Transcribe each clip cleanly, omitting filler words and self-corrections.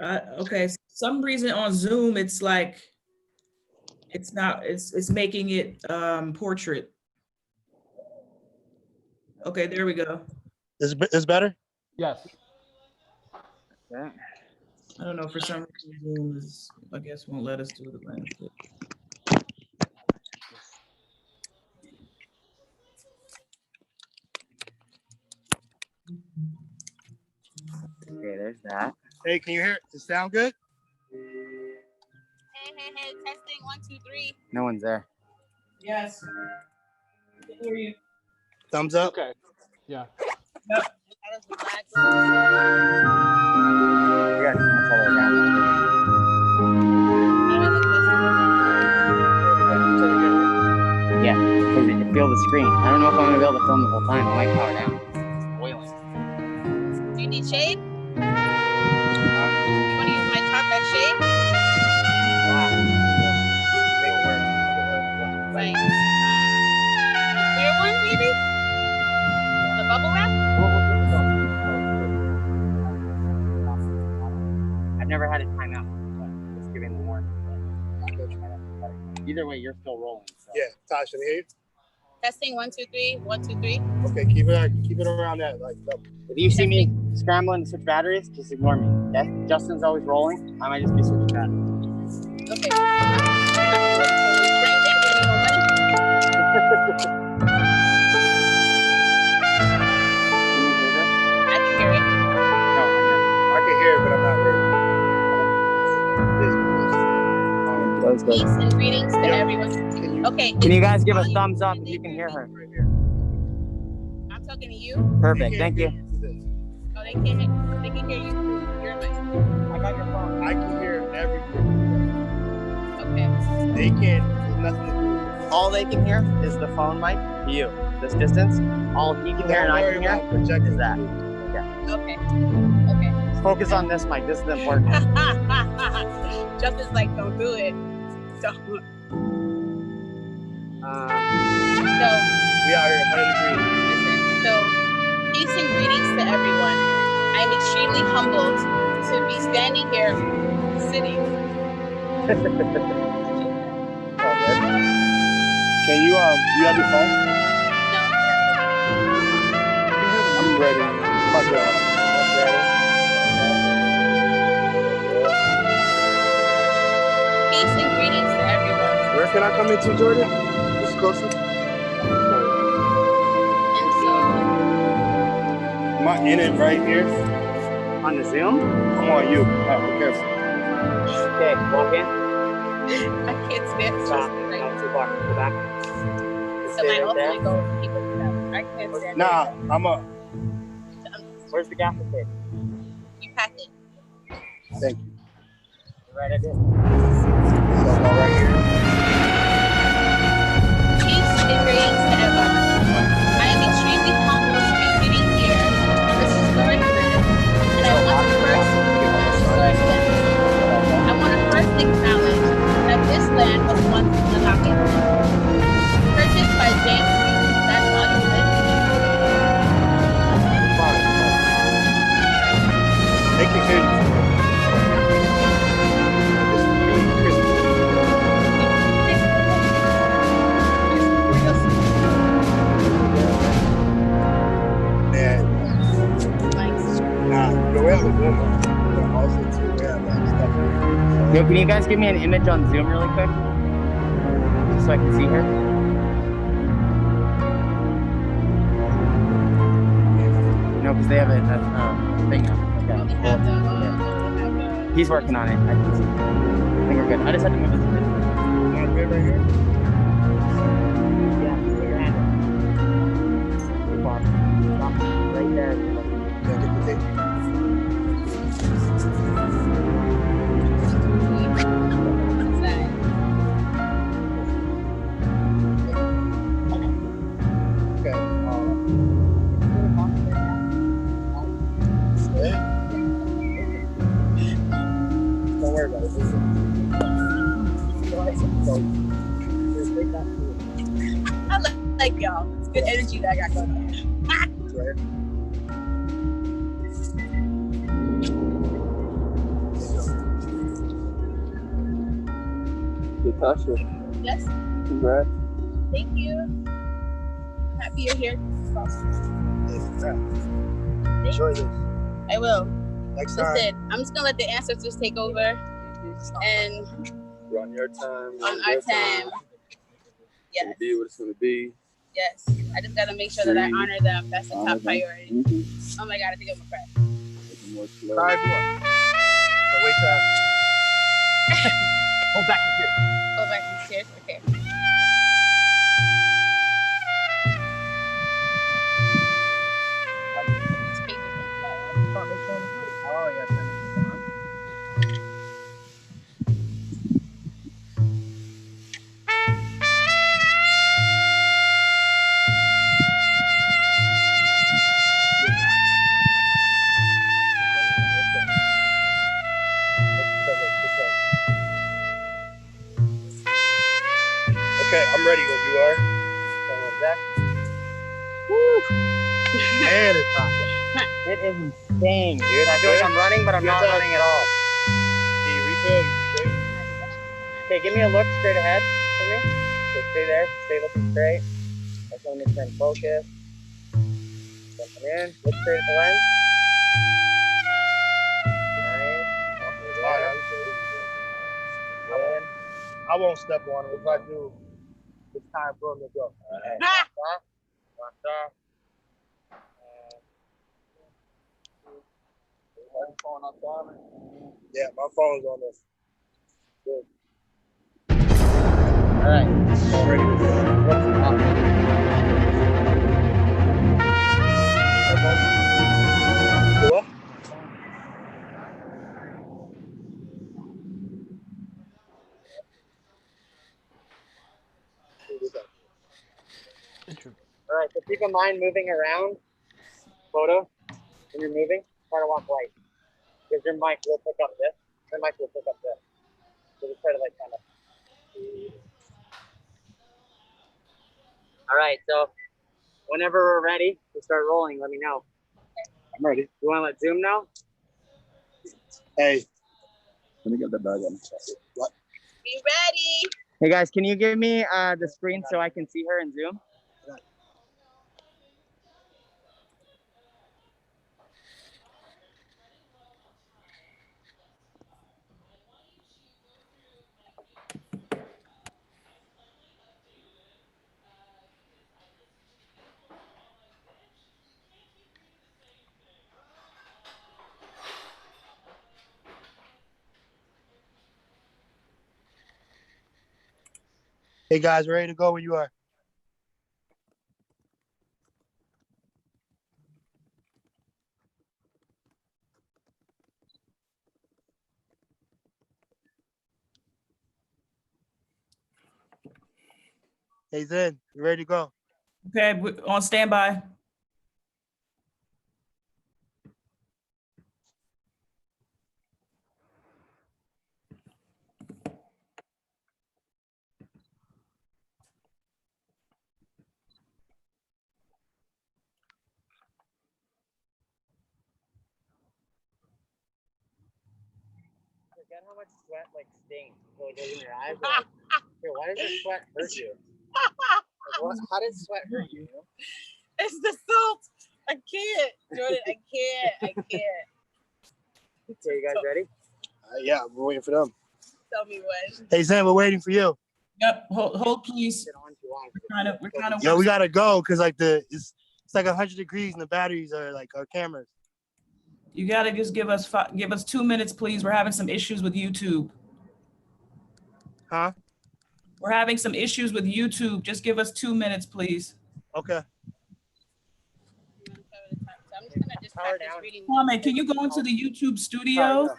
Okay, some reason on Zoom, it's like, it's not, it's making it portrait. Okay, there we go. Is better? Yes. Yeah. I don't know, for some reason Zoom is, I guess, won't let us do the landscape. Okay, there's that. Hey, can you hear it? Does it sound good? Hey, testing 1, 2, 3. No one's there. Yes. I can hear you. Thumbs up. Okay. Yeah. Yep. You got to follow around. Yeah, because it can feel the screen. I don't know if I'm gonna be able to film the whole time. I might power down. It's boiling. Do you need shade? You want to use my top as shade? Right. The clear one, maybe? The bubble wrap? I've never had it time out. Just giving the warning. Either way, you're still rolling. So. Yeah, Tasha, hey. Testing 1, 2, 3. 1, 2, 3. Okay, keep it around that like level. If you see me scrambling to switch batteries, just ignore me. Yeah? Justin's always rolling. I might just be switching batteries. Okay. I can hear it. No, I can hear it, but I'm not ready. Peace and greetings to everyone. Okay. Can you guys give a thumbs up if you can hear her? I'm talking to you. Perfect. Thank you. Oh, they can't hear. They can hear you. You're like. I got your phone. I can hear everything. Okay. They can't. There's nothing to do. All they can hear is the phone mic. You. This distance. All he can hear and I can hear is that. Okay. Okay. Focus on this mic. This is the important one. Justin's like, don't do it. Don't. So we are here 100 degrees. Listen. So peace and greetings to everyone. I'm extremely humbled to be standing here, sitting. Can you you have your phone? No. I'm ready. I'm ready. Peace and greetings to everyone. Where can I come into, Jordan? Just closer. And so, am I in it right here? On the Zoom? I'm on you. Be careful. Okay, walk in. I can't stand Stop. Justin. Not too far. Go back. So my ultimate goal is to keep it up. I can't stand Nah, it. I'm a. Where's the gaffer tape? You pack it. Thank you. You're right, I did. So I'm right here. Peace and greetings to everyone. I am extremely humbled to be sitting here on this historic land, and I want to first acknowledge that this land was once Monopoly, purchased by James Reed. That's all you live. They can hear you. Yo, can you guys give me an image on Zoom really quick? Just so I can see her. No, because they have a thing up. Okay. He's working on it. I can see. I think we're good. I just had to move this a bit. You want to right here? Yeah, put your hand up. Too far. Stop right there. Yeah, get the tape. Don't worry about it. I like y'all. It's good energy that I got going on. It's right here. Tasha, Yes. congrats. Thank you. I'm happy you're here. Enjoy this. I will. Next time. Listen, I'm just gonna let the ancestors take over, and We're on your time. on our time. It's gonna be what it's gonna be. Yes. I just gotta make sure that I honor them. That's the top priority. Oh my god, I think I'm a crack. Size what? So wait till after. Hold back the chair. Oh, back in the chairs. Okay. These papers don't fly off. Oh, yeah, turn it on. Okay, I'm ready when you are. Man, it's hot. It is insane, dude. I feel like I'm running, but I'm not running at all. Can you refill? Okay, give me a look straight ahead for me. So stay there. Stay looking straight. I just want to make sure I'm focused. Come in. Look straight at the lens. Nice. I won't step on it. If I do, it's time for him to go. Alright. Locked off. Yeah, my phone's on this. Good. Alright. I'm ready to go. What? Alright, so keep in mind moving around. Photo. When you're moving, try to walk light. Because your mic will pick up this. Your mic will pick up this. So just try to like kind of. Alright, so whenever we're ready to start rolling, let me know. I'm ready. You want to let Zoom know? Hey. Let me get the bag on. What? Be ready. Hey guys, can you give me the screen so I can see her in Zoom? Hey guys, ready to go when you are. Hey Zen, you ready to go? Okay, on standby. Forget how much sweat like stings. So it goes in your eyes. Like, hey, why does your sweat hurt you? Like, how does sweat hurt you? It's the salt. I can't, Jordan. I can't. So you guys ready? Yeah, we're waiting for them. Tell me when. Hey Zen, we're waiting for you. Yep, hold please. Sit on too long. We're kind of. Yo, we gotta go because like it's like 100 degrees and the batteries are like our cameras. You gotta just give us 2 minutes, please. We're having some issues with YouTube. Huh? We're having some issues with YouTube. Just give us 2 minutes, please. Okay. So I'm just gonna just Power practice down. reading. Kwame, can you go into the YouTube studio?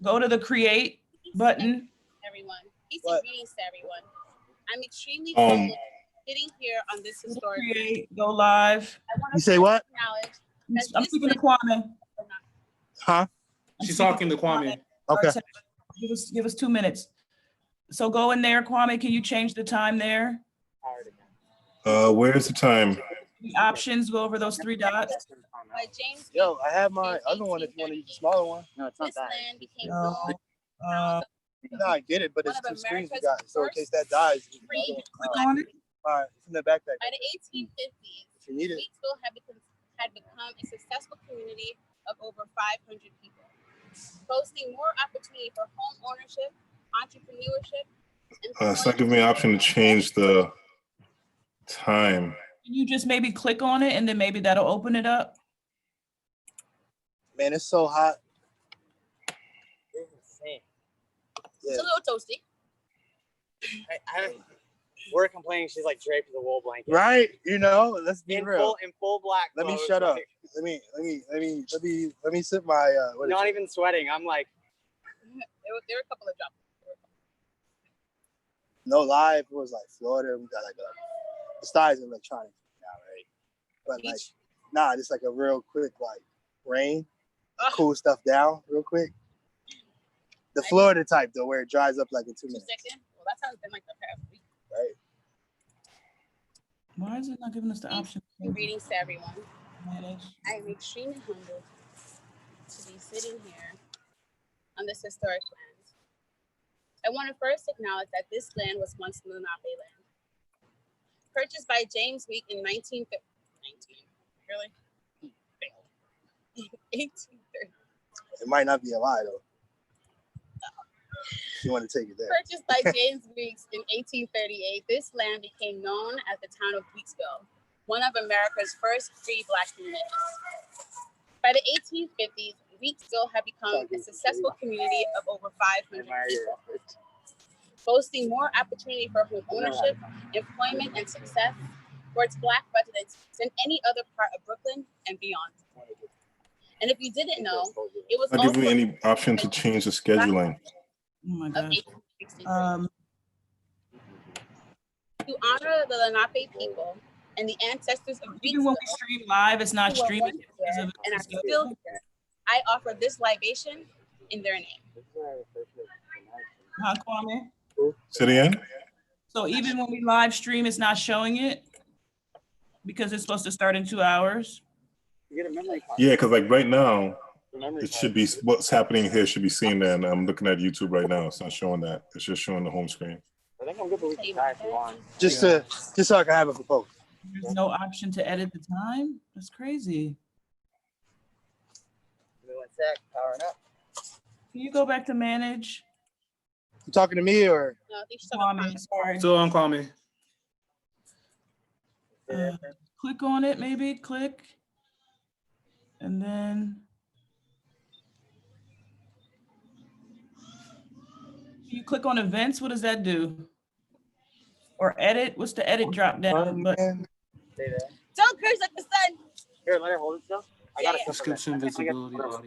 Go to the create button. Everyone. Peace What? and greetings to everyone. I'm extremely humbled sitting here on this historic day. Create, go live. I want You say what? acknowledge I'm speaking to Kwame. Huh? She's talking to Kwame. Okay. Give us 2 minutes. So go in there, Kwame. Can you change the time there? Where's the time? The options, go over those 3 dots. By James. Yo, I have my other one if you want to use the smaller one. No, it's not This that. land became No. known No, I get it, but it's One of two screens you America's got. So in case that first dies, free Click on it. all right, it's in the backpack. By the 1850s, If you need it. Weeksville had become a successful community of over 500 people, boasting more opportunity for home ownership, entrepreneurship, It's not giving me an option to change the time. Can you just maybe click on it and then maybe that'll open it up? Man, it's so hot. It's insane. It's Yeah. a little toasty. We're complaining she's like draped with a wool blanket. Right? You know, let's be real. In full black. Let me clothes, shut up. like, Let me sip my what is not it? even sweating. I'm like, There were a couple of drops. No lie, if it was like Florida, we got like the style's electronic now, right? But like nah, just like a real quick like rain, cool stuff down real quick. The Florida type though, where it dries up like in 2 2 minutes. seconds. Well, that's how it's been like the past week. Right? Why is it not giving us the option? to Greetings to everyone. manage? I am extremely humbled to be sitting here on this historic land. I want to first acknowledge that this land was once Lenape land, purchased by James Week in 1830. It might not be a lie though. You want to take it there. Purchased by James Weeks in 1838, this land became known as the town of Weeksville, one of America's first free Black communities. By the 1850s, Weeksville had become a successful community of over 500 people, boasting more opportunity for home ownership, employment, and success for its Black residents than any other part of Brooklyn and beyond. And if you didn't know, it was Not also giving me any option to change the scheduling. Oh my of gosh. 1863. To honor the Lenape people and the ancestors of Even when we Weeksville, stream live, it's not who were streaming. once there and are still here, I offer this libation in their name. Huh, Kwame? Say it again? So even when we live stream, it's not showing it because it's supposed to start in 2 hours. you get a memory card. Yeah, because like right now, The memory it card. should be what's happening here should be seen there, and I'm looking at YouTube right now. It's not showing that. It's just showing the home screen. I think I'm good to leave the if you want. Just so I can have it for post. There's no option to edit the time. That's crazy. Give me 1 sec, powering up. Can you go back to manage? You talking to me or No, I think she's talking about Kwame, sorry. Still on Kwame. Click on it, maybe click. And then. You click on events, what does that do? Or edit, what's the edit drop down? But man, Stay there. Don't curse at the sun. Here, let her hold it still. I got Yeah. a Description, visibility, audio.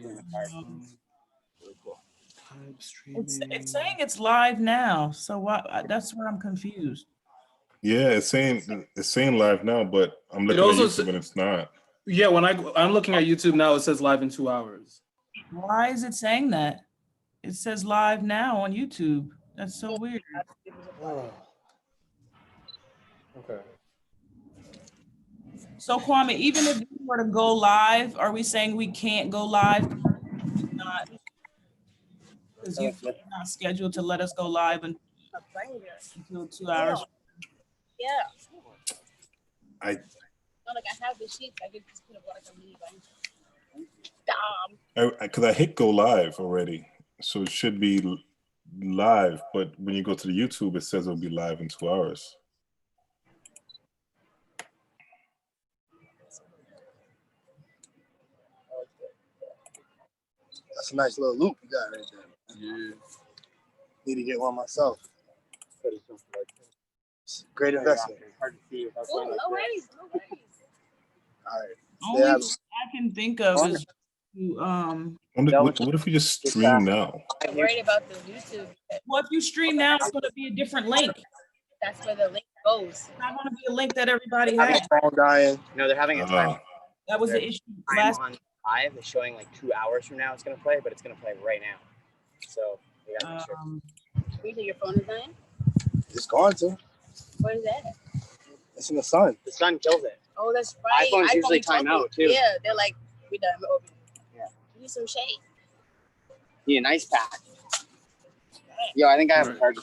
Really cool. Type it's streaming. saying it's live now. So why, that's where I'm confused. Yeah, it's saying live now, but I'm looking at also YouTube and it's not. Yeah, when I'm looking at YouTube now, it says live in 2 hours. Why is it saying that? It says live now on YouTube. That's so weird. Okay. So Kwame, even if we were to go live, are we saying we can't go live? Not because you're not scheduled to let us go live until 2 hours. Yeah. I Not like I have the sheets. I could just put it like a mini blanket. because I hit go live already, so it should be live. But when you go to the YouTube, it says it'll be live in 2 hours. that's a nice little loop you got right there. Yeah. Need to get one myself. It's a great investment. Hard to see without Oh, going like no this. worries. No worries. All right. Only Yeah. thing I can think of is to What if we just stream now? I'm worried about the YouTube. well, if you stream now, it's going to be a different link. That's where the link goes. It's not going to be a link that everybody Having has. phone dying. No, they're having a time. That was the issue Time last. on live. It's showing like 2 hours from now it's gonna play, but it's gonna play right now. So we gotta make sure. You think your phone is dying? It's going to. What is that? It's in the sun. The sun kills it. Oh, that's right. iPhones usually told time me. out, too. Yeah, they're like, we done. We're over. Yeah. Need some shade. Need an ice pack. Yo, I think I have a charger.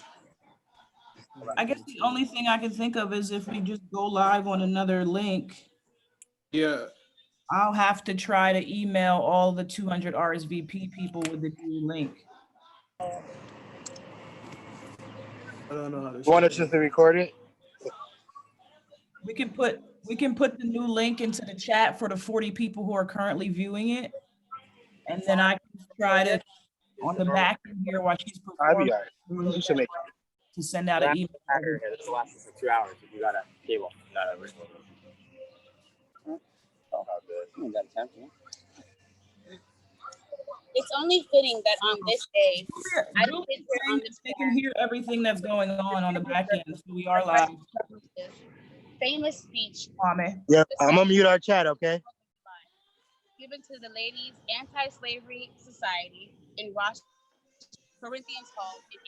I guess the only thing I can think of is if we just go live on another link, Yeah. I'll have to try to email all the 200 RSVP people with the new link. I don't know how to. You want us just to record it? We can put the new link into the chat for the 40 people who are currently viewing it. And then I can try to, on the back end here while she's I'll be performing, all right. You should make it. to send out an email. This will last for 2 hours if you got a cable. Not a original. You got a temp, yeah? It's only fitting that on this day, I Julie's did saying that they can hear everything that's going on the back end, so we are live. famous speech Kwame. Yeah, I'm gonna mute our chat, okay? given to the Ladies Anti-Slavery Society in Rosh Corinthians Hall in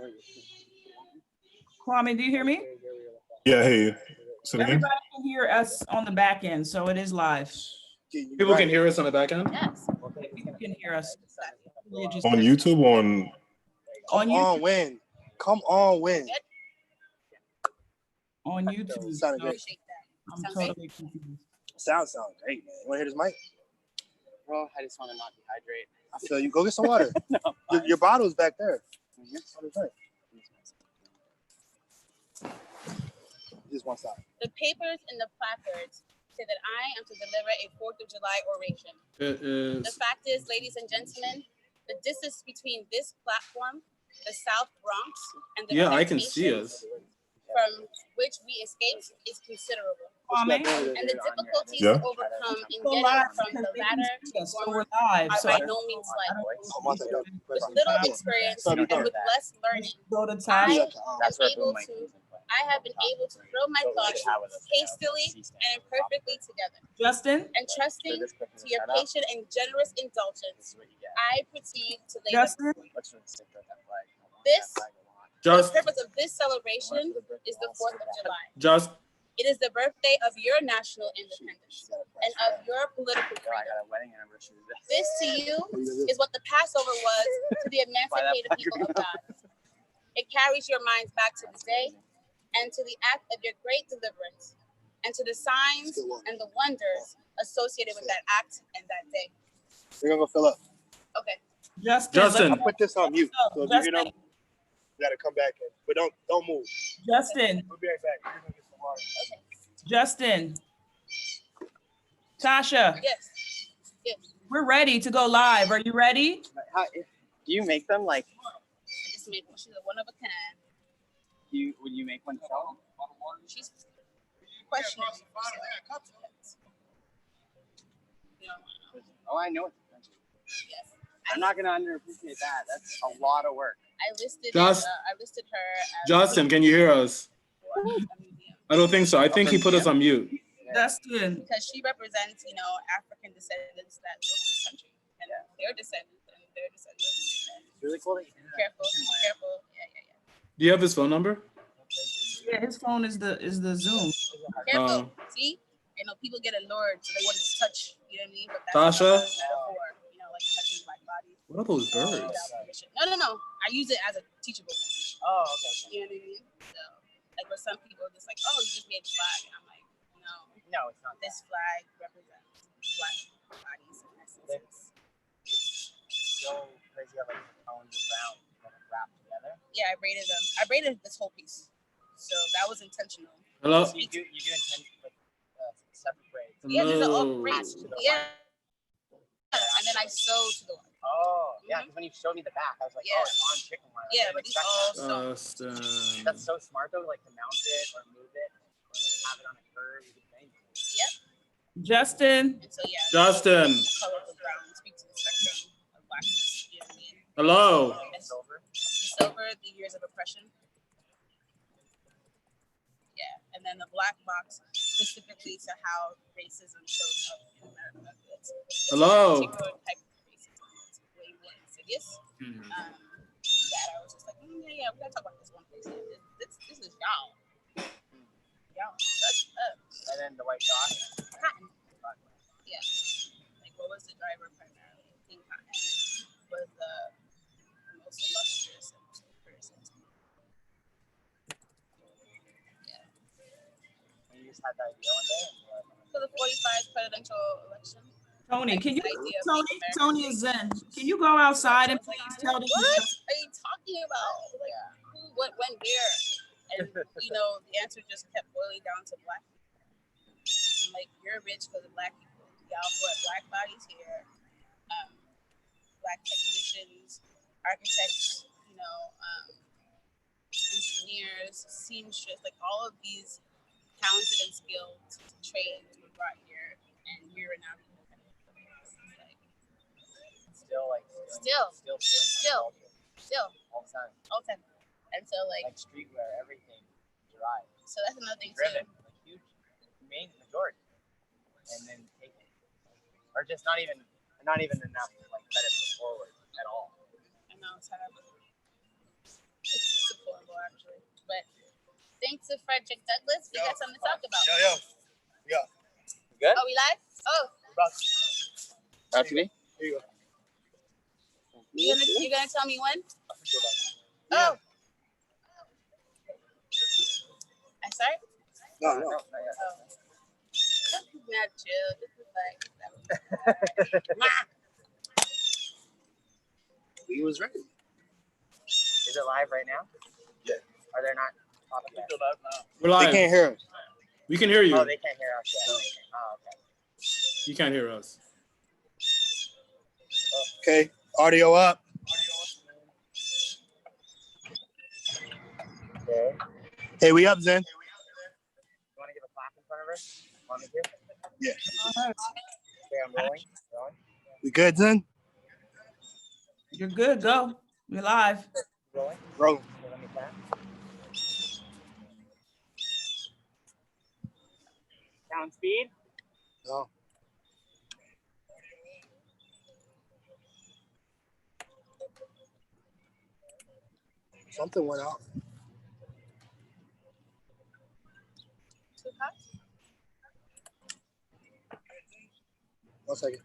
1882. Kwame, do you hear me? Yeah, hey. So again? Everybody can hear us on the back end, so it is live. People can hear us on the back end? Yes. People can hear us. On YouTube or on On Come YouTube. on, win. Come on, win. On YouTube. Sounded So great. I'm Sounds totally confused. Sounds great, man. You wanna hear this mic? Bro, I just want to not dehydrate. I feel you. Go get some water. No, Your bottle's back there. Just one side. The papers and the placards say that I am to deliver a 4th of July oration. It The is. fact is, ladies and gentlemen, the distance between this platform, the South Bronx, and the Yeah, I can see plantations us. from which we escaped is considerable. Kwame. And the difficulties Yeah. to overcome in Go getting live from because the they can latter see to us, so former we're live. are So by I no means light. With With little experience and with less learning, go to I time. have been able to throw my thoughts hastily and imperfectly together. Justin. And trusting to your patient and generous indulgence, I proceed to lay Justin. this. The Just, purpose of this celebration is the 4th of July. just. It is the birthday of your national independence and of your political freedom. This to you is what the Passover was to the emancipated people of God. It carries your minds back to the day and to the act of your great deliverance and to the signs and the wonders associated with that act and that day. We're gonna go fill up. Okay. Justin. I put this on mute. So if you hear them, Justin. you gotta come back in. But don't move. Justin. We'll be right back. We're gonna get some water. Justin. Tasha. Yes. Yes. We're ready to go live. Are you ready? How, do you make them like? I just made one. She's a one of a kind. Would you make one yourself? She's questioning. Oh, I know it's expensive. Yes. I'm not gonna underappreciate that. That's a lot of work. I listed Just- I listed her as Justin, can you hear us? a museum I don't think so. I think he put us on mute. Justin. because she represents, African descendants that built this country and their descendants and their descendants. It's really cool that you did that. Careful. Yeah. Do you have his phone number? Yeah, his phone is the Zoom. Careful. See? People get allured, so they want to touch, you know what I mean? But Tasha? that's metaphor, like touching black bodies. What are those birds? without permission. No. I use it as a teachable moment. Oh, okay. You know what I mean? So, like, where some people are just like, oh, you just made a flag. And I'm like, no, No, it's not. this flag represents black bodies and essences. So crazy how like the tones around kind of wrapped together. Yeah, I braided this whole piece. So that was intentional. Hello? So you do intend like separate braids. Yeah, there's an Hello? off braids. Yeah. And then I sewed to the one. Oh, yeah. Because when you showed me the back, I was like, Yeah. oh, it's on chicken wire. Yeah, I but didn't these all expect sewn. Justin. That's so smart though, like to mount it or move it or like, have it on a curve. You can change it. Yep. Justin. And so yeah. Justin. The colorful brown speaks to the spectrum of blackness. You know what I mean? Hello? And silver. The silver, the years of oppression. Yeah. And then the black box specifically to how racism shows up in America. It's Hello? a particular type of racism. It's way more insidious. That I was just like, yeah, we gotta talk about this one place. This is y'all. Y'all, that's up. And then the white dot. Cotton. Yeah. Like, what was the driver primarily? I think cotton was the just had the idea one day. For the 45th presidential election. Tony, can you, Idea of Tony, America. Tony is Zen. Can you go outside and please tell them? What are you talking about? Like, who, what, when, where? And, you know, the answer just kept boiling down to black people. And, like, you're rich because of black people. Y'all brought black bodies here. Black technicians, architects, you know, engineers, seamstress, like all of these talented and skilled trades were brought here, and we're now still all the time. And so like streetwear, everything derived. So that's another thing Driven, too. like huge, main majority, and then taken, or just not even enough like credit forward at all. I know it's horrible. It's horrible actually. But thanks to Frederick Douglass, we got something to talk about. Yo. Good. Are we live? Oh, About to be. Here you go. you're gonna tell me when? Oh. I start? No. Oh. This is not chill. This is like We was ready. Is it live right now? Yeah. Are they not popping yet? We're They live. can't hear us. We can hear you. Oh, they can't hear us yet. Oh, okay. You can't hear us. Okay, audio up. Okay. Hey, we up, Zen? You want to give a clap in front of her? Want me to? Yeah. Okay, I'm rolling. We good, Zen? You're good, go. We're live. Rolling. Rolling. Okay, let me clap. Sound speed. No. Something went out. too hot. 1 second.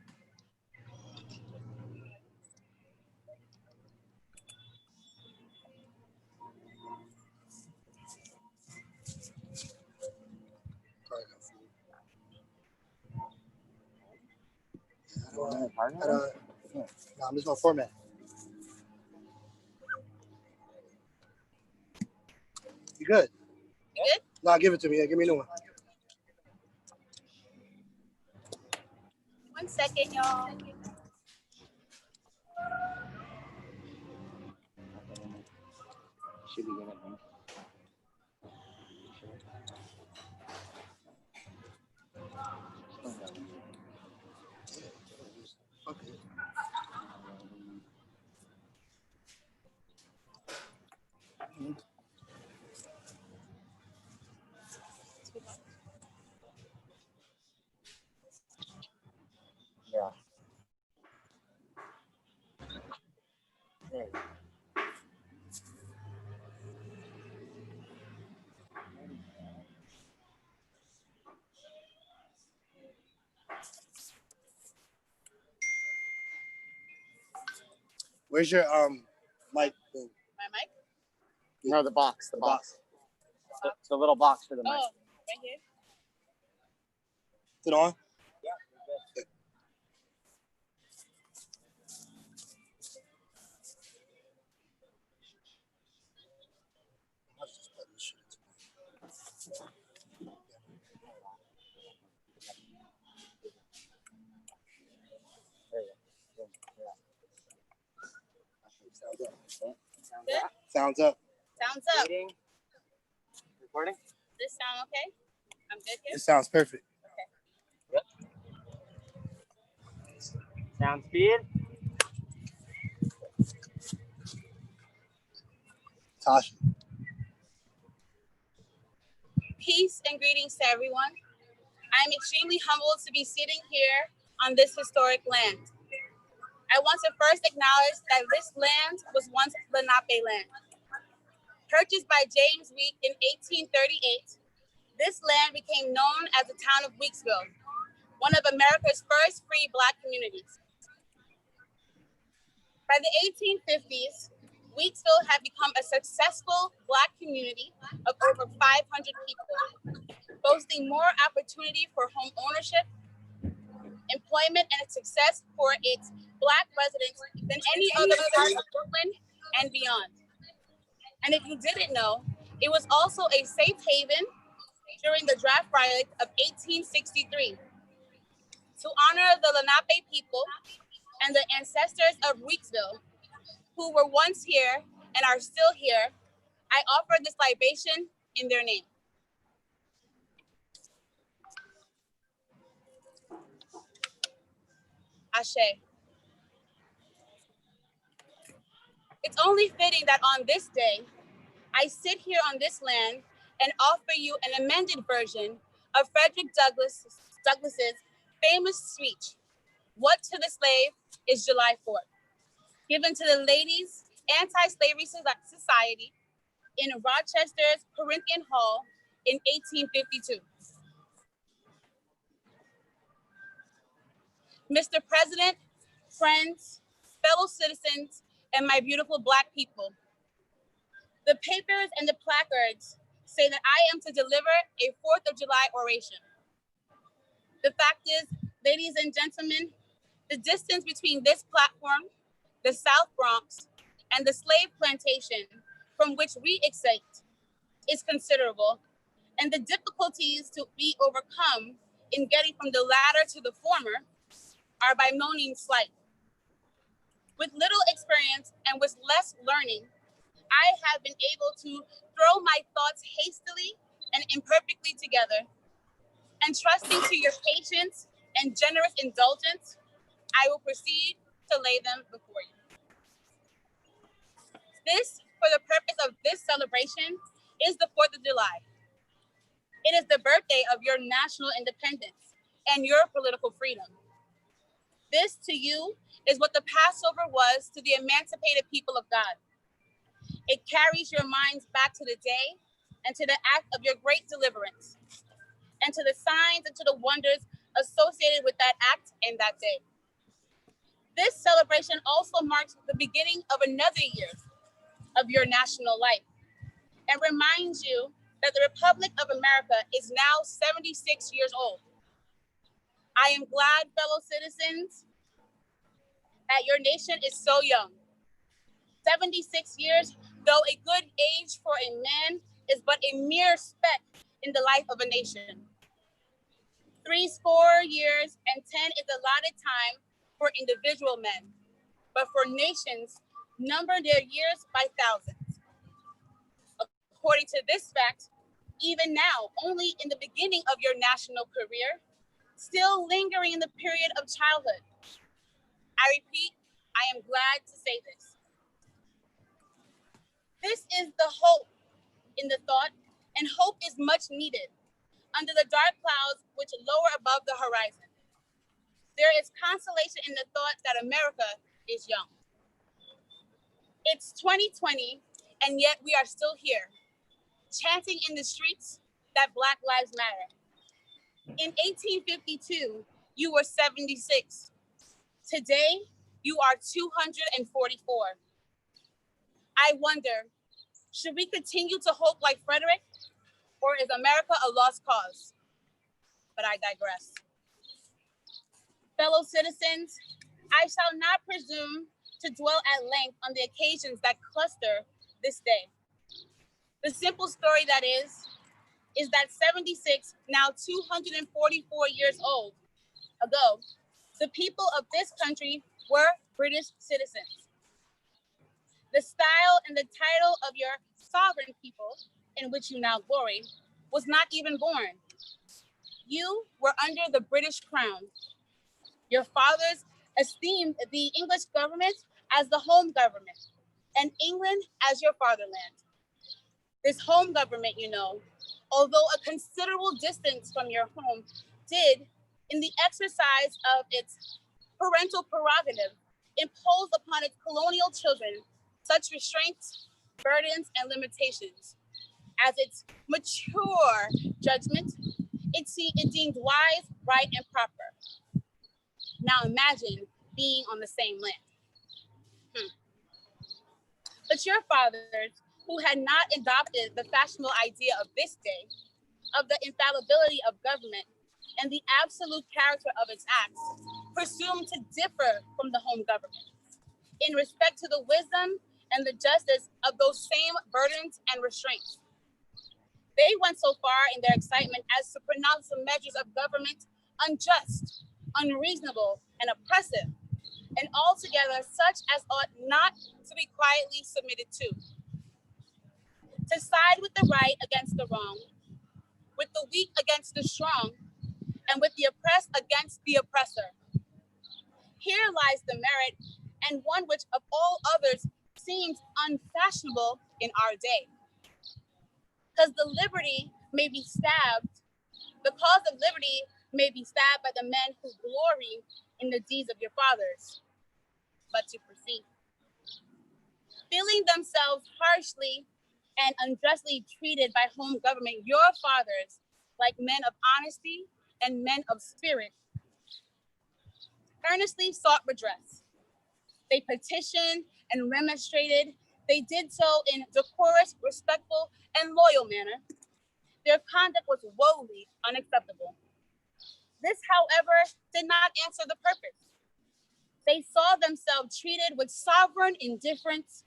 No, I'm just gonna format. You good? You good? No, give it to me. Yeah, give me a new one. 1 second, y'all. Should be good, I think. Okay. Yeah. There you go. Where's your mic thing? My mic? No, the box. The box. Box. The little box for the mic. Oh, right here. Is it on? Yeah. Good. There you go. Good? Sounds up. Sounds up. Waiting. Recording? This sound okay? I'm good here? It sounds perfect. Sound speed. Tasha. Peace and greetings to everyone. I'm extremely humbled to be sitting here on this historic land. I want to first acknowledge that this land was once Lenape land. Purchased by James Week in 1838, this land became known as the town of Weeksville, one of America's first free Black communities. By the 1850s, Weeksville had become a successful Black community of over 500 people. boasting more opportunity for home ownership, employment, and success for its Black residents than any other part of Brooklyn and beyond. And if you didn't know, it was also a safe haven during the draft riot of 1863. To honor the Lenape people and the ancestors of Weeksville, who were once here and are still here, I offer this libation in their name. Ashe. It's only fitting that on this day, I sit here on this land and offer you an amended version of Frederick Douglass's famous speech, "What to the Slave is July 4th," given to the Ladies' Anti-Slavery Society in Rochester's Corinthian Hall in 1852. Mr. President, friends, fellow citizens, and my beautiful Black people, the papers and the placards say that I am to deliver a 4th of July oration. The fact is, ladies and gentlemen, the distance between this platform, the South Bronx, and the slave plantation from which we escaped is considerable, and the difficulties to be overcome in getting from the latter to the former are by no means slight. With little experience and with less learning, I have been able to throw my thoughts hastily and imperfectly together, and trusting to your patience and generous indulgence, I will proceed to lay them before you. This, for the purpose of this celebration, is the 4th of July. It is the birthday of your national independence and your political freedom. This to you is what the Passover was to the emancipated people of God. It carries your minds back to the day and to the act of your great deliverance, and to the signs and to the wonders associated with that act and that day. This celebration also marks the beginning of another year of your national life and reminds you that the Republic of America is now 76 years old. I am glad, fellow citizens, that your nation is so young. 76 years, though a good age for a man, is but a mere speck in the life of a nation. 80 years and 10 is allotted time for individual men, but for nations, number their years by thousands. According to this fact, even now, only in the beginning of your national career, still lingering in the period of childhood. I repeat, I am glad to say this. This is the hope in the thought, and hope is much needed under the dark clouds which lower above the horizon. There is consolation in the thought that America is young. It's 2020, and yet we are still here, chanting in the streets that Black Lives Matter. In 1852, you were 76. Today, you are 244. I wonder, should we continue to hope like Frederick, or is America a lost cause? But I digress. Fellow citizens, I shall not presume to dwell at length on the occasions that cluster this day. The simple story that is that 76, now 244 years old ago, the people of this country were British citizens. The style and the title of your sovereign people, in which you now glory, was not even born. You were under the British crown. Your fathers esteemed the English government as the home government, and England as your fatherland. This home government, you know, although a considerable distance from your home, did, in the exercise of its parental prerogative, impose upon its colonial children such restraints, burdens, and limitations as its mature judgment it deemed wise, right, and proper. Now imagine being on the same land. But your fathers, who had not adopted the fashionable idea of this day, of the infallibility of government and the absolute character of its acts, presumed to differ from the home government in respect to the wisdom and the justice of those same burdens and restraints. They went so far in their excitement as to pronounce the measures of government unjust, unreasonable, and oppressive, and altogether such as ought not to be quietly submitted to side with the right against the wrong, with the weak against the strong, and with the oppressed against the oppressor. Here lies the merit, and one which of all others seems unfashionable in our day. Because the liberty may be stabbed, the cause of liberty may be stabbed by the men who glory in the deeds of your fathers. But to proceed. Feeling themselves harshly and unjustly treated by home government, your fathers, like men of honesty and men of spirit, earnestly sought redress. They petitioned and remonstrated. They did so in decorous, respectful, and loyal manner. Their conduct was woefully unacceptable. This, however, did not answer the purpose. They saw themselves treated with sovereign indifference,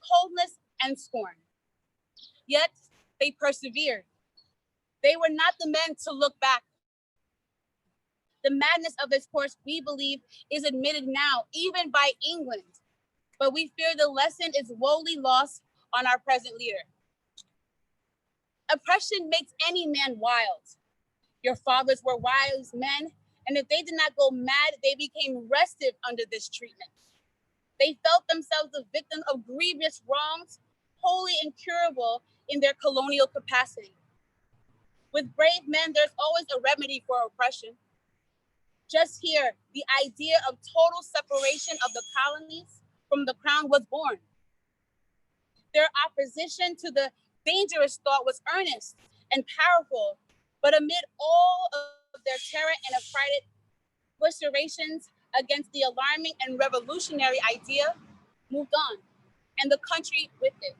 coldness, and scorn. Yet they persevered. They were not the men to look back. The madness of this course, we believe, is admitted now, even by England, but we fear the lesson is woefully lost on our present leader. Oppression makes any man wild. Your fathers were wise men, and if they did not go mad, they became restive under this treatment. They felt themselves the victims of grievous wrongs, wholly incurable in their colonial capacity. With brave men, there's always a remedy for oppression. Just here, the idea of total separation of the colonies from the crown was born. Their opposition to the dangerous thought was earnest and powerful, but amid all of their terror and affrighted vociferations against the alarming and revolutionary idea, moved on, and the country with it.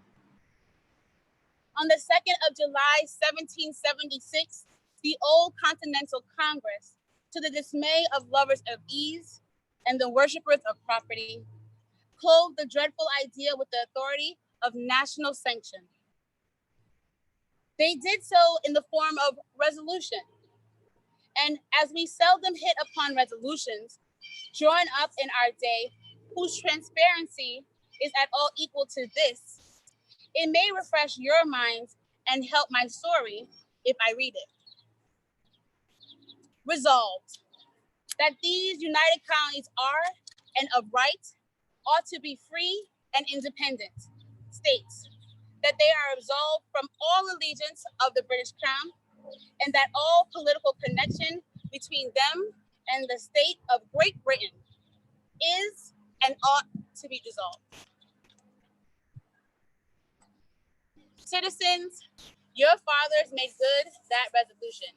On the 2nd of July, 1776, the Old Continental Congress, to the dismay of lovers of ease and the worshipers of property, clothed the dreadful idea with the authority of national sanction. They did so in the form of resolution. And as we seldom hit upon resolutions drawn up in our day, whose transparency is at all equal to this, it may refresh your minds and help my story if I read it. Resolved that these united colonies are, and of right, ought to be free and independent states, that they are absolved from all allegiance of the British Crown, and that all political connection between them and the state of Great Britain is and ought to be dissolved. Citizens, your fathers made good that resolution.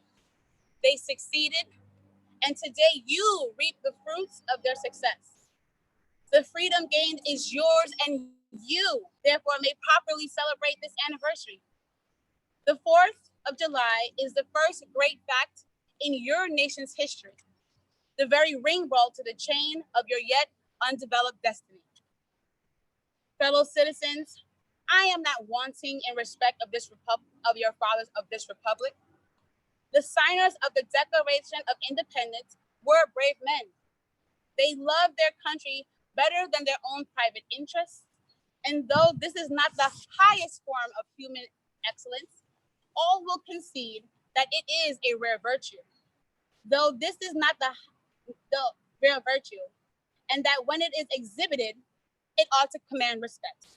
They succeeded, and today you reap the fruits of their success. The freedom gained is yours, and you, therefore, may properly celebrate this anniversary. The 4th of July is the first great fact in your nation's history, the very ringbolt to the chain of your yet undeveloped destiny. Fellow citizens, I am not wanting in respect of this of your fathers of this republic. The signers of the Declaration of Independence were brave men. They loved their country better than their own private interests. And though this is not the highest form of human excellence, all will concede that it is a rare virtue. Though this is not the rare virtue, and that when it is exhibited, it ought to command respect.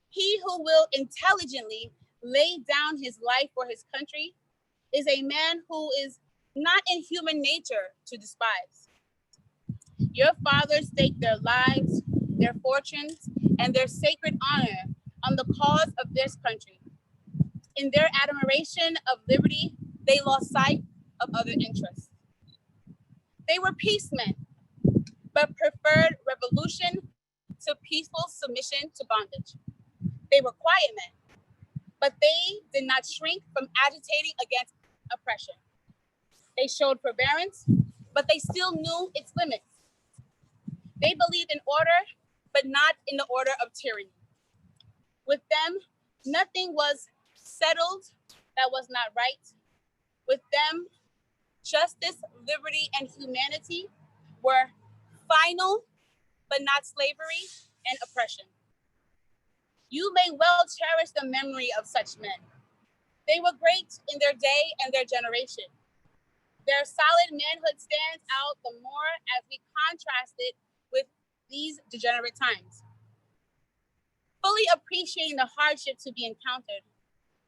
He who will intelligently lay down his life for his country is a man who is not in human nature to despise. Your fathers staked their lives, their fortunes, and their sacred honor on the cause of this country. In their admiration of liberty, they lost sight of other interests. They were peacemen, but preferred revolution to peaceful submission to bondage. They were quiet men, but they did not shrink from agitating against oppression. They showed forbearance, but they still knew its limits. They believed in order, but not in the order of tyranny. With them, nothing was settled that was not right. With them, justice, liberty, and humanity were final, but not slavery and oppression. You may well cherish the memory of such men. They were great in their day and their generation. Their solid manhood stands out the more as we contrast it with these degenerate times. Fully appreciating the hardship to be encountered,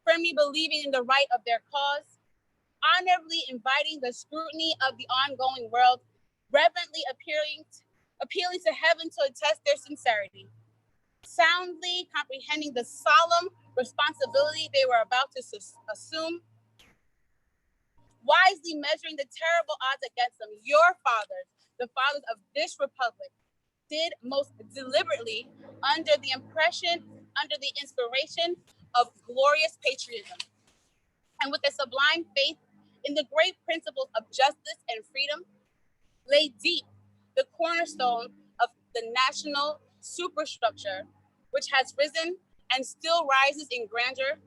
firmly believing in the right of their cause, honorably inviting the scrutiny of the ongoing world, reverently appealing to heaven to attest their sincerity, soundly comprehending the solemn responsibility they were about to assume, wisely measuring the terrible odds against them. Your fathers, the fathers of this republic, did most deliberately under the inspiration of glorious patriotism, and with a sublime faith in the great principles of justice and freedom, lay deep the cornerstone of the national superstructure, which has risen and still rises in grandeur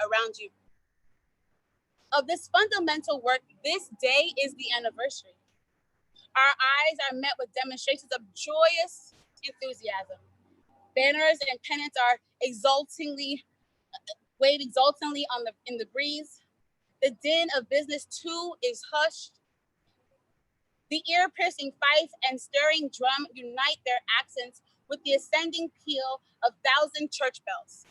around you. Of this fundamental work, this day is the anniversary. Our eyes are met with demonstrations of joyous enthusiasm. Banners and pennants are waved exultantly in the breeze. The din of business too is hushed. The ear-piercing fife and stirring drum unite their accents with the ascending peal of 1,000 church bells.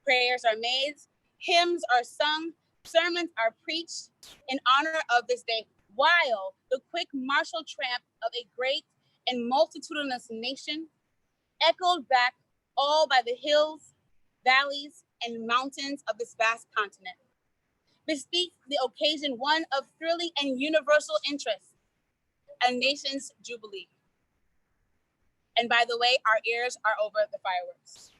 Prayers are made, hymns are sung, sermons are preached in honor of this day, while the quick martial tramp of a great and multitudinous nation echoed back all by the hills, valleys, and mountains of this vast continent bespeaks the occasion one of thrilling and universal interest, a nation's jubilee. And by the way, our ears are over the fireworks.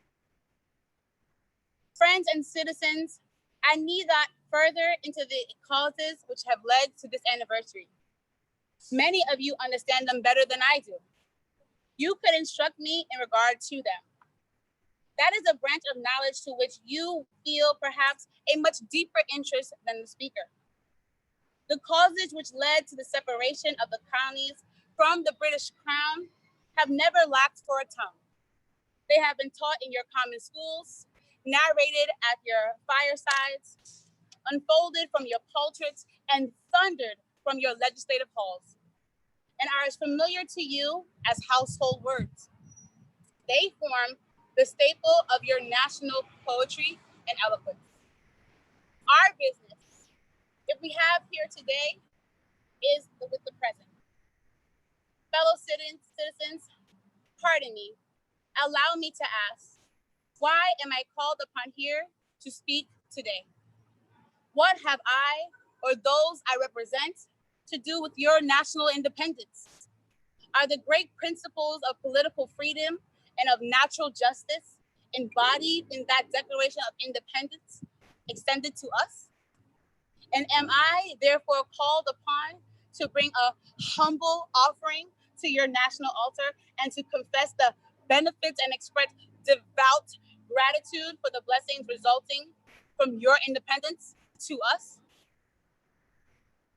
Friends and citizens, I need not further into the causes which have led to this anniversary. Many of you understand them better than I do. You could instruct me in regard to them. That is a branch of knowledge to which you feel perhaps a much deeper interest than the speaker. The causes which led to the separation of the colonies from the British Crown have never lacked for a tongue. They have been taught in your common schools, narrated at your firesides, unfolded from your pulpits, and thundered from your legislative halls, and are as familiar to you as household words. They form the staple of your national poetry and eloquence. Our business, if we have here today, is with the present. Fellow citizens, pardon me, allow me to ask, why am I called upon here to speak today? What have I or those I represent to do with your national independence? Are the great principles of political freedom and of natural justice embodied in that Declaration of Independence extended to us? And am I therefore called upon to bring a humble offering to your national altar and to confess the benefits and express devout gratitude for the blessings resulting from your independence to us?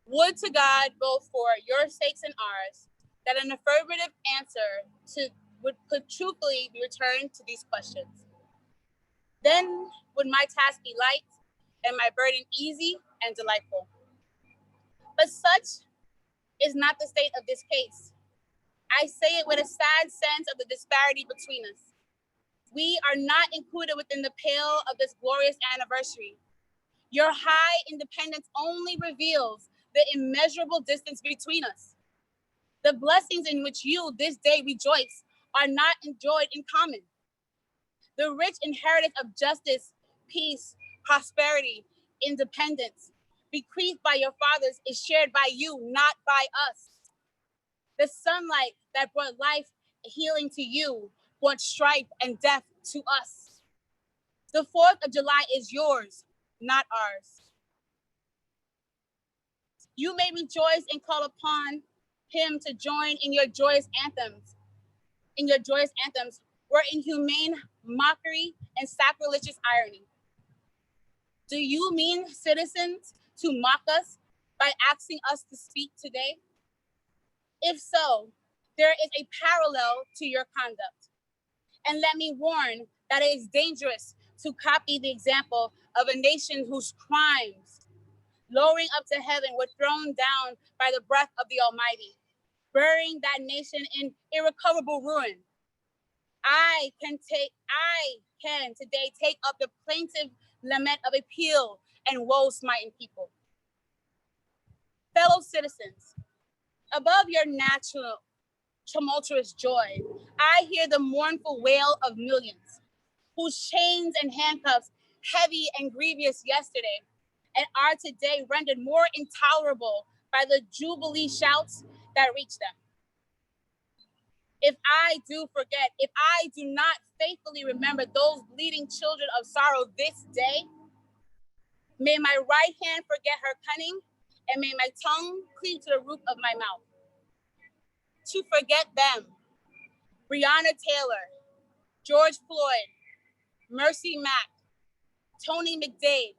Would to God, both for your sakes and ours, that an affirmative answer could truthfully be returned to these questions. Then would my task be light and my burden easy and delightful. But such is not the state of this case. I say it with a sad sense of the disparity between us. We are not included within the pale of this glorious anniversary. Your high independence only reveals the immeasurable distance between us. The blessings in which you this day rejoice are not enjoyed in common. The rich inheritance of justice, peace, prosperity, independence, bequeathed by your fathers is shared by you, not by us. The sunlight that brought life, healing to you, brought strife and death to us. The 4th of July is yours, not ours. You may rejoice and call upon him to join in your joyous anthems, were inhumane mockery and sacrilegious irony. Do you mean, citizens, to mock us by asking us to speak today? If so, there is a parallel to your conduct. And let me warn that it is dangerous to copy the example of a nation whose crimes, lowering up to heaven, were thrown down by the breath of the Almighty, burying that nation in irrecoverable ruin. I can today take up the plaintive lament of appeal and woe-smitten people. Fellow citizens, above your natural tumultuous joy, I hear the mournful wail of millions whose chains and handcuffs, heavy and grievous yesterday, and are today rendered more intolerable by the jubilee shouts that reach them. If I do not faithfully remember those bleeding children of sorrow this day, may my right hand forget her cunning, and may my tongue cleave to the roof of my mouth. To forget them, Breonna Taylor, George Floyd, Mercy Mack, Tony McDade,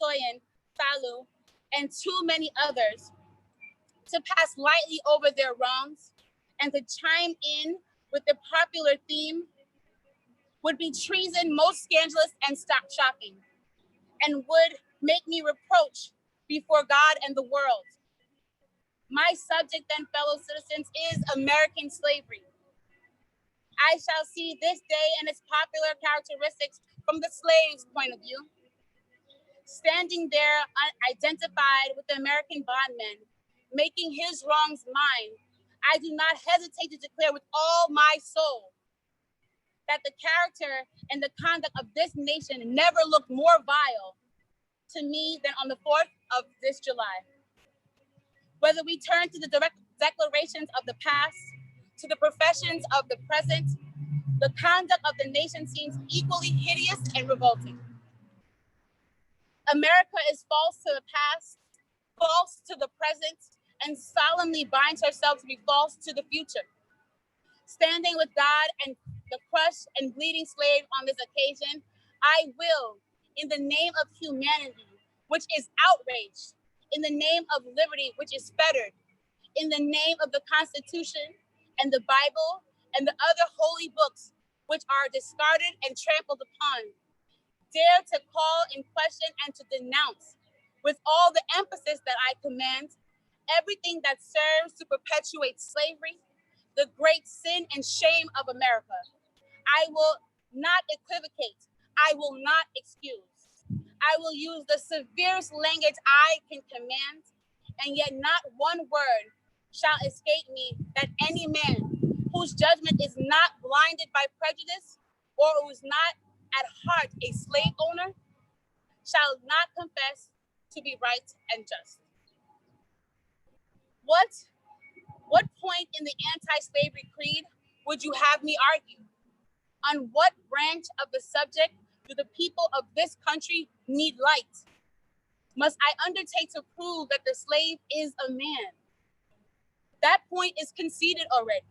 Toyin, Salu, and too many others, to pass lightly over their wrongs and to chime in with the popular theme would be treason most scandalous and shocking, and would make me reproach before God and the world. My subject then, fellow citizens, is American slavery. I shall see this day and its popular characteristics from the slave's point of view. Standing there unidentified with the American bondman, making his wrongs mine, I do not hesitate to declare with all my soul that the character and the conduct of this nation never looked more vile to me than on the 4th of this July. Whether we turn to the direct declarations of the past, to the professions of the present, the conduct of the nation seems equally hideous and revolting. America is false to the past, false to the present, and solemnly binds herself to be false to the future. Standing with God and the crushed and bleeding slave on this occasion, I will, in the name of humanity, which is outraged, in the name of liberty, which is fettered, in the name of the Constitution and the Bible and the other holy books which are discarded and trampled upon, dare to call in question and to denounce, with all the emphasis that I command, everything that serves to perpetuate slavery, the great sin and shame of America. I will not equivocate. I will not excuse. I will use the severest language I can command, and yet not one word shall escape me that any man whose judgment is not blinded by prejudice or who is not at heart a slave owner shall not confess to be right and just. What point in the anti-slavery creed would you have me argue? On what branch of the subject do the people of this country need light? Must I undertake to prove that the slave is a man? That point is conceded already.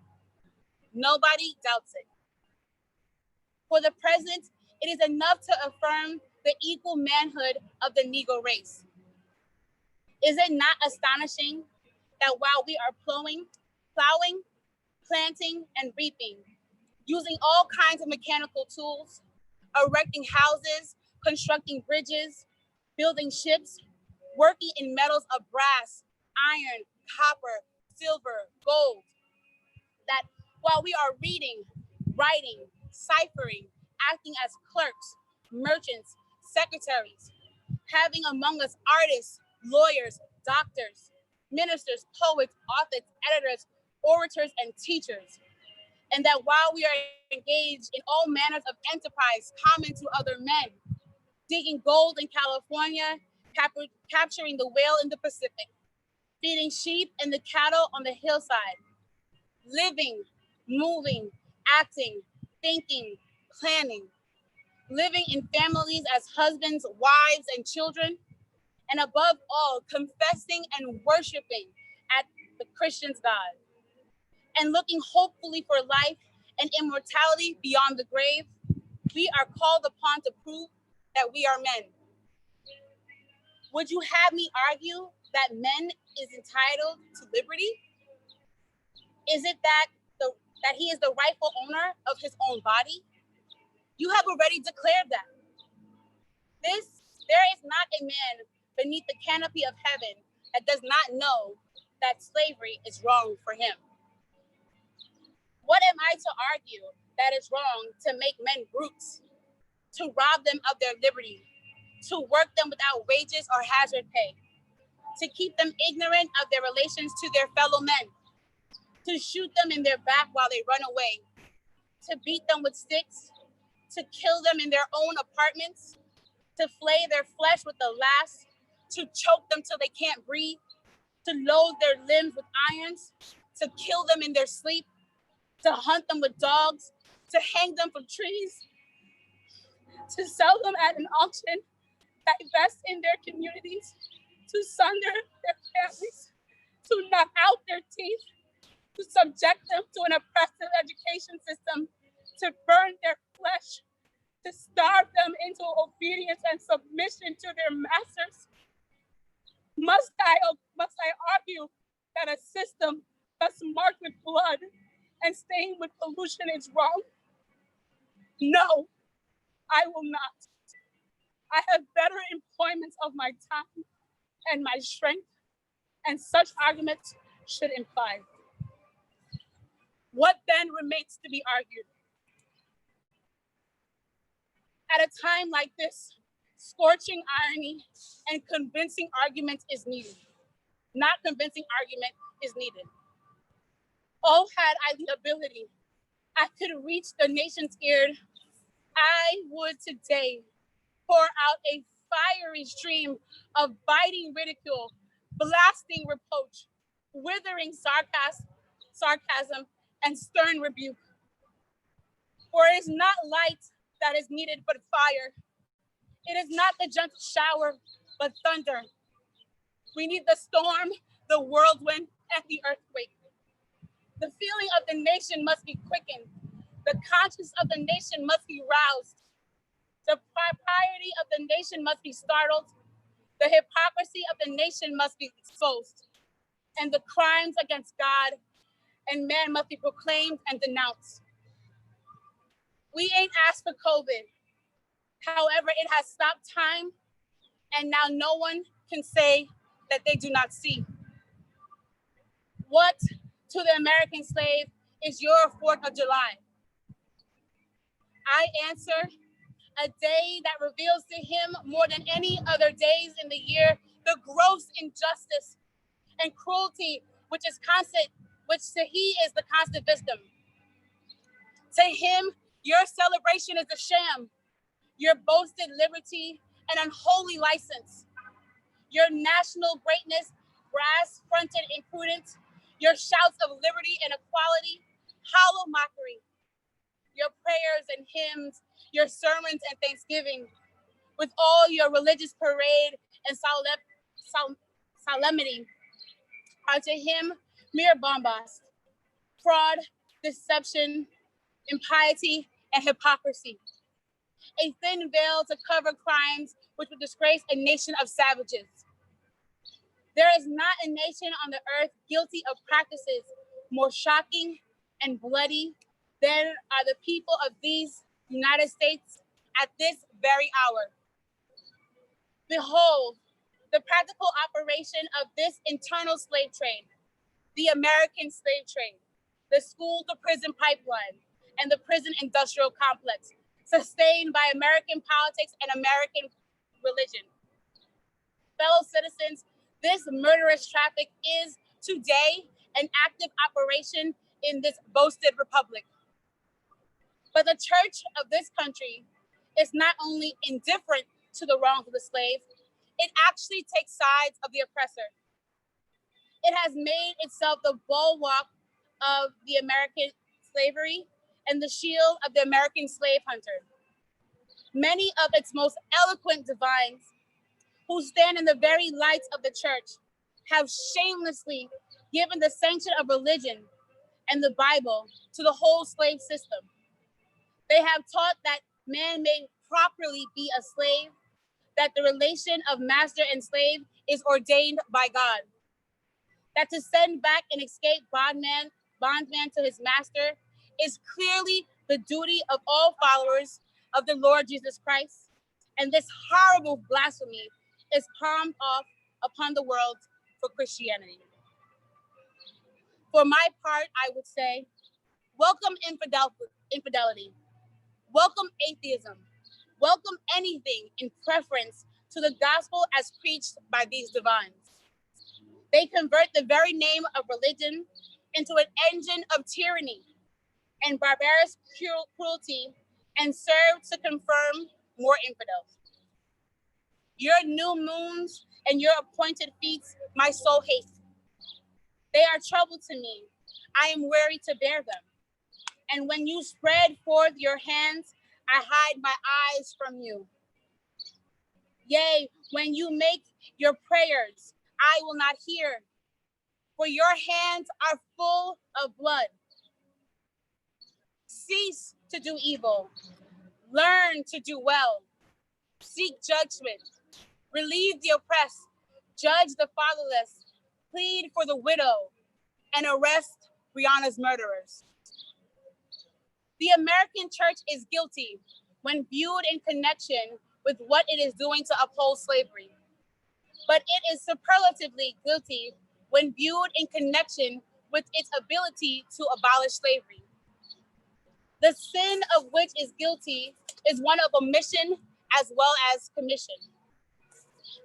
Nobody doubts it. For the present, it is enough to affirm the equal manhood of the Negro race. Is it not astonishing that while we are plowing, planting, and reaping, using all kinds of mechanical tools, erecting houses, constructing bridges, building ships, working in metals of brass, iron, copper, silver, gold, that while we are reading, writing, ciphering, acting as clerks, merchants, secretaries, having among us artists, lawyers, doctors, ministers, poets, authors, editors, orators, and teachers, and that while we are engaged in all manners of enterprise common to other men, digging gold in California, capturing the whale in the Pacific, feeding sheep and the cattle on the hillside, living, moving, acting, thinking, planning, living in families as husbands, wives, and children, and above all, confessing and worshiping at the Christian's God, and looking hopefully for life and immortality beyond the grave, we are called upon to prove that we are men. Would you have me argue that men is entitled to liberty? Is it that he is the rightful owner of his own body? You have already declared that. There is not a man beneath the canopy of heaven that does not know that slavery is wrong for him. What am I to argue that it's wrong to make men brutes, to rob them of their liberty, to work them without wages or hazard pay, to keep them ignorant of their relations to their fellow men, to shoot them in their back while they run away, to beat them with sticks, to kill them in their own apartments, to flay their flesh with the lash, to choke them till they can't breathe, to load their limbs with irons, to kill them in their sleep, to hunt them with dogs, to hang them from trees, to sell them at an auction, divest in their communities, to sunder their families, to knock out their teeth, to subject them to an oppressive education system, to burn their flesh, to starve them into obedience and submission to their masters. Must I argue that a system that's marked with blood and stained with pollution is wrong? No, I will not. I have better employments of my time and my strength, and such arguments should imply. What then remains to be argued? At a time like this, scorching irony and convincing argument is needed. Not convincing argument is needed. Oh, had I the ability, I could reach the nation scared, I would today pour out a fiery stream of biting ridicule, blasting reproach, withering sarcasm, and stern rebuke. For it is not light that is needed, but fire. It is not the gentle shower, but thunder. We need the storm, the whirlwind, and the earthquake. The feeling of the nation must be quickened. The conscience of the nation must be roused. The propriety of the nation must be startled. The hypocrisy of the nation must be exposed. And the crimes against God and man must be proclaimed and denounced. We ain't asked for COVID. However, it has stopped time, and now no one can say that they do not see. What to the American slave is your 4th of July? I answer, a day that reveals to him more than any other days in the year the gross injustice and cruelty which is constant, which to he is the constant wisdom. To him, your celebration is a sham, your boasted liberty an unholy license, your national greatness brass-fronted imprudence, your shouts of liberty and equality hollow mockery, your prayers and hymns, your sermons and thanksgiving, with all your religious parade and solemnity, are to him mere bombast, fraud, deception, impiety, and hypocrisy. A thin veil to cover crimes which would disgrace a nation of savages. There is not a nation on the earth guilty of practices more shocking and bloody than are the people of these United States at this very hour. Behold, the practical operation of this internal slave trade, the American slave trade, the school to prison pipeline, and the prison industrial complex, sustained by American politics and American religion. Fellow citizens, this murderous traffic is today an active operation in this boasted republic. But the church of this country is not only indifferent to the wrongs of the slave, it actually takes sides of the oppressor. It has made itself the bulwark of the American slavery and the shield of the American slave hunter. Many of its most eloquent divines, who stand in the very lights of the church, have shamelessly given the sanction of religion and the Bible to the whole slave system. They have taught that man may properly be a slave, that the relation of master and slave is ordained by God, that to send back an escaped bondman to his master is clearly the duty of all followers of the Lord Jesus Christ. And this horrible blasphemy is palmed off upon the world for Christianity. For my part, I would say, welcome infidelity, welcome atheism, welcome anything in preference to the gospel as preached by these divines. They convert the very name of religion into an engine of tyranny and barbarous cruelty and serve to confirm more infidels. Your new moons and your appointed feasts, my soul hates. They are trouble to me. I am weary to bear them. And when you spread forth your hands, I hide my eyes from you. Yea, when you make your prayers, I will not hear, for your hands are full of blood. Cease to do evil. Learn to do well. Seek judgment. Relieve the oppressed. Judge the fatherless. Plead for the widow. And arrest Brianna's murderers. The American church is guilty when viewed in connection with what it is doing to uphold slavery. But it is superlatively guilty when viewed in connection with its ability to abolish slavery. The sin of which is guilty is one of omission as well as commission.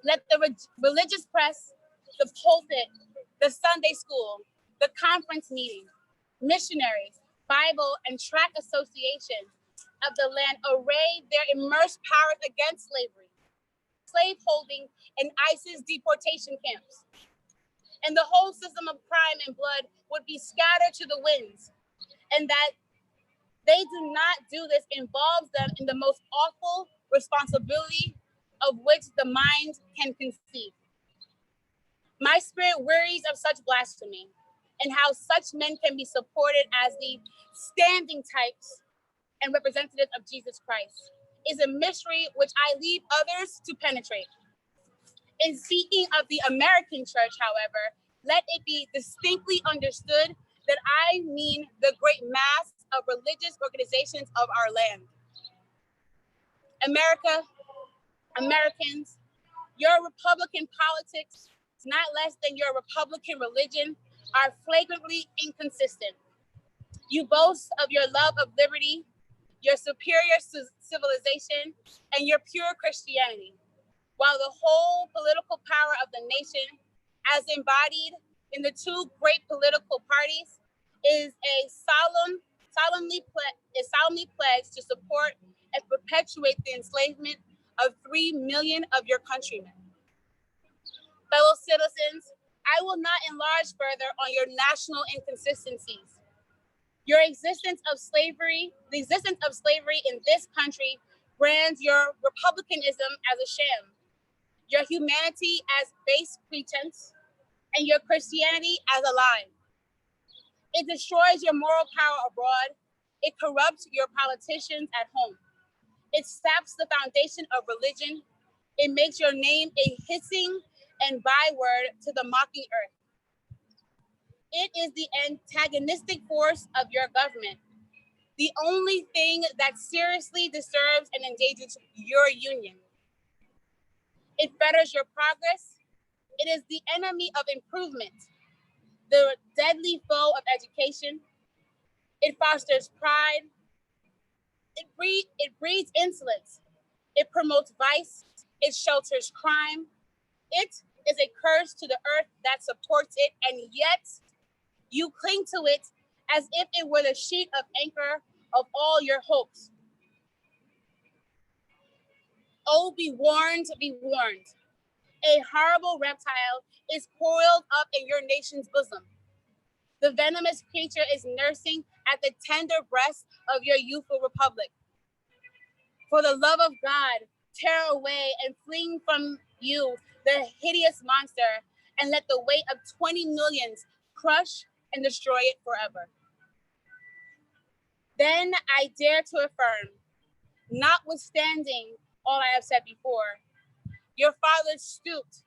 Let the religious press, the pulpit, the Sunday school, the conference meeting, missionaries, Bible and tract association of the land array their immersed powers against slavery, slaveholding, and ISIS deportation camps. And the whole system of crime and blood would be scattered to the winds. And that they do not do this involves them in the most awful responsibility of which the mind can conceive. My spirit wearies of such blasphemy and how such men can be supported as the standing types and representatives of Jesus Christ is a mystery which I leave others to penetrate. In speaking of the American church, however, let it be distinctly understood that I mean the great mass of religious organizations of our land. America, Americans, your Republican politics, not less than your Republican religion, are flagrantly inconsistent. You boast of your love of liberty, your superior civilization, and your pure Christianity, while the whole political power of the nation, as embodied in the two great political parties, is solemnly pledged to support and perpetuate the enslavement of 3 million of your countrymen. Fellow citizens, I will not enlarge further on your national inconsistencies. Your existence of slavery, the existence of slavery in this country brands your republicanism as a sham, your humanity as base pretense, and your Christianity as a lie. It destroys your moral power abroad. It corrupts your politicians at home. It saps the foundation of religion. It makes your name a hissing and byword to the mocking earth. It is the antagonistic force of your government, the only thing that seriously disturbs and endangers your union. It fetters your progress. It is the enemy of improvement, the deadly foe of education. It fosters pride. It breeds insolence. It promotes vice. It shelters crime. It is a curse to the earth that supports it, and yet you cling to it as if it were the sheet of anchor of all your hopes. Oh, be warned, be warned. A horrible reptile is coiled up in your nation's bosom. The venomous creature is nursing at the tender breast of your youthful republic. For the love of God, tear away and fling from you the hideous monster, and let the weight of 20 millions crush and destroy it forever. Then I dare to affirm, notwithstanding all I have said before, your fathers stooped,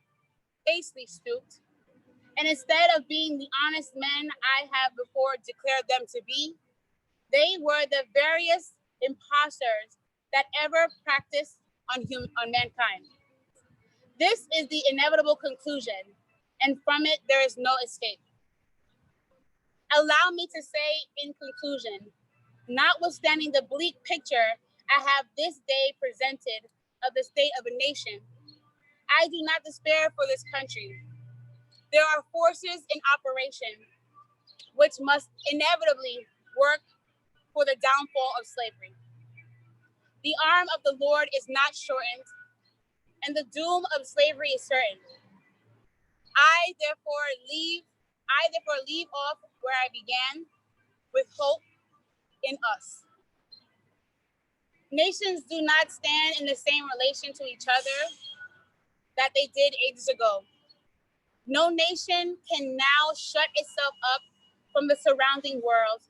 basely stooped, and instead of being the honest men I have before declared them to be, they were the various impostors that ever practiced on mankind. This is the inevitable conclusion, and from it there is no escape. Allow me to say in conclusion, notwithstanding the bleak picture I have this day presented of the state of a nation, I do not despair for this country. There are forces in operation which must inevitably work for the downfall of slavery. The arm of the Lord is not shortened, and the doom of slavery is certain. I therefore leave off where I began, with hope in us. Nations do not stand in the same relation to each other that they did ages ago. No nation can now shut itself up from the surrounding world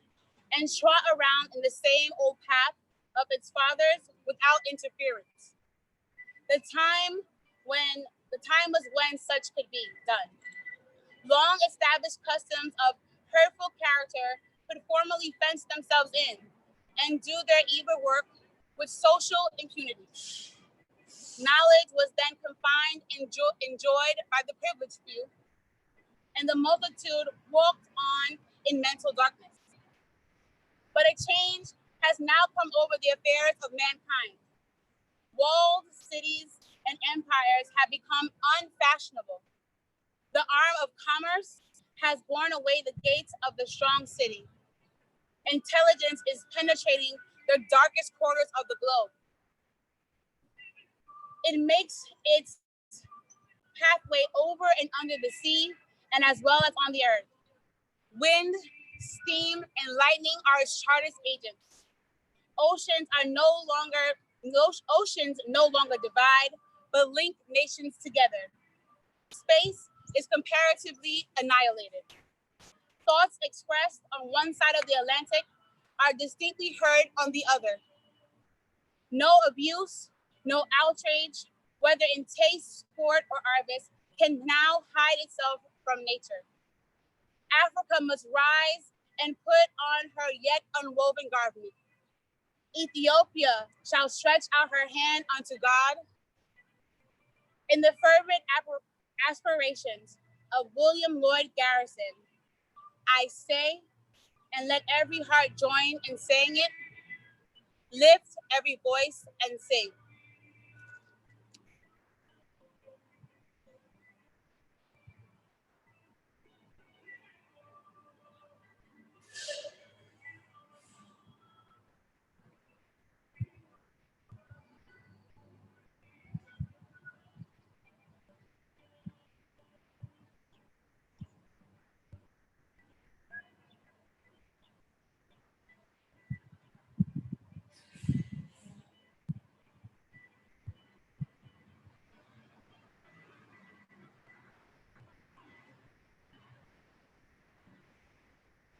and trot around in the same old path of its fathers without interference. The time was when such could be done. Long established customs of hurtful character could formally fence themselves in and do their evil work with social impunity. Knowledge was then confined and enjoyed by the privileged few, and the multitude walked on in mental darkness. But a change has now come over the affairs of mankind. Walled cities and empires have become unfashionable. The arm of commerce has borne away the gates of the strong city. Intelligence is penetrating the darkest corners of the globe. It makes its pathway over and under the sea, and as well as on the earth. Wind, steam, and lightning are its chartist agents. Oceans no longer divide, but link nations together. Space is comparatively annihilated. Thoughts expressed on one side of the Atlantic are distinctly heard on the other. No abuse, no outrage, whether in taste, sport, or harvest, can now hide itself from nature. Africa must rise and put on her yet unwoven garment. Ethiopia shall stretch out her hand unto God. In the fervent aspirations of William Lloyd Garrison, I say, and let every heart join in saying it, lift every voice and sing.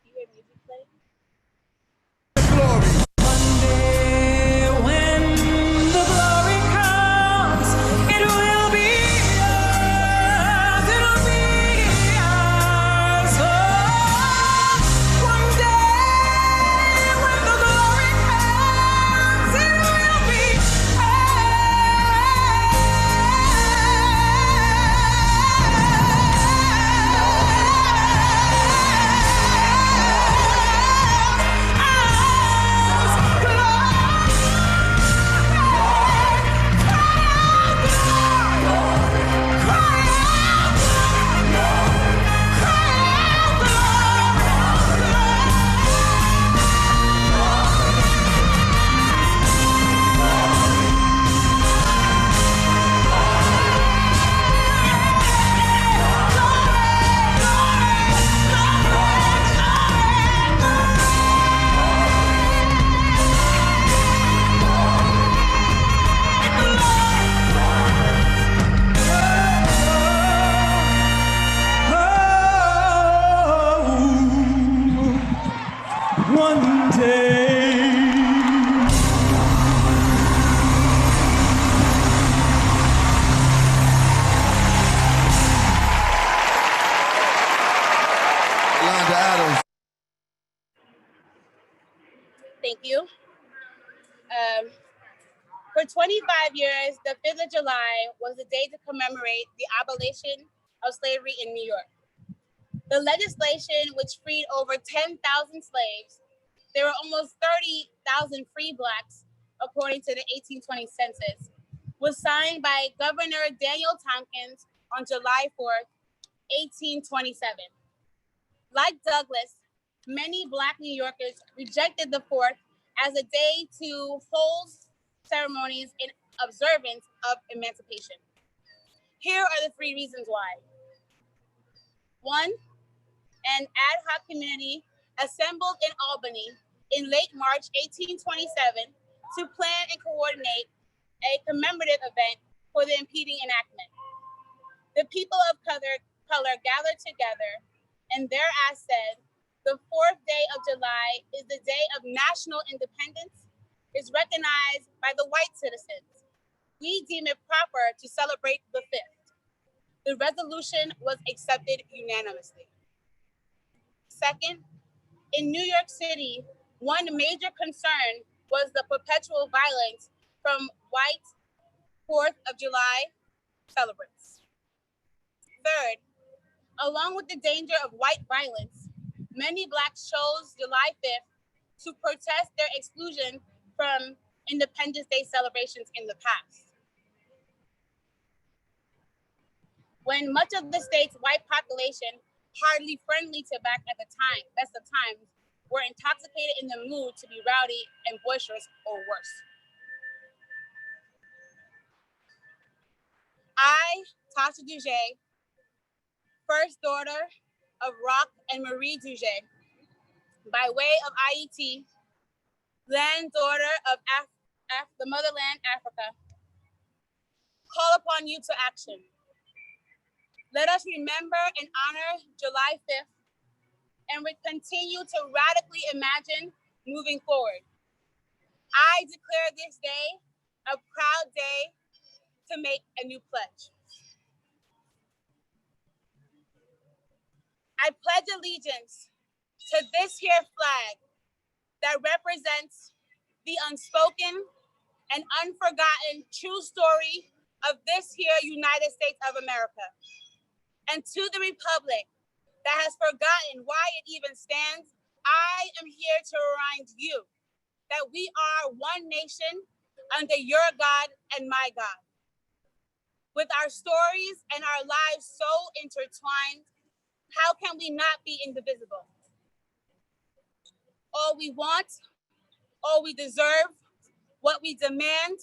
You hear music playing? one day. Yolanda Adams. Thank you. For 25 years, the 5th of July was a day to commemorate the abolition of slavery in New York. The legislation, which freed over 10,000 slaves, there were almost 30,000 free Blacks, according to the 1820 census, was signed by Governor Daniel Tompkins on July 4th, 1827. Like Douglass, many Black New Yorkers rejected the 4th as a day to hold ceremonies in observance of emancipation. Here are the 3 reasons why. 1, an ad hoc community assembled in Albany in late March 1827 to plan and coordinate a commemorative event for the impending enactment. The people of color gathered together, and thereas said, the 4th day of July is the day of national independence, is recognized by the white citizens. We deem it proper to celebrate the 5th. The resolution was accepted unanimously. Second, in New York City, one major concern was the perpetual violence from white 4th of July celebrants. Third, along with the danger of white violence, many Blacks chose July 5th to protest their exclusion from Independence Day celebrations in the past. When much of the state's white population, hardly friendly to Black at the time, best of times, were intoxicated in the mood to be rowdy and boisterous or worse. I, Tasha Duget, first daughter of Rock and Marie Duget, by way of IET, granddaughter of the motherland, Africa, call upon you to action. Let us remember and honor July 5th, and we continue to radically imagine moving forward. I declare this day a proud day to make a new pledge. I pledge allegiance to this here flag that represents the unspoken and unforgotten true story of this here United States of America. And to the republic that has forgotten why it even stands, I am here to remind you that we are one nation under your God and my God. With our stories and our lives so intertwined, how can we not be indivisible? All we want, all we deserve, what we demand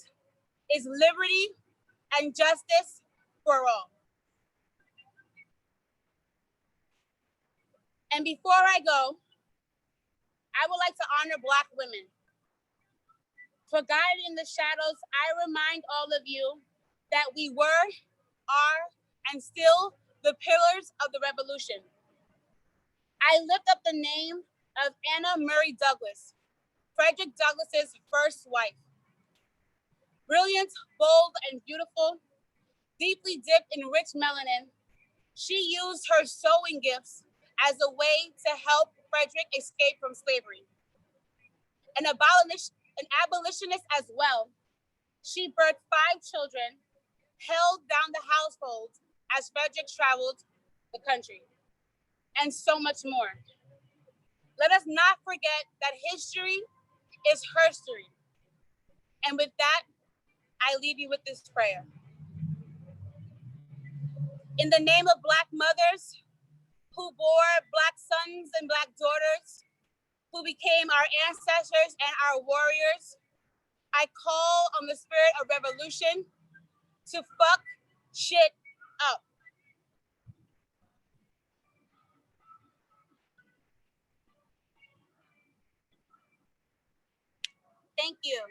is liberty and justice for all. And before I go, I would like to honor Black women. For guided in the shadows, I remind all of you that we were, are, and still the pillars of the revolution. I lift up the name of Anna Murray Douglas, Frederick Douglass's first wife. Brilliant, bold, and beautiful, deeply dipped in rich melanin, she used her sewing gifts as a way to help Frederick escape from slavery. An abolitionist as well, she birthed 5 children, held down the household as Frederick traveled the country, and so much more. Let us not forget that history is herstory. And with that, I leave you with this prayer. In the name of Black mothers who bore Black sons and Black daughters, who became our ancestors and our warriors, I call on the spirit of revolution to fuck shit up. Thank you.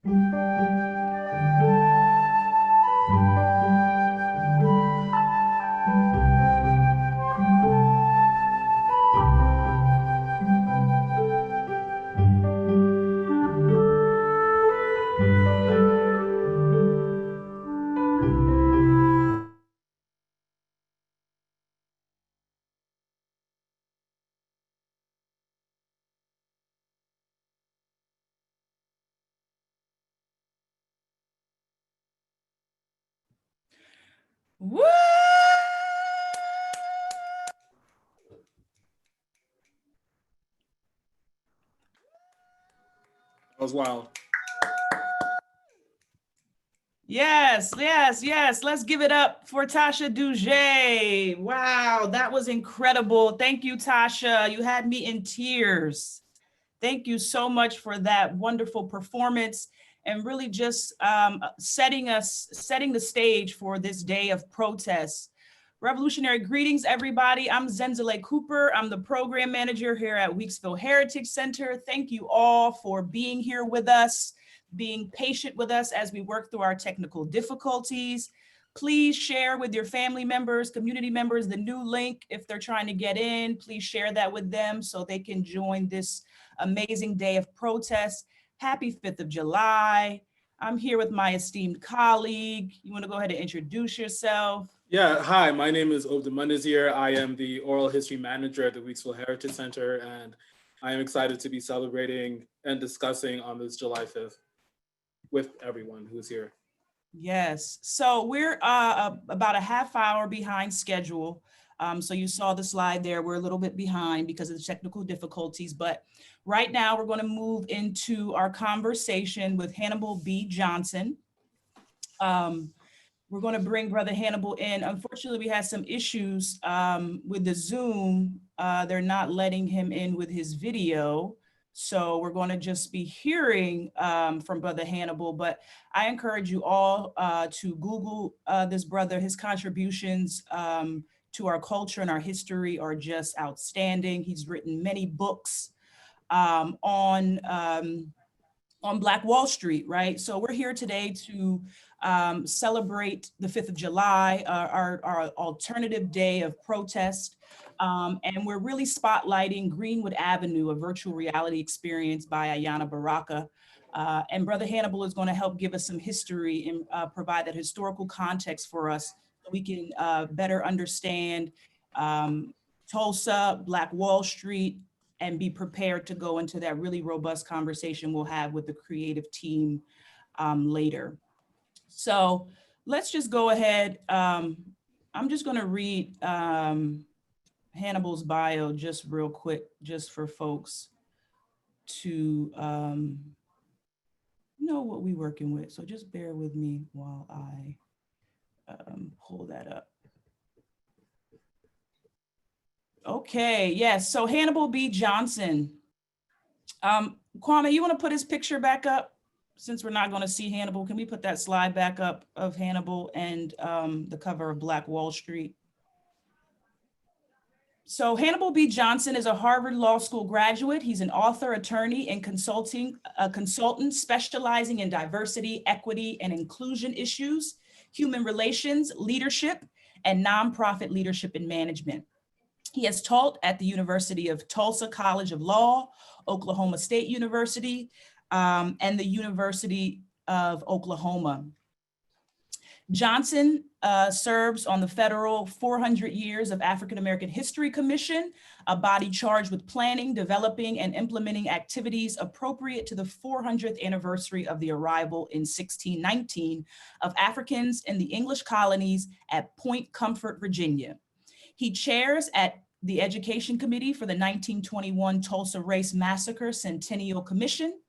Woo! That was wild. Yes, yes, yes. Let's give it up for Tasha Duget. Wow, that was incredible. Thank you, Tasha. You had me in tears. Thank you so much for that wonderful performance and really just setting the stage for this day of protest. Revolutionary greetings, everybody. I'm Zenzele Cooper. I'm the program manager here at Weeksville Heritage Center. Thank you all for being here with us, being patient with us as we work through our technical difficulties. Please share with your family members, community members, the new link. If they're trying to get in, please share that with them so they can join this amazing day of protest. Happy 5th of July. I'm here with my esteemed colleague. You want to go ahead and introduce yourself? Yeah, hi, my name is Obda Munazir. I am the oral history manager at the Weeksville Heritage Center, and I am excited to be celebrating and discussing on this July 5th with everyone who's here. Yes, so we're about a half hour behind schedule. So you saw the slide there, we're a little bit behind because of the technical difficulties, but right now we're going to move into our conversation with Hannibal B. Johnson. We're going to bring Brother Hannibal in. Unfortunately, we had some issues with the Zoom. They're not letting him in with his video. So we're going to just be hearing from Brother Hannibal, but I encourage you all to Google this brother. His contributions to our culture and our history are just outstanding. He's written many books on Black Wall Street, right? So we're here today to celebrate the 5th of July, our alternative day of protest. And we're really spotlighting Greenwood Avenue, a virtual reality experience by Ayanna Baraka. And Brother Hannibal is going to help give us some history and provide that historical context for us so we can better understand Tulsa, Black Wall Street, and be prepared to go into that really robust conversation we'll have with the creative team later. So let's just go ahead. I'm just gonna read Hannibal's bio just real quick, just for folks to know what we're working with. So just bear with me while I pull that up. Okay, yes, so Hannibal B. Johnson. Kwame, you wanna put his picture back up? Since we're not gonna see Hannibal, can we put that slide back up of Hannibal and the cover of Black Wall Street? So Hannibal B. Johnson is a Harvard Law School graduate. He's an author, attorney, and consultant specializing in diversity, equity, and inclusion issues, human relations, leadership, and nonprofit leadership and management. He has taught at the University of Tulsa College of Law, Oklahoma State University, and the University of Oklahoma. Johnson serves on the federal 400 Years of African American History Commission, a body charged with planning, developing, and implementing activities appropriate to the 400th anniversary of the arrival in 1619 of Africans in the English colonies at Point Comfort, Virginia. He chairs at the Education Committee for the 1921 Tulsa Race Massacre Centennial Commission.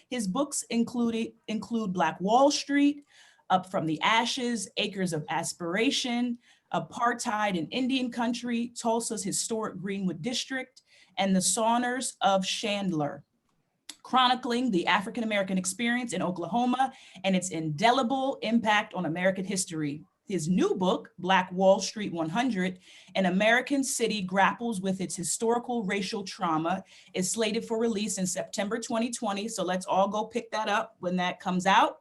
His books include Black Wall Street, Up from the Ashes, Acres of Aspiration, Apartheid in Indian Country, Tulsa's Historic Greenwood District, and The Saunders of Chandler, chronicling the African American experience in Oklahoma and its indelible impact on American history. His new book, Black Wall Street 100, An American City Grapples with Its Historical Racial Trauma, is slated for release in September 2020. So let's all go pick that up when that comes out.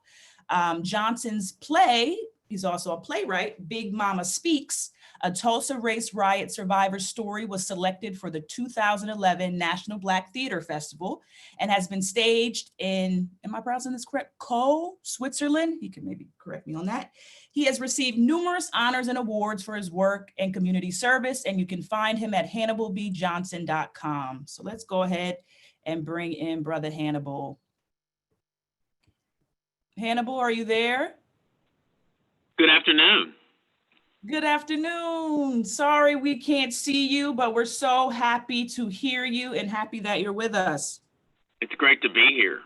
Johnson's play, he's also a playwright, Big Mama Speaks, a Tulsa race riot survivor story, was selected for the 2011 National Black Theater Festival and has been staged in, am I pronouncing this correct? Switzerland. He can maybe correct me on that. He has received numerous honors and awards for his work and community service, and you can find him at hannibalbjohnson.com. So let's go ahead and bring in Brother Hannibal. Hannibal, are you there? Good afternoon. Good afternoon. Sorry we can't see you, but we're so happy to hear you and happy that you're with us. It's great to be here.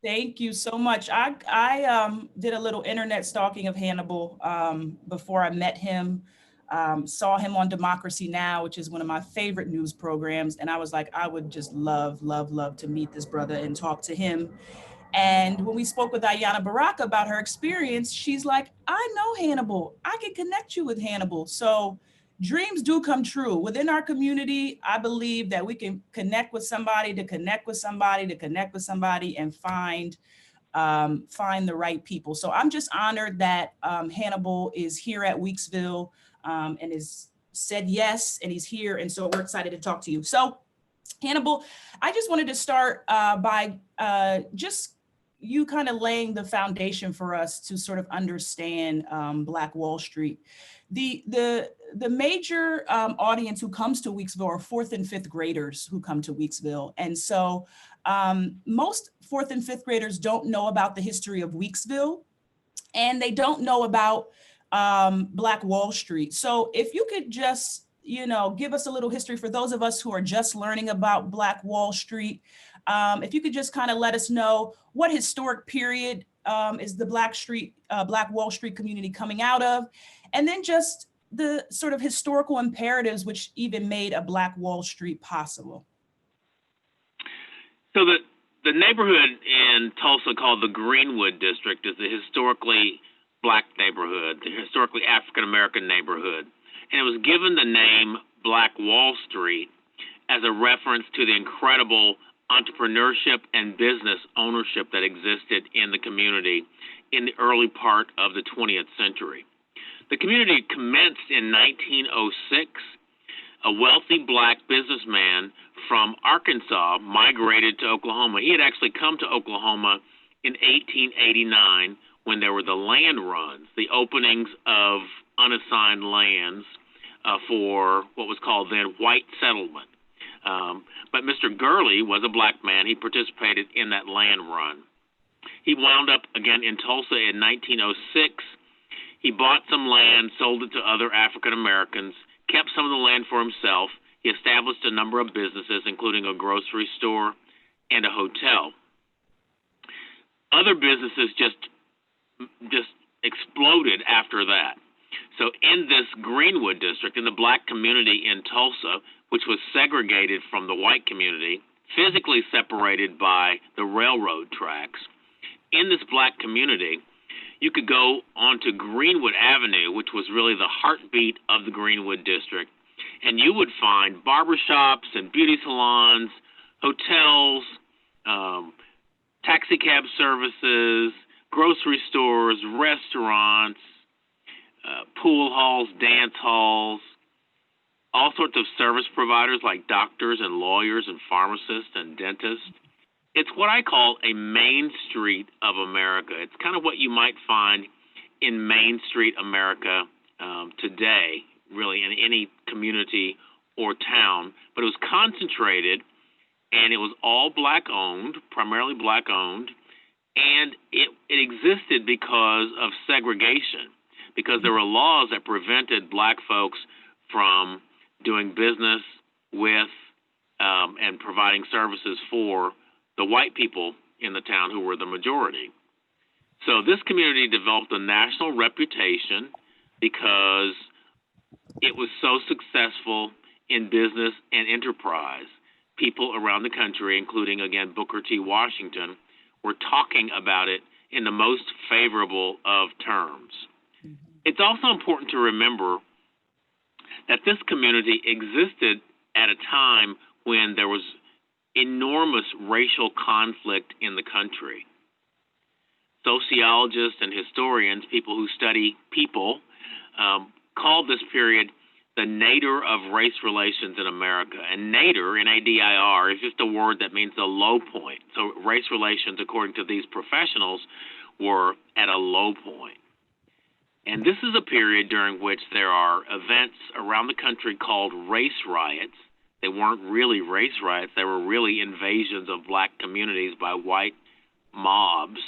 Thank you so much. I did a little internet stalking of Hannibal before I met him, saw him on Democracy Now!, which is one of my favorite news programs. And I was like, I would just love to meet this brother and talk to him. And when we spoke with Ayanna Baraka about her experience, she's like, I know Hannibal. I can connect you with Hannibal. So dreams do come true. Within our community, I believe that we can connect with somebody to connect with somebody to connect with somebody and find the right people. So I'm just honored that Hannibal is here at Weeksville and is said yes, and he's here. And so we're excited to talk to you. So Hannibal, I just wanted to start by just you kind of laying the foundation for us to sort of understand Black Wall Street. The major audience who comes to Weeksville are 4th and 5th graders who come to Weeksville. And so most 4th and 5th graders don't know about the history of Weeksville, and they don't know about Black Wall Street. So if you could just, give us a little history for those of us who are just learning about Black Wall Street. If you could just kind of let us know what historic period is the Black Wall Street community coming out of, and then just the sort of historical imperatives which even made a Black Wall Street possible. So the neighborhood in Tulsa called the Greenwood District is a historically Black neighborhood, the historically African-American neighborhood. And it was given the name Black Wall Street as a reference to the incredible entrepreneurship and business ownership that existed in the community in the early part of the 20th century. The community commenced in 1906. A wealthy Black businessman from Arkansas migrated to Oklahoma. He had actually come to Oklahoma in 1889 when there were the land runs, the openings of unassigned lands for what was called then white settlement. But Mr. Gurley was a Black man. He participated in that land run. He wound up again in Tulsa in 1906. He bought some land, sold it to other African Americans, kept some of the land for himself. He established a number of businesses, including a grocery store and a hotel. Other businesses just exploded after that. So in this Greenwood district, in the Black community in Tulsa, which was segregated from the white community, physically separated by the railroad tracks, in this Black community, you could go onto Greenwood Avenue, which was really the heartbeat of the Greenwood district, and you would find barbershops and beauty salons, hotels, taxi cab services, grocery stores, restaurants, pool halls, dance halls, all sorts of service providers like doctors and lawyers and pharmacists and dentists. It's what I call a Main Street of America. It's kind of what you might find in Main Street America today, really, in any community or town. But it was concentrated, and it was all Black-owned, primarily Black-owned, and it existed because of segregation, because there were laws that prevented Black folks from doing business with and providing services for the white people in the town who were the majority. So this community developed a national reputation because it was so successful in business and enterprise. People around the country, including, again, Booker T. Washington, were talking about it in the most favorable of terms. It's also important to remember that this community existed at a time when there was enormous racial conflict in the country. Sociologists and historians, people who study people, called this period the nadir of race relations in America. And nadir, N-A-D-I-R, is just a word that means the low point. So race relations, according to these professionals, were at a low point. And this is a period during which there are events around the country called race riots. They weren't really race riots. They were really invasions of black communities by white mobs.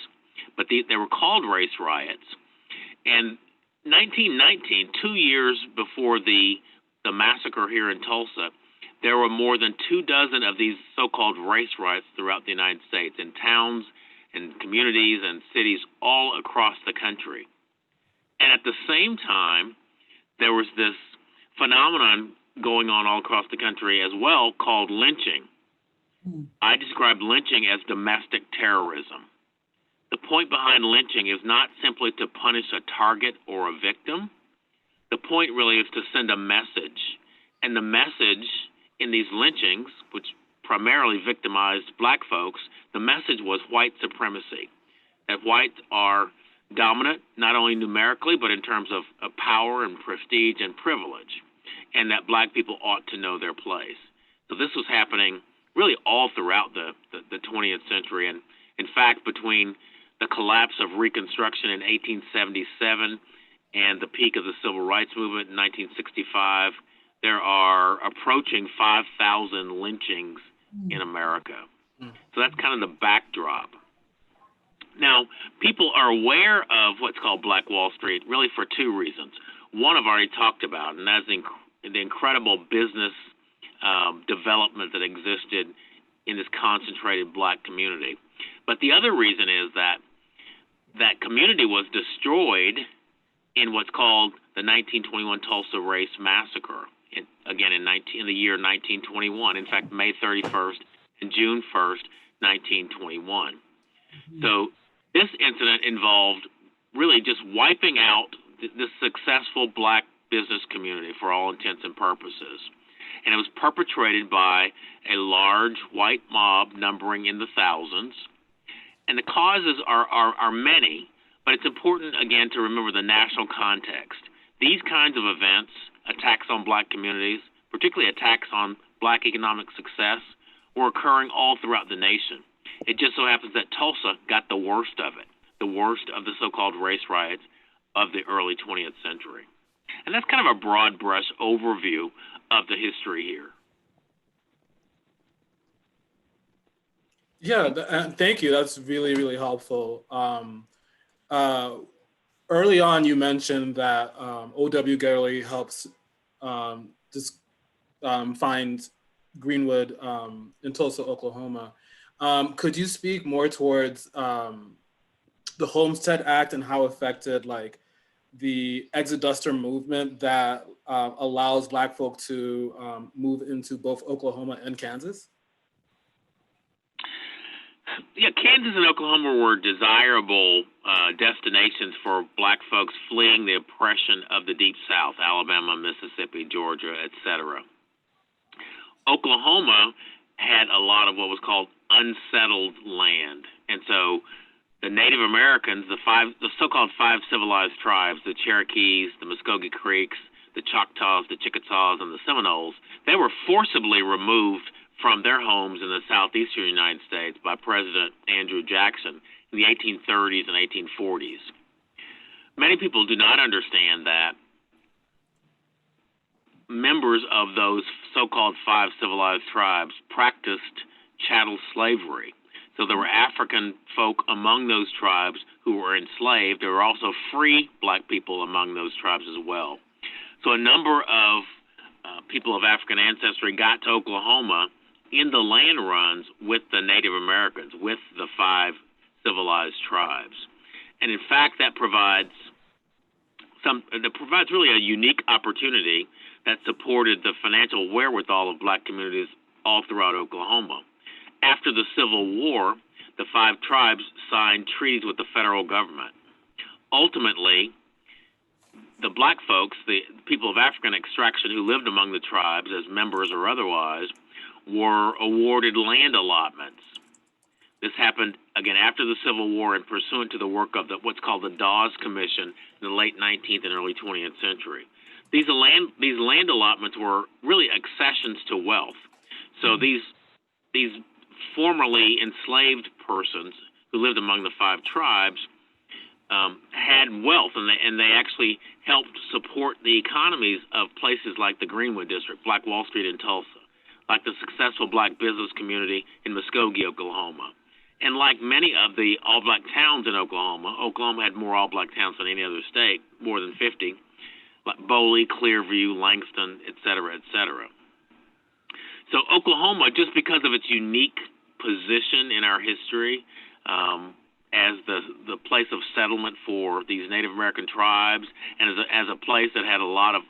But they were called race riots. And 1919, 2 years before the massacre here in Tulsa, there were more than 24 of these so-called race riots throughout the United States, in towns and communities and cities all across the country. And at the same time, there was this phenomenon going on all across the country as well called lynching. I describe lynching as domestic terrorism. The point behind lynching is not simply to punish a target or a victim. The point really is to send a message. And the message in these lynchings, which primarily victimized black folks, the message was white supremacy, that whites are dominant, not only numerically, but in terms of power and prestige and privilege, and that black people ought to know their place. So this was happening really all throughout the 20th century. And in fact, between the collapse of Reconstruction in 1877 and the peak of the Civil Rights Movement in 1965, there are approaching 5,000 lynchings in America. So that's kind of the backdrop. Now, people are aware of what's called Black Wall Street really for two reasons. One I've already talked about, and that's the incredible business development that existed in this concentrated black community. But the other reason is that that community was destroyed in what's called the 1921 Tulsa Race Massacre, in the year 1921. In fact, May 31st and June 1st, 1921. So this incident involved really just wiping out this successful black business community for all intents and purposes. And it was perpetrated by a large white mob numbering in the thousands. And the causes are many, but it's important, again, to remember the national context. These kinds of events, attacks on black communities, particularly attacks on black economic success, were occurring all throughout the nation. It just so happens that Tulsa got the worst of it, the worst of the so-called race riots of the early 20th century. And that's kind of a broad brush overview of the history here. Yeah, thank you. That's really, really helpful. Early on, you mentioned that O.W. Gurley helps find Greenwood in Tulsa, Oklahoma. Could you speak more towards the Homestead Act and how it affected the exoduster movement that allows Black folk to move into both Oklahoma and Kansas? Yeah, Kansas and Oklahoma were desirable destinations for Black folks fleeing the oppression of the Deep South, Alabama, Mississippi, Georgia, etc. Oklahoma had a lot of what was called unsettled land. And so the Native Americans, the so-called five civilized tribes, the Cherokees, the Muskogee Creeks, the Choctaws, the Chickasaws, and the Seminoles, they were forcibly removed from their homes in the southeastern United States by President Andrew Jackson in the 1830s and 1840s. Many people do not understand that members of those so-called five civilized tribes practiced chattel slavery. So there were African folk among those tribes who were enslaved. There were also free Black people among those tribes as well. So a number of people of African ancestry got to Oklahoma in the land runs with the Native Americans, with the five civilized tribes. And in fact, that provides really a unique opportunity that supported the financial wherewithal of Black communities all throughout Oklahoma. After the Civil War, the five tribes signed treaties with the federal government. Ultimately, the black folks, the people of African extraction who lived among the tribes as members or otherwise, were awarded land allotments. This happened, again, after the Civil War and pursuant to the work of what's called the Dawes Commission in the late 19th and early 20th century. These land allotments were really accessions to wealth. So these formerly enslaved persons who lived among the 5 tribes had wealth, and they actually helped support the economies of places like the Greenwood District, Black Wall Street in Tulsa, like the successful black business community in Muskogee, Oklahoma. And like many of the all-black towns in Oklahoma, Oklahoma had more all-black towns than any other state, more than 50, like Boley, Clearview, Langston, et cetera, et cetera. So Oklahoma, just because of its unique position in our history, as the place of settlement for these Native American tribes, and as a place that had a lot of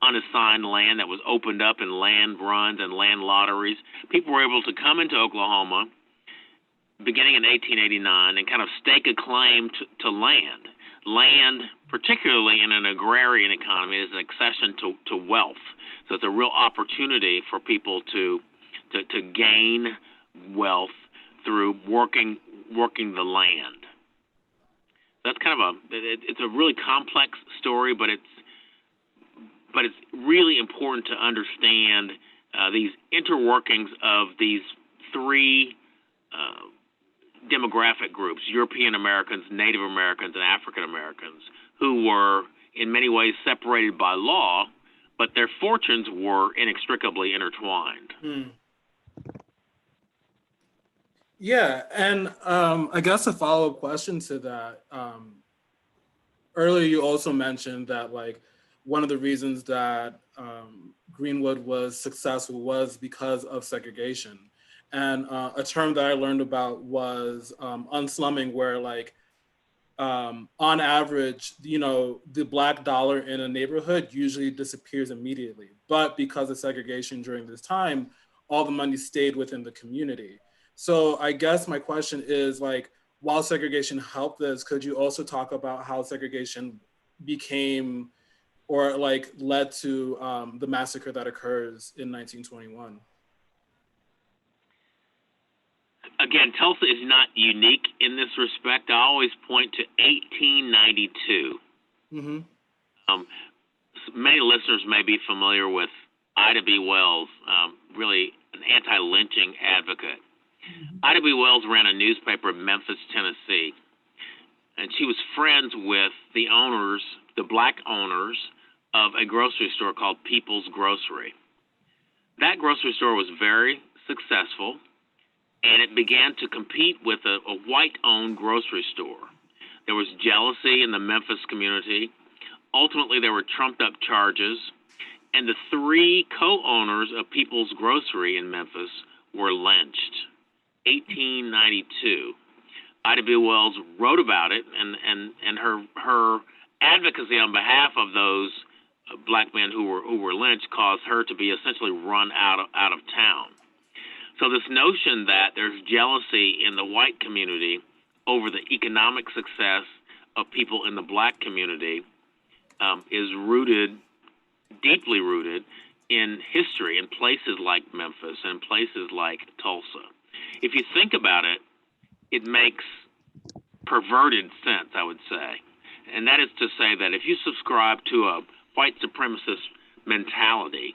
unassigned land that was opened up in land runs and land lotteries, people were able to come into Oklahoma beginning in 1889 and kind of stake a claim to land. Land, particularly in an agrarian economy, is an accession to wealth. So it's a real opportunity for people to gain wealth through working the land. That's kind of it's a really complex story, but it's really important to understand these interworkings of these 3 demographic groups: European Americans, Native Americans, and African Americans, who were in many ways separated by law, but their fortunes were inextricably intertwined. Yeah, and I guess a follow-up question to that. Earlier, you also mentioned that like one of the reasons that Greenwood was successful was because of segregation. And a term that I learned about was unslumming, where like on average, the black dollar in a neighborhood usually disappears immediately. But because of segregation during this time, all the money stayed within the community. So I guess my question is, like, while segregation helped this, could you also talk about how segregation became or like led to the massacre that occurs in 1921? Again, Tulsa is not unique in this respect. I always point to 1892. Many listeners may be familiar with Ida B. Wells, really an anti-lynching advocate. Ida B. Wells ran a newspaper in Memphis, Tennessee, and she was friends with the owners, the black owners, of a grocery store called People's Grocery. That grocery store was very successful, and it began to compete with a white-owned grocery store. There was jealousy in the Memphis community. Ultimately, there were trumped-up charges, and the 3 co-owners of People's Grocery in Memphis were lynched. 1892. Ida B. Wells wrote about it, and her advocacy on behalf of those black men who were lynched caused her to be essentially run out of town. So this notion that there's jealousy in the white community over the economic success of people in the black community is deeply rooted in history in places like Memphis and places like Tulsa. If you think about it, it makes perverted sense, I would say. And that is to say that if you subscribe to a white supremacist mentality,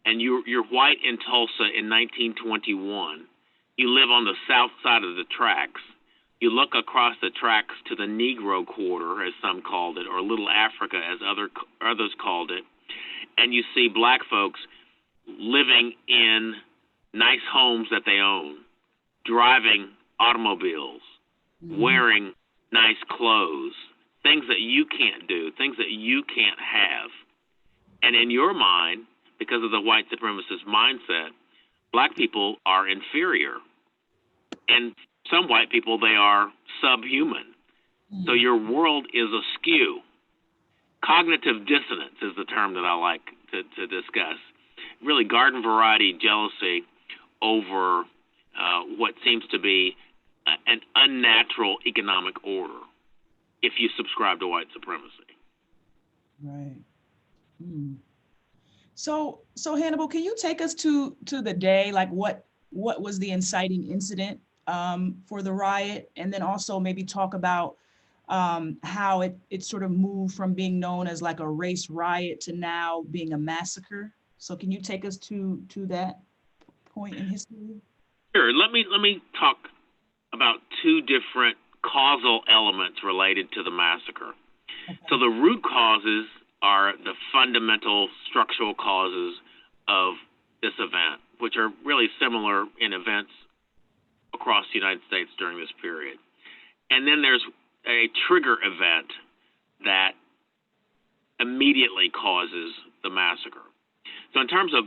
and you're white in Tulsa in 1921, you live on the south side of the tracks, you look across the tracks to the Negro Quarter, as some called it, or Little Africa, as others called it, and you see black folks living in nice homes that they own, driving automobiles, wearing nice clothes, things that you can't do, things that you can't have. And in your mind, because of the white supremacist mindset, black people are inferior. And some white people, they are subhuman. So your world is askew. Cognitive dissonance is the term that I like to discuss. Really garden variety jealousy over what seems to be an unnatural economic order if you subscribe to white supremacy. Right. Hmm. So Hannibal, can you take us to the day? Like what was the inciting incident for the riot, and then also maybe talk about how it sort of moved from being known as like a race riot to now being a massacre. So can you take us to that point in history? Sure. Let me talk about two different causal elements related to the massacre. Okay. So the root causes are the fundamental structural causes of this event, which are really similar in events across the United States during this period. And then there's a trigger event that immediately causes the massacre. So in terms of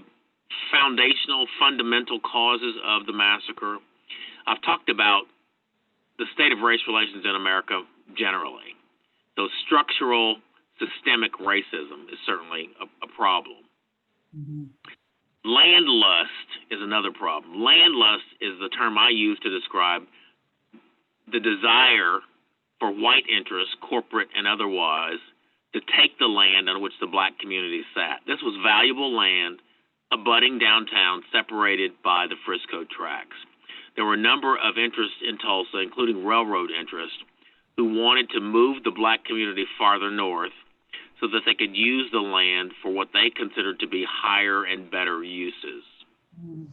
foundational, fundamental causes of the massacre, I've talked about the state of race relations in America generally. So structural, systemic racism is certainly a problem. Mm-hmm. Land lust is another problem. Land lust is the term I use to describe the desire for white interests, corporate and otherwise, to take the land on which the black community sat. This was valuable land abutting downtown, separated by the Frisco tracks. There were a number of interests in Tulsa, including railroad interests, who wanted to move the black community farther north so that they could use the land for what they considered to be higher and better uses. Mm-hmm.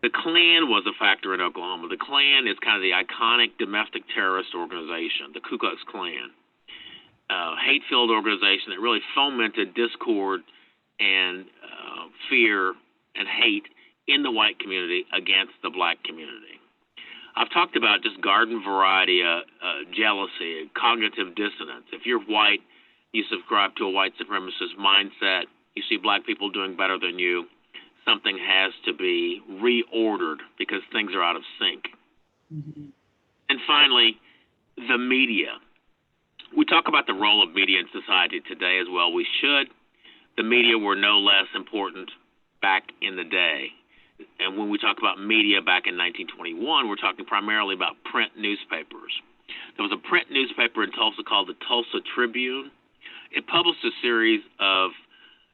The Klan was a factor in Oklahoma. The Klan is kind of the iconic domestic terrorist organization, the Ku Klux Klan, hate-filled organization that really fomented discord and fear and hate in the white community against the black community. I've talked about just garden variety jealousy, cognitive dissonance. If you're white, you subscribe to a white supremacist mindset, you see black people doing better than you, something has to be reordered because things are out of sync. Mm-hmm. And finally, the media. We talk about the role of media in society today as well. We should. The media were no less important back in the day. And when we talk about media back in 1921, we're talking primarily about print newspapers. There was a print newspaper in Tulsa called the Tulsa Tribune. It published a series of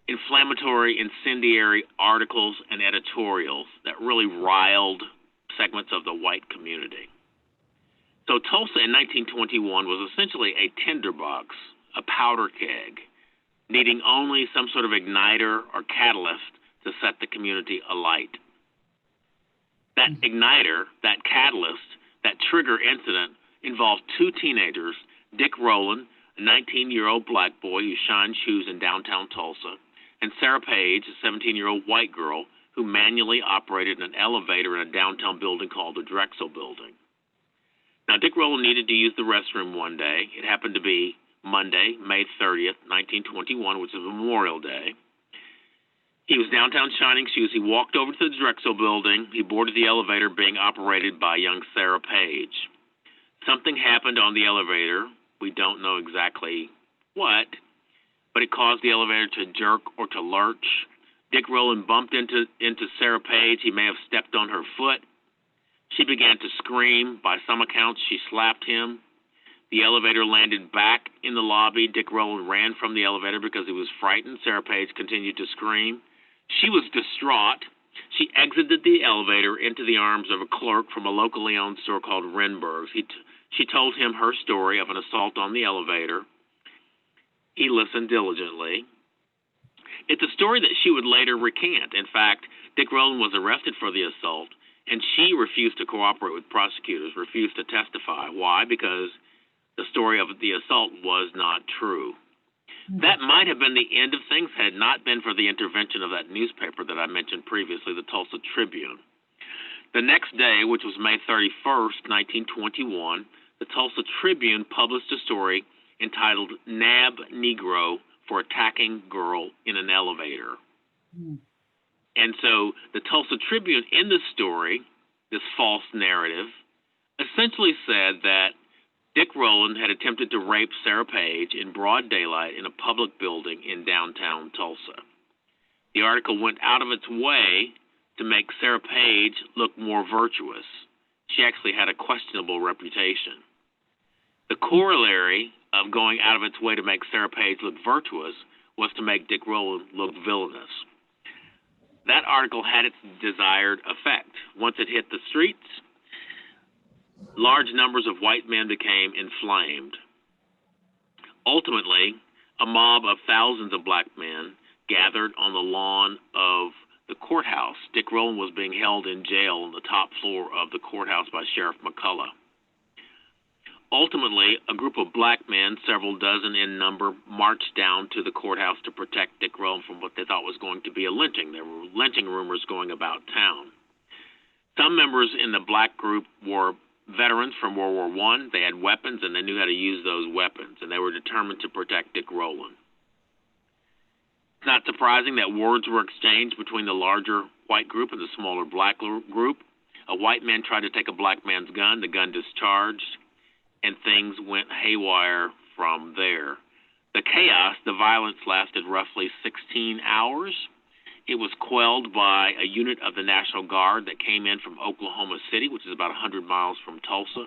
inflammatory, incendiary articles and editorials that really riled segments of the white community. So Tulsa in 1921 was essentially a tinderbox, a powder keg, needing only some sort of igniter or catalyst to set the community alight. That igniter, that catalyst, that trigger incident involved two teenagers, Dick Rowland, a 19-year-old black boy who shined shoes in downtown Tulsa, and Sarah Page, a 17-year-old white girl who manually operated an elevator in a downtown building called the Drexel Building. Now, Dick Rowland needed to use the restroom one day. It happened to be Monday, May 30th, 1921, which is Memorial Day. He was downtown shining shoes. He walked over to the Drexel Building. He boarded the elevator being operated by young Sarah Page. Something happened on the elevator. We don't know exactly what, but it caused the elevator to jerk or to lurch. Dick Rowland bumped into Sarah Page. He may have stepped on her foot. She began to scream. By some accounts, she slapped him. The elevator landed back in the lobby. Dick Rowland ran from the elevator because he was frightened. Sarah Page continued to scream. She was distraught. She exited the elevator into the arms of a clerk from a locally owned store called Renberg's. She told him her story of an assault on the elevator. He listened diligently. It's a story that she would later recant. In fact, Dick Rowland was arrested for the assault, and she refused to cooperate with prosecutors, refused to testify. Why? Because the story of the assault was not true. That might have been the end of things had it not been for the intervention of that newspaper that I mentioned previously, the Tulsa Tribune. The next day, which was May 31st, 1921, the Tulsa Tribune published a story entitled "Nab Negro for Attacking Girl in an Elevator." And so the Tulsa Tribune in this story, this false narrative, essentially said that Dick Rowland had attempted to rape Sarah Page in broad daylight in a public building in downtown Tulsa. The article went out of its way to make Sarah Page look more virtuous. She actually had a questionable reputation. The corollary of going out of its way to make Sarah Page look virtuous was to make Dick Rowland look villainous. That article had its desired effect. Once it hit the streets, large numbers of white men became inflamed. Ultimately, a mob of thousands of black men gathered on the lawn of the courthouse. Dick Rowland was being held in jail on the top floor of the courthouse by Sheriff McCullough. Ultimately, a group of black men, several dozen in number, marched down to the courthouse to protect Dick Rowland from what they thought was going to be a lynching. There were lynching rumors going about town. Some members in the black group were veterans from World War I. They had weapons, and they knew how to use those weapons, and they were determined to protect Dick Rowland. It's not surprising that words were exchanged between the larger white group and the smaller black group. A white man tried to take a black man's gun. The gun discharged, and things went haywire from there. The chaos, the violence lasted roughly 16 hours. It was quelled by a unit of the National Guard that came in from Oklahoma City, which is about 100 miles from Tulsa.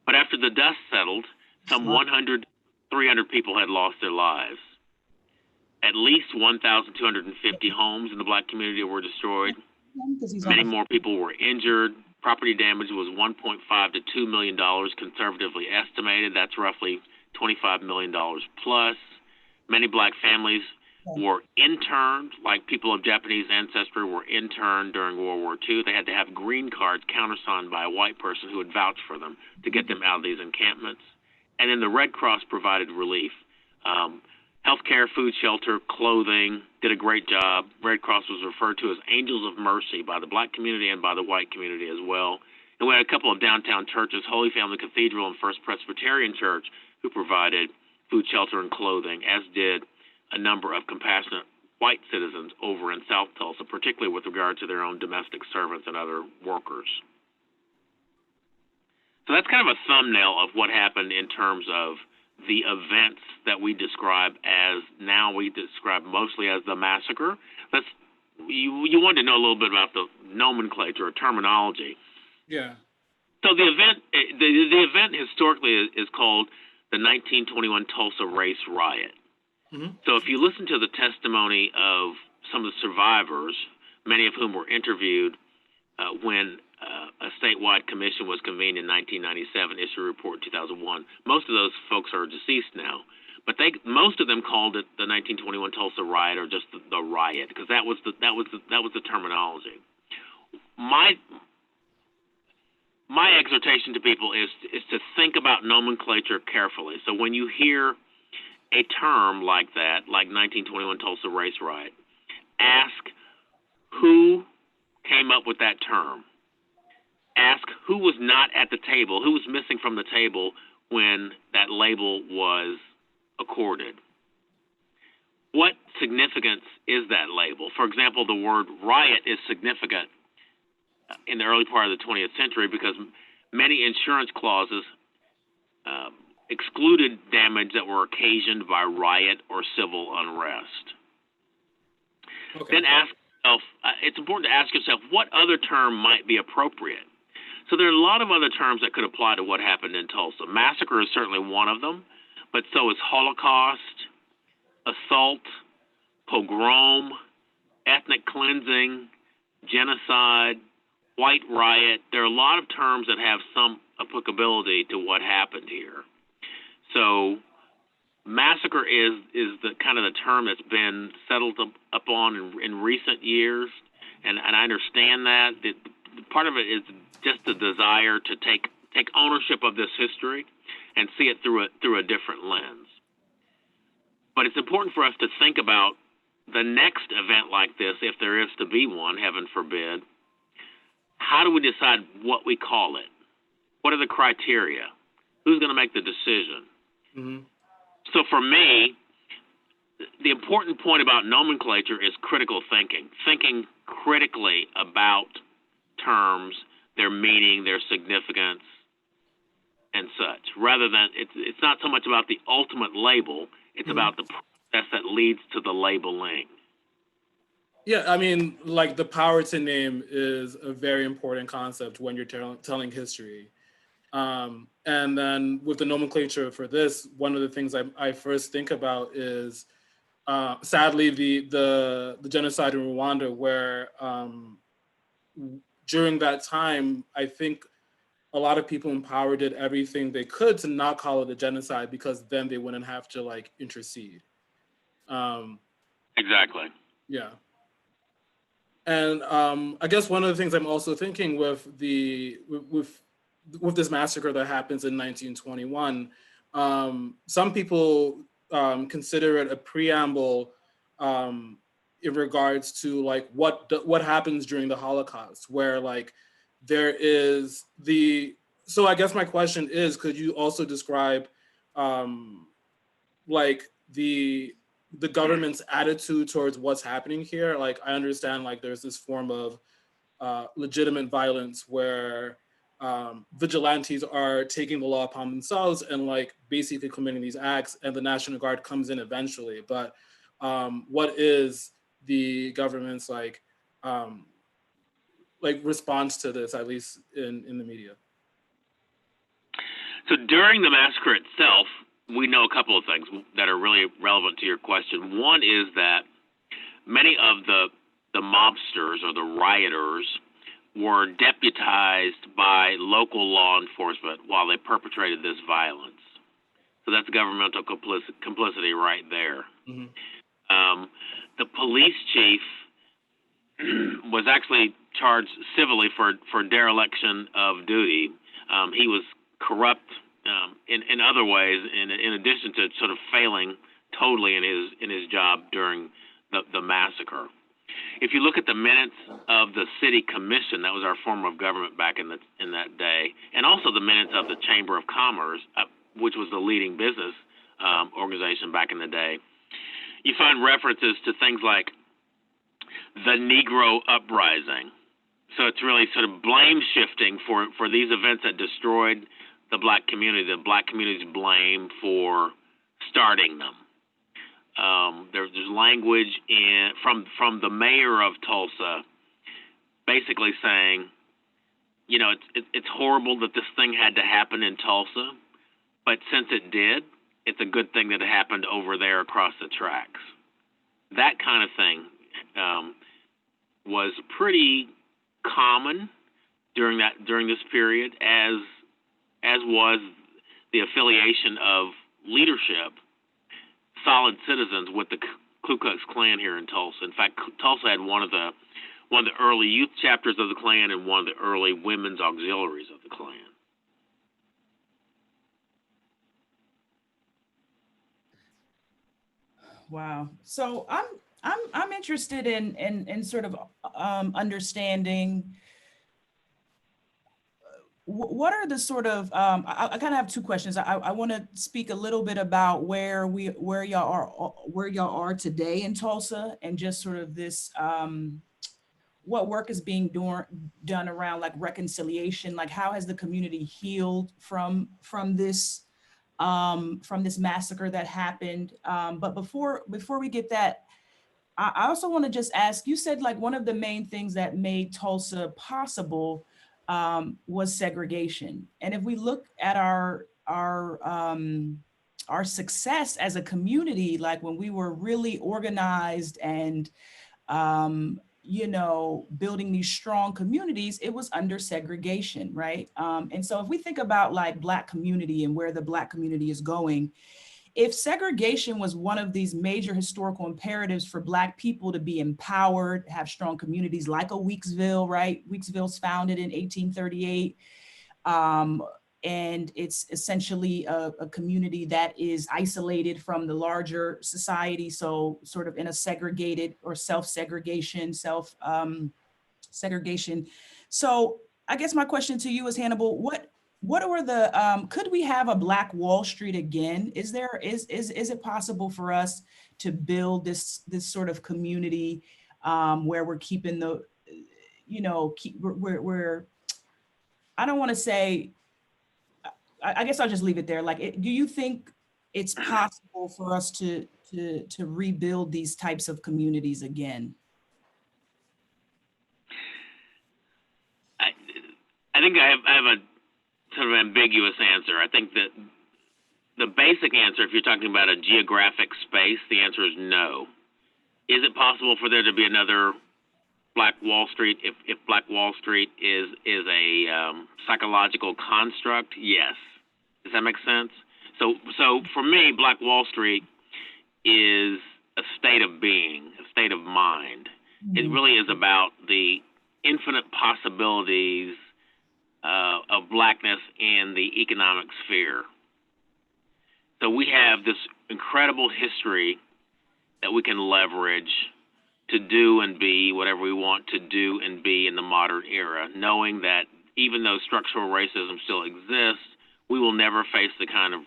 But after the dust settled, some 100, 300 people had lost their lives. At least 1,250 homes in the black community were destroyed. Many more people were injured. Property damage was $1.5 to $2 million, conservatively estimated. That's roughly $25 million plus. Many black families were interned, like people of Japanese ancestry were interned during World War II. They had to have green cards countersigned by a white person who would vouch for them to get them out of these encampments. And then the Red Cross provided relief. Healthcare, food, shelter, clothing, did a great job. Red Cross was referred to as Angels of Mercy by the black community and by the white community as well. And we had a couple of downtown churches, Holy Family Cathedral and First Presbyterian Church, who provided food, shelter, and clothing, as did a number of compassionate white citizens over in South Tulsa, particularly with regard to their own domestic servants and other workers. So that's kind of a thumbnail of what happened in terms of the events that we describe as, now we describe mostly as the massacre. You wanted to know a little bit about the nomenclature or terminology. Yeah. So the event historically is called the 1921 Tulsa Race Riot. Mm-hmm. So if you listen to the testimony of some of the survivors, many of whom were interviewed when a statewide commission was convened in 1997, issued a report in 2001. Most of those folks are deceased now, but most of them called it the 1921 Tulsa Riot or just the riot, because that was the terminology. My exhortation to people is to think about nomenclature carefully. So when you hear a term like that, like 1921 Tulsa Race Riot, ask who came up with that term. Ask who was not at the table, who was missing from the table when that label was accorded. What significance is that label? For example, the word riot is significant in the early part of the 20th century because many insurance clauses excluded damage that were occasioned by riot or civil unrest. Okay. Then ask yourself, it's important to ask yourself, what other term might be appropriate? So there are a lot of other terms that could apply to what happened in Tulsa. Massacre is certainly one of them, but so is Holocaust, assault, pogrom, ethnic cleansing, genocide, white riot. There are a lot of terms that have some applicability to what happened here. So massacre is the kind of the term that's been settled upon in recent years, and I understand that. Part of it is just the desire to take ownership of this history and see it through a different lens. But it's important for us to think about the next event like this, if there is to be one, heaven forbid. How do we decide what we call it? What are the criteria? Who's going to make the decision? Mm-hmm. So for me, the important point about nomenclature is critical thinking critically about terms, their meaning, their significance, and such. Rather than, it's not so much about the ultimate label, it's mm-hmm. about the process that leads to the labeling. Yeah, I mean, like the power to name is a very important concept when you're telling history. And then with the nomenclature for this, one of the things I first think about is, sadly, the genocide in Rwanda, where during that time, I think a lot of people in power did everything they could to not call it a genocide, because then they wouldn't have to like intercede. Exactly. Yeah. And I guess one of the things I'm also thinking with this massacre that happens in 1921, some people consider it a preamble in regards to like what happens during the Holocaust, where like there is so I guess my question is, could you also describe like the government's attitude towards what's happening here? Like, I understand like there's this form of legitimate violence where vigilantes are taking the law upon themselves and like basically committing these acts, and the National Guard comes in eventually. But what is the government's like response to this, at least in the media? So during the massacre itself, we know a couple of things that are really relevant to your question. One is that many of the mobsters or the rioters were deputized by local law enforcement while they perpetrated this violence. So that's governmental complicity right there. Mm-hmm. The police chief was actually charged civilly for dereliction of duty. He was corrupt in other ways, in addition to sort of failing totally in his job during the massacre. If you look at the minutes of the city commission, that was our form of government back in that day, and also the minutes of the Chamber of Commerce, which was the leading business organization back in the day, you find references to things like the Negro Uprising. So it's really sort of blame shifting for these events that destroyed the black community, the black community's blame for starting them. There's language from the mayor of Tulsa basically saying, you know, it's horrible that this thing had to happen in Tulsa, but since it did, it's a good thing that it happened over there across the tracks. That kind of thing was pretty common during this period, as was the affiliation of leadership, solid citizens, with the Ku Klux Klan here in Tulsa. In fact, Tulsa had one of the early youth chapters of the Klan and one of the early women's auxiliaries of the Klan. Wow. So I'm interested in sort of understanding what are the sort of I kind of have two questions. I want to speak a little bit about where y'all are today in Tulsa, and just sort of this what work is being done around like reconciliation, like how has the community healed from this massacre that happened. But before we get that, I also want to just ask, you said like one of the main things that made Tulsa possible was segregation. And if we look at our success as a community, like when we were really organized and you know, building these strong communities, it was under segregation, right? And so if we think about like Black community and where the Black community is going, if segregation was one of these major historical imperatives for Black people to be empowered, have strong communities like a Weeksville, right? Weeksville's founded in 1838. And it's essentially a community that is isolated from the larger society. So sort of in a segregated or self-segregation, segregation. So I guess my question to you is, Hannibal, what are the, could we have a Black Wall Street again? Is it possible for us to build this sort of community where we're keeping the, you know, we're I don't want to say, I guess I'll just leave it there. Like, do you think it's possible for us to rebuild these types of communities again? I think I have sort of ambiguous answer. I think that the basic answer, if you're talking about a geographic space, the answer is no. Is it possible for there to be another Black Wall Street if Black Wall Street is a psychological construct? Yes. Does that make sense? So for me, Black Wall Street is a state of being, a state of mind. It really is about the infinite possibilities of Blackness in the economic sphere. So we have this incredible history that we can leverage to do and be whatever we want to do and be in the modern era, knowing that even though structural racism still exists, we will never face the kind of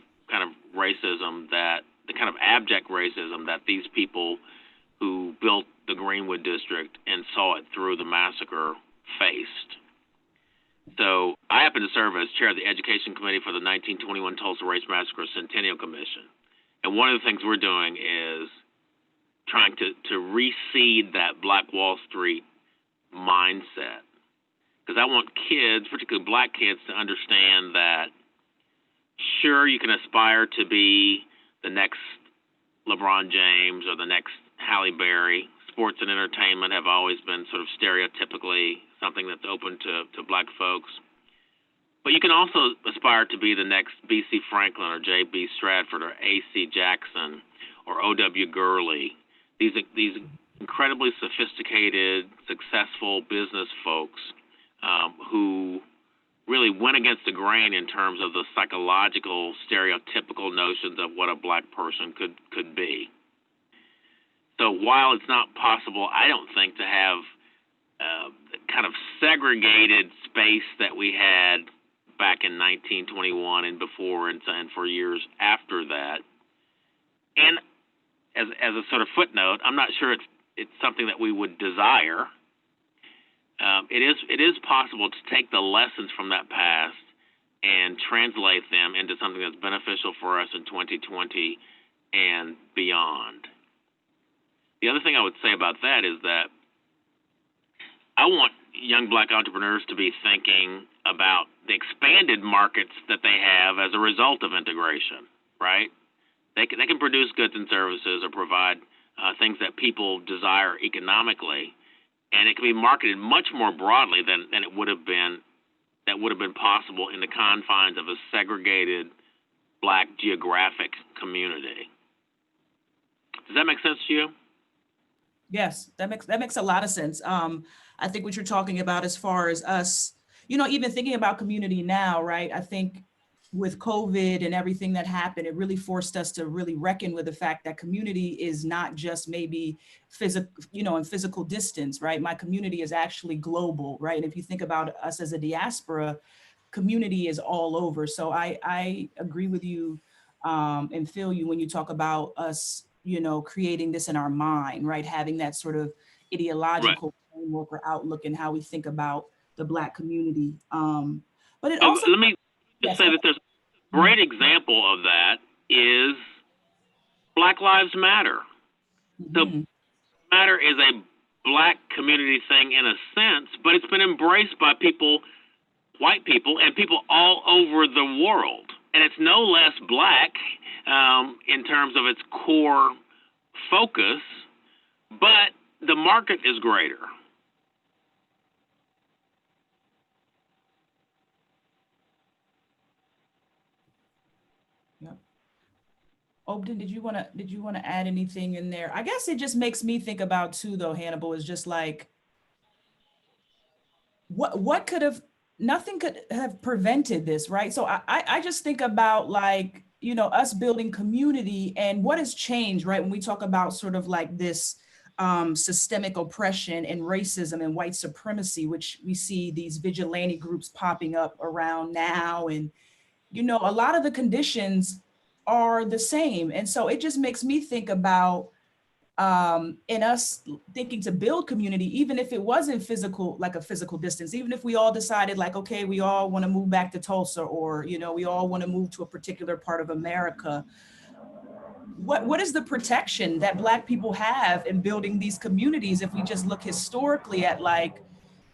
racism the kind of abject racism that these people who built the Greenwood District and saw it through the massacre faced. So I happen to serve as chair of the Education Committee for the 1921 Tulsa Race Massacre Centennial Commission. And one of the things we're doing is trying to reseed that Black Wall Street mindset. Because I want kids, particularly Black kids, to understand that, sure, you can aspire to be the next LeBron James or the next Halle Berry. Sports and entertainment have always been sort of stereotypically something that's open to Black folks. But you can also aspire to be the next B.C. Franklin or J.B. Stratford or A.C. Jackson or O.W. Gurley. These incredibly sophisticated, successful business folks who really went against the grain in terms of the psychological, stereotypical notions of what a Black person could be. So while it's not possible, I don't think, to have the kind of segregated space that we had back in 1921 and before and for years after that. And as a sort of footnote, I'm not sure it's something that we would desire. It is possible to take the lessons from that past and translate them into something that's beneficial for us in 2020 and beyond. The other thing I would say about that is that I want young Black entrepreneurs to be thinking about the expanded markets that they have as a result of integration, right? They can produce goods and services or provide things that people desire economically, and it can be marketed much more broadly than it would have been possible in the confines of a segregated Black geographic community. Does that make sense to you? Yes, that makes a lot of sense. I think what you're talking about as far as us, even thinking about community now, right? I think with COVID and everything that happened, it really forced us to really reckon with the fact that community is not just maybe physical, in physical distance, right? My community is actually global, right? And if you think about us as a diaspora, community is all over. So I agree with you and feel you when you talk about us, creating this in our mind, right? Having that sort of ideological framework or outlook in how we think about the Black community. But it also— let me just say that there's a great example of that is Black Lives Matter. So Matter is a Black community thing in a sense, but it's been embraced by people, white people, and people all over the world. And it's no less Black in terms of its core focus, but the market is greater. Yep. Obden, did you want to add anything in there? I guess it just makes me think about too, though, Hannibal, is just like, what could have— nothing could have prevented this, right? So I just think about, like, us building community and what has changed, right? When we talk about sort of like this systemic oppression and racism and white supremacy, which we see these vigilante groups popping up around now. And, a lot of the conditions are the same. And so it just makes me think about in us thinking to build community, even if it wasn't physical, like a physical distance, even if we all decided like, okay, we all want to move back to Tulsa, or, we all want to move to a particular part of America. What is the protection that Black people have in building these communities if we just look historically at, like,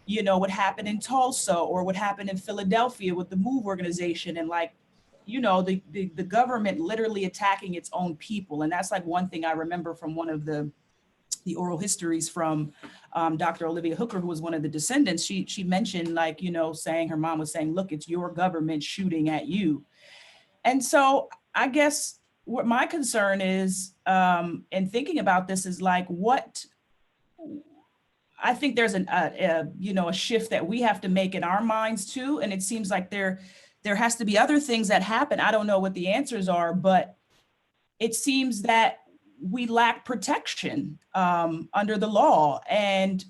you know, what happened in Tulsa or what happened in Philadelphia with the MOVE organization, and like, you know, the government literally attacking its own people. And that's like one thing I remember from one of the oral histories from Dr. Olivia Hooker, who was one of the descendants. She mentioned, like, you know, saying her mom was saying, look, it's your government shooting at you. And so I guess what my concern is in thinking about this is like, what I think there's you know, a shift that we have to make in our minds too. And it seems like there has to be other things that happen. I don't know what the answers are, but it seems that we lack protection under the law, and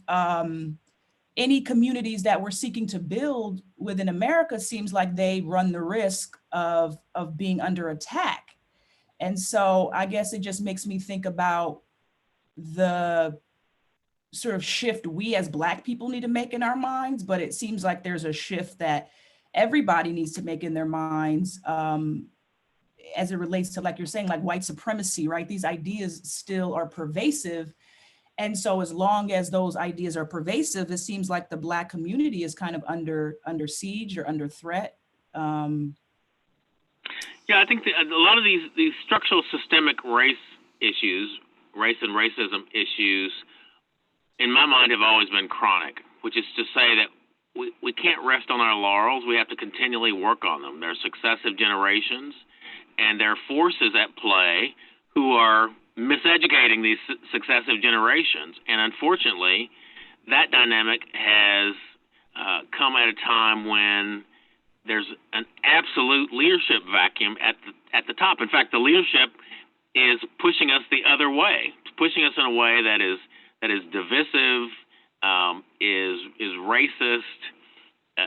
any communities that we're seeking to build within America seems like they run the risk of being under attack. And so I guess it just makes me think about the sort of shift we as Black people need to make in our minds, but it seems like there's a shift that everybody needs to make in their minds as it relates to, like you're saying, like white supremacy, right? These ideas still are pervasive. And so as long as those ideas are pervasive, it seems like the Black community is kind of under siege or under threat. Yeah, I think a lot of these structural systemic race issues, race and racism issues, in my mind, have always been chronic, which is to say that we can't rest on our laurels. We have to continually work on them. There are successive generations, and there are forces at play who are miseducating these successive generations. And unfortunately, that dynamic has come at a time when there's an absolute leadership vacuum at the top. In fact, the leadership is pushing us the other way. It's pushing us in a way that is divisive, is racist,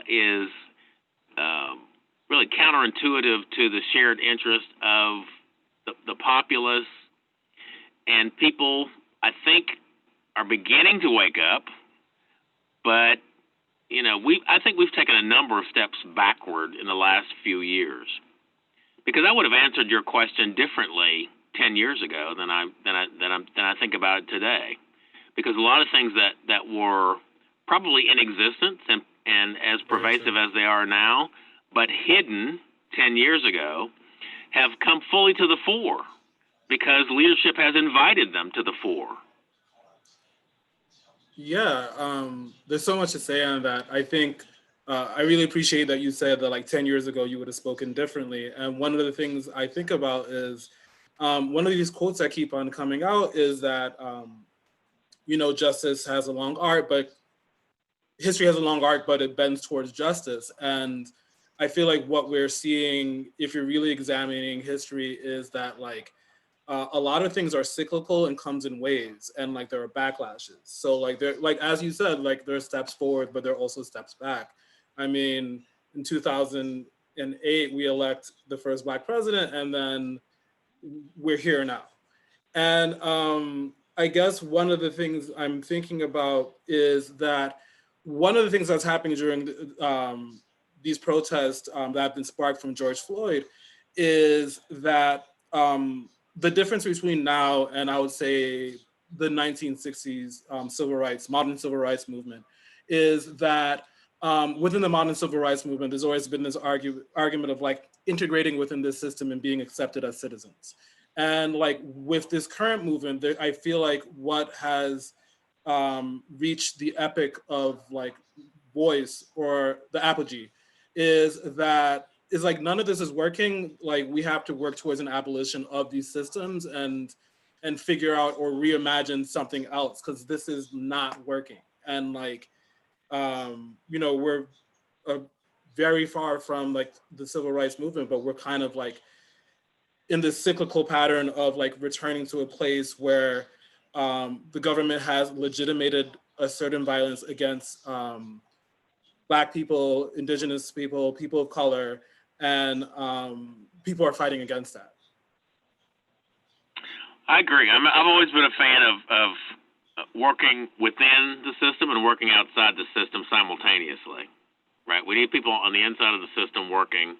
is really counterintuitive to the shared interest of the populace. And people, I think, are beginning to wake up, but you know, I think we've taken a number of steps backward in the last few years, because I would have answered your question differently 10 years ago than I think about it today, because a lot of things that were probably in existence and as pervasive as they are now, but hidden 10 years ago, have come fully to the fore because leadership has invited them to the fore. Yeah, there's so much to say on that. I think I really appreciate that you said that like 10 years ago you would have spoken differently. And one of the things I think about is one of these quotes that keep on coming out is that, you know, justice has a long arc, but history has a long arc, but it bends towards justice. And I feel like what we're seeing, if you're really examining history, is that like a lot of things are cyclical and comes in waves, and like there are backlashes. So like there, like as you said, like there are steps forward, but there are also steps back. I mean, in 2008, we elect the first Black president, and then we're here now. And I guess one of the things I'm thinking about is that one of the things that's happening during these protests that have been sparked from George Floyd is that the difference between now and I would say the 1960s modern civil rights movement is that within the modern civil rights movement, there's always been this argument of like integrating within this system and being accepted as citizens. And like with this current movement, I feel like what has reached the epic of like voice or the apogee is that it's like none of this is working. Like we have to work towards an abolition of these systems and figure out or reimagine something else, because this is not working. And like, you know, we're very far from like the civil rights movement, but we're kind of like in this cyclical pattern of like returning to a place where the government has legitimated a certain violence against Black people, Indigenous people, people of color, and people are fighting against that. I agree. I've always been a fan of working within the system and working outside the system simultaneously, right? We need people on the inside of the system working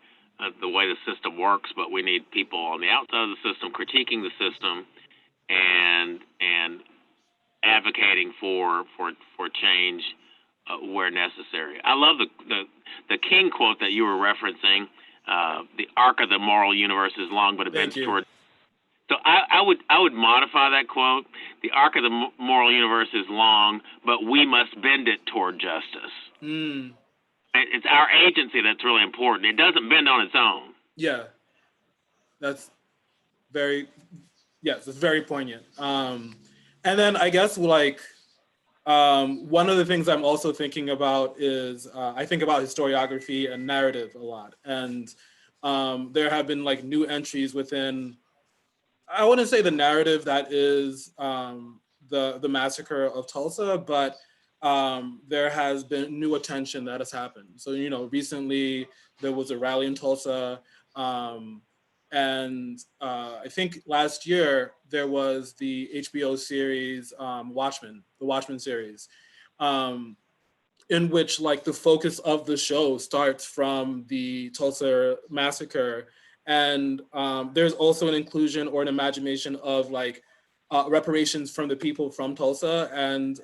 the way the system works, but we need people on the outside of the system critiquing the system and advocating for change where necessary. I love the King quote that you were referencing. The arc of the moral universe is long, but it bends toward. So I would modify that quote. The arc of the moral universe is long, but we must bend it toward justice. It's our agency that's really important. It doesn't bend on its own. Yeah, that's it's very poignant. And then I guess like one of the things I'm also thinking about is I think about historiography and narrative a lot. And there have been like new entries within, I wouldn't say the narrative that is the massacre of Tulsa, but there has been new attention that has happened. So, you know, recently there was a rally in Tulsa, and I think last year there was the HBO series Watchmen, the Watchmen series, in which like the focus of the show starts from the Tulsa massacre. And there's also an inclusion or an imagination of like reparations from the people from Tulsa. And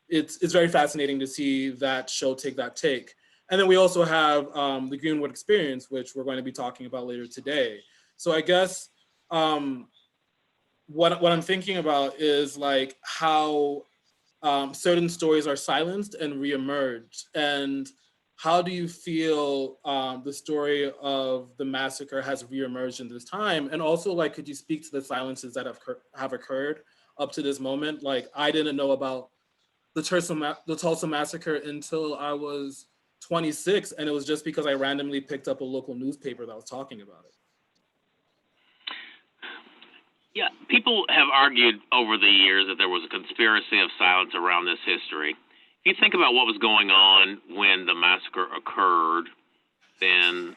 it's very fascinating to see that show take that take. And then we also have the Greenwood Experience, which we're going to be talking about later today. So I guess what I'm thinking about is like how certain stories are silenced and reemerged. And how do you feel the story of the massacre has reemerged in this time? And also, like, could you speak to the silences that have occurred up to this moment? Like, I didn't know about the Tulsa massacre until I was 26, and it was just because I randomly picked up a local newspaper that was talking about it. Yeah, people have argued over the years that there was a conspiracy of silence around this history. If you think about what was going on when the massacre occurred, then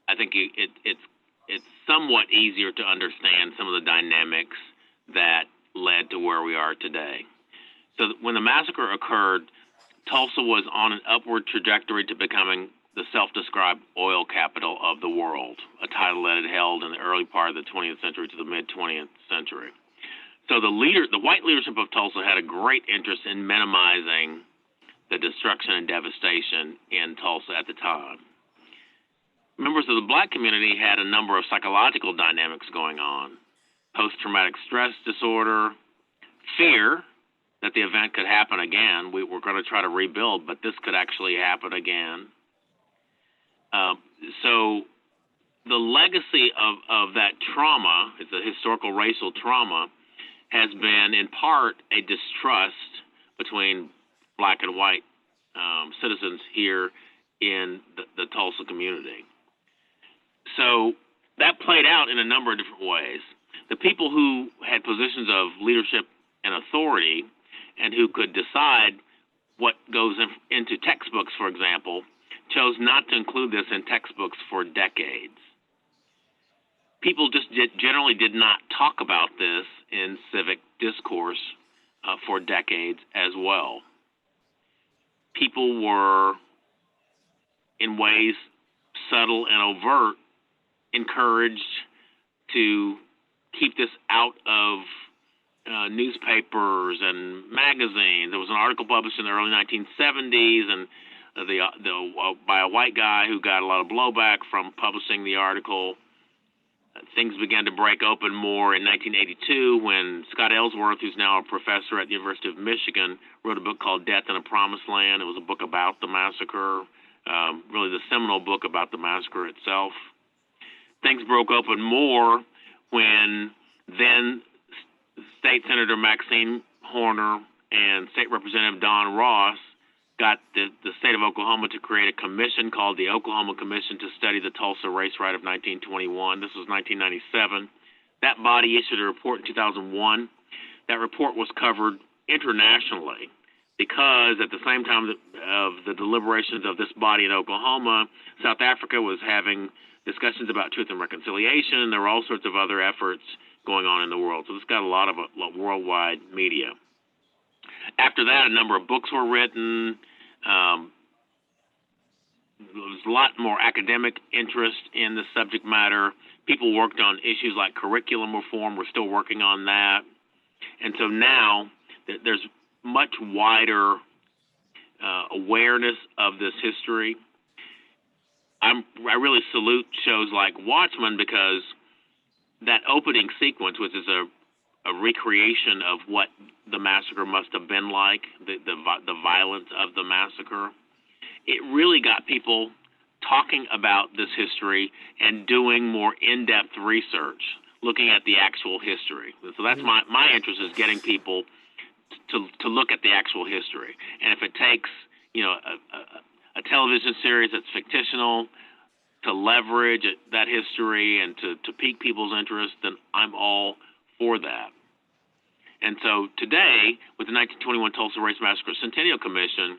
I think it's somewhat easier to understand some of the dynamics that led to where we are today. So when the massacre occurred, Tulsa was on an upward trajectory to becoming the self-described oil capital of the world, a title that it held in the early part of the 20th century to the mid-20th century. So the white leadership of Tulsa had a great interest in minimizing the destruction and devastation in Tulsa at the time. Members of the black community had a number of psychological dynamics going on: post-traumatic stress disorder, fear that the event could happen again. We were going to try to rebuild, but this could actually happen again. So the legacy of that trauma, it's a historical racial trauma, has been in part a distrust between black and white citizens here in the Tulsa community. So that played out in a number of different ways. The people who had positions of leadership and authority and who could decide what goes into textbooks, for example, chose not to include this in textbooks for decades. People just generally did not talk about this in civic discourse for decades as well. People were, in ways subtle and overt, encouraged to keep this out of newspapers and magazines. There was an article published in the early 1970s, and by a white guy who got a lot of blowback from publishing the article. Things began to break open more in 1982 when Scott Ellsworth, who's now a professor at the University of Michigan, wrote a book called Death in a Promised Land. It was a book about the massacre, really the seminal book about the massacre itself. Things broke open more when then State Senator Maxine Horner and State Representative Don Ross got the state of Oklahoma to create a commission called the Oklahoma Commission to study the Tulsa race riot of 1921. This was 1997. That body issued a report in 2001. That report was covered internationally because at the same time of the deliberations of this body in Oklahoma, South Africa was having discussions about truth and reconciliation. There were all sorts of other efforts going on in the world. So this got a lot of worldwide media. After that, a number of books were written. There was a lot more academic interest in the subject matter. People worked on issues like curriculum reform. We're still working on that. And so now there's much wider awareness of this history. I really salute shows like Watchmen, because that opening sequence, which is a recreation of what the massacre must have been like, the violence of the massacre, it really got people talking about this history and doing more in-depth research, looking at the actual history. So that's my interest, is getting people to look at the actual history. And if it takes, a television series that's fictional to leverage that history and to pique people's interest, then I'm all for that. And so today, with the 1921 Tulsa Race Massacre Centennial Commission,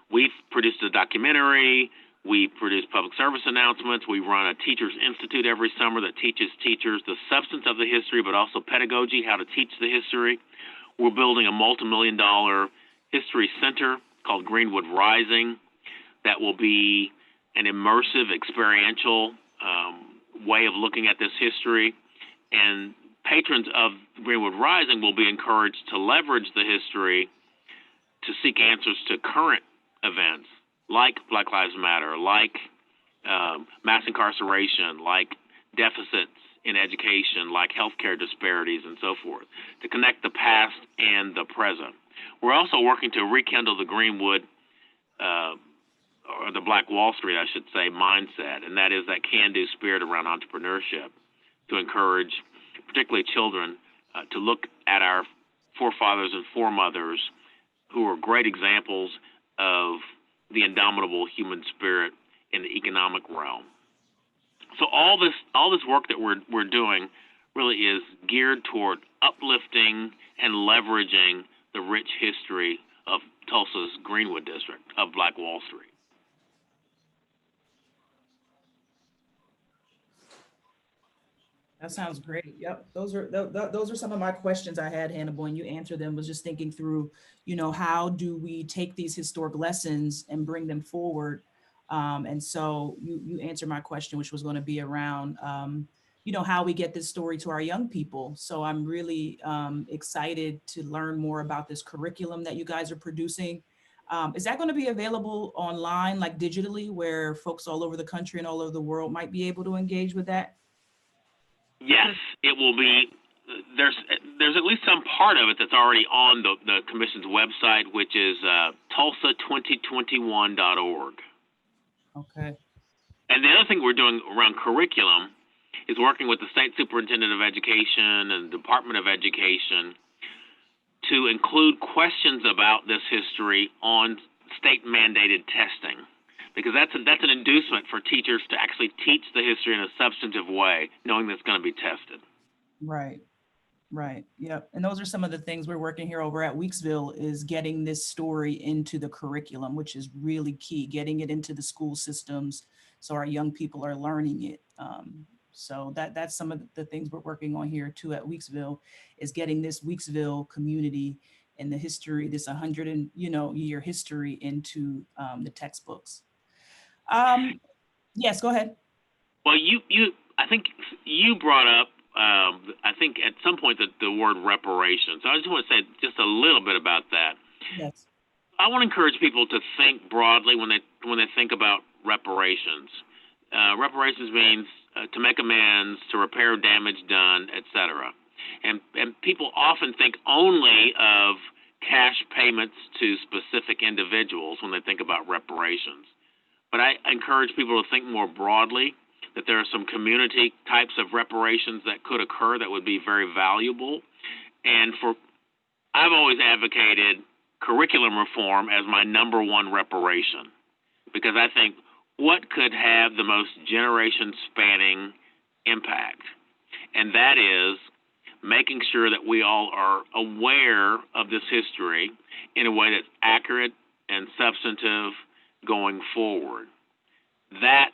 we've produced a documentary, we produce public service announcements, we run a Teachers Institute every summer that teaches teachers the substance of the history, but also pedagogy, how to teach the history. We're building a multi-million-dollar history center called Greenwood Rising that will be an immersive, experiential way of looking at this history. And patrons of Greenwood Rising will be encouraged to leverage the history to seek answers to current events like Black Lives Matter, like mass incarceration, like deficits in education, like healthcare disparities, and so forth, to connect the past and the present. We're also working to rekindle the Greenwood, or the Black Wall Street, I should say, mindset, and that is that can-do spirit around entrepreneurship, to encourage particularly children to look at our forefathers and foremothers, who are great examples of the indomitable human spirit in the economic realm. So all this work that we're doing really is geared toward uplifting and leveraging the rich history of Tulsa's Greenwood district of Black Wall Street. That sounds great. Yep. Those are some of my questions I had, Hannibal, and you answered them. Was just thinking through, how do we take these historic lessons and bring them forward? And so you answered my question, which was going to be around, how we get this story to our young people. So I'm really excited to learn more about this curriculum that you guys are producing. Is that going to be available online, like digitally, where folks all over the country and all over the world might be able to engage with that? Yes, it will be. There's at least some part of it that's already on the commission's website, which is tulsa2021.org. Okay. And the other thing we're doing around curriculum is working with the State Superintendent of Education and Department of Education to include questions about this history on state-mandated testing, because that's an inducement for teachers to actually teach the history in a substantive way, knowing that it's going to be tested. Right. Yep. And those are some of the things we're working here over at Weeksville, is getting this story into the curriculum, which is really key, getting it into the school systems so our young people are learning it. So that's some of the things we're working on here too at Weeksville, is getting this Weeksville community and the history, this 100-year history into the textbooks. Yes, go ahead. Well, I think you brought up, I think at some point, the word reparations. I just want to say just a little bit about that. Yes. I want to encourage people to think broadly when they think about reparations. Reparations means to make amends, to repair damage done, etc. And people often think only of cash payments to specific individuals when they think about reparations. But I encourage people to think more broadly, that there are some community types of reparations that could occur that would be very valuable. And I've always advocated curriculum reform as my number one reparation, because I think what could have the most generation-spanning impact, and that is making sure that we all are aware of this history in a way that's accurate and substantive going forward. That,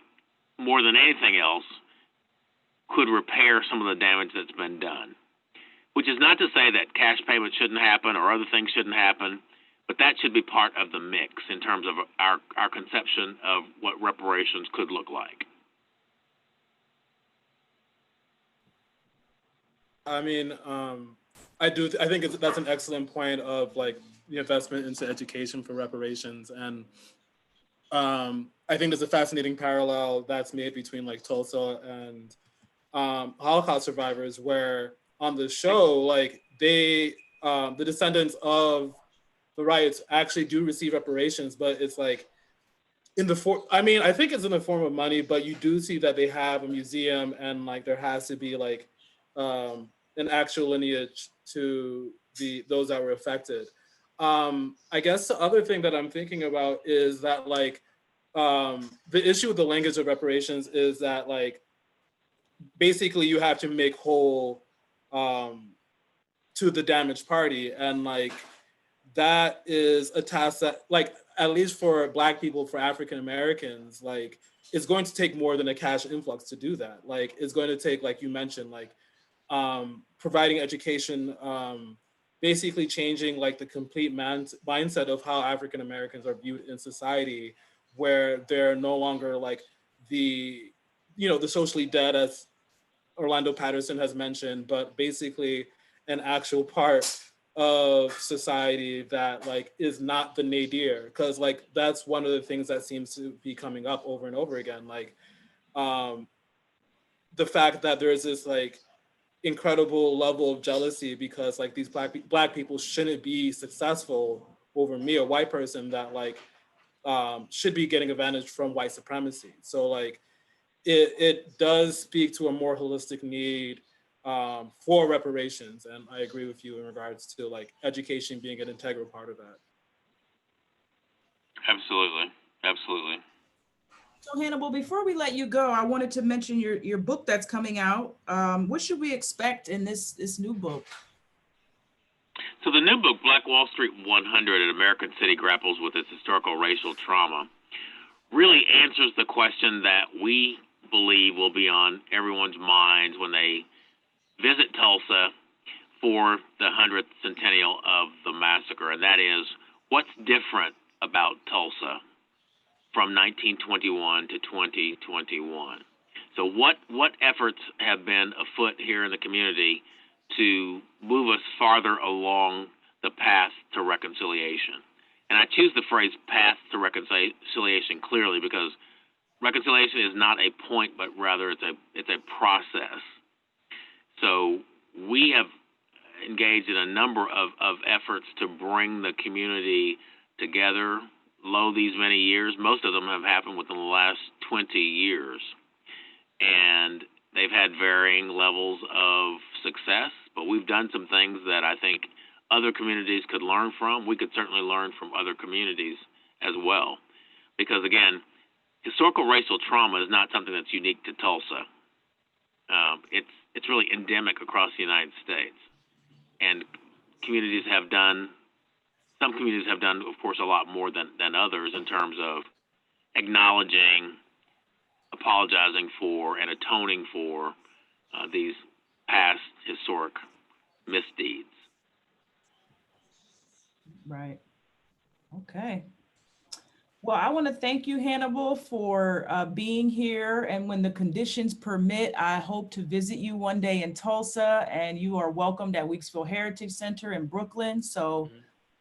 more than anything else, could repair some of the damage that's been done, which is not to say that cash payments shouldn't happen or other things shouldn't happen, but that should be part of the mix in terms of our conception of what reparations could look like. I mean, I think that's an excellent point of, like, the investment into education for reparations. And I think there's a fascinating parallel that's made between like Tulsa and Holocaust survivors, where on the show, like the descendants of the riots actually do receive reparations, but it's like I think it's in the form of money, but you do see that they have a museum, and like there has to be like an actual lineage to those that were affected. I guess the other thing that I'm thinking about is that like the issue with the language of reparations is that like basically you have to make whole to the damaged party, and like that is a task that like at least for Black people, for African Americans, like it's going to take more than a cash influx to do that. Like it's going to take, like you mentioned, like providing education, basically changing like the complete mindset of how African Americans are viewed in society, where they're no longer like the socially dead, as Orlando Patterson has mentioned, but basically an actual part of society that like is not the nadir. Because like that's one of the things that seems to be coming up over and over again, like the fact that there's this like incredible level of jealousy because like these black people shouldn't be successful over me, a white person that like should be getting advantage from white supremacy. So like it does speak to a more holistic need for reparations, and I agree with you in regards to like education being an integral part of that. Absolutely, absolutely. So Hannibal, before we let you go, I wanted to mention your book that's coming out. What should we expect in this new book? So the new book, Black Wall Street 100, An American City Grapples with Its Historical Racial Trauma, really answers the question that we believe will be on everyone's minds when they visit Tulsa for the 100th centennial of the massacre, and that is, what's different about Tulsa from 1921 to 2021? So what efforts have been afoot here in the community to move us farther along the path to reconciliation? And I choose the phrase path to reconciliation clearly because reconciliation is not a point, but rather it's a process. So we have engaged in a number of efforts to bring the community together. Lo, these many years, most of them have happened within the last 20 years. And they've had varying levels of success, but we've done some things that I think other communities could learn from. We could certainly learn from other communities as well. Because again, historical racial trauma is not something that's unique to Tulsa. It's really endemic across the United States. And some communities have done, of course, a lot more than others in terms of acknowledging, apologizing for, and atoning for these past historic misdeeds. Right. Okay. Well, I want to thank you, Hannibal, for being here. And when the conditions permit, I hope to visit you one day in Tulsa, and you are welcomed at Weeksville Heritage Center in Brooklyn. So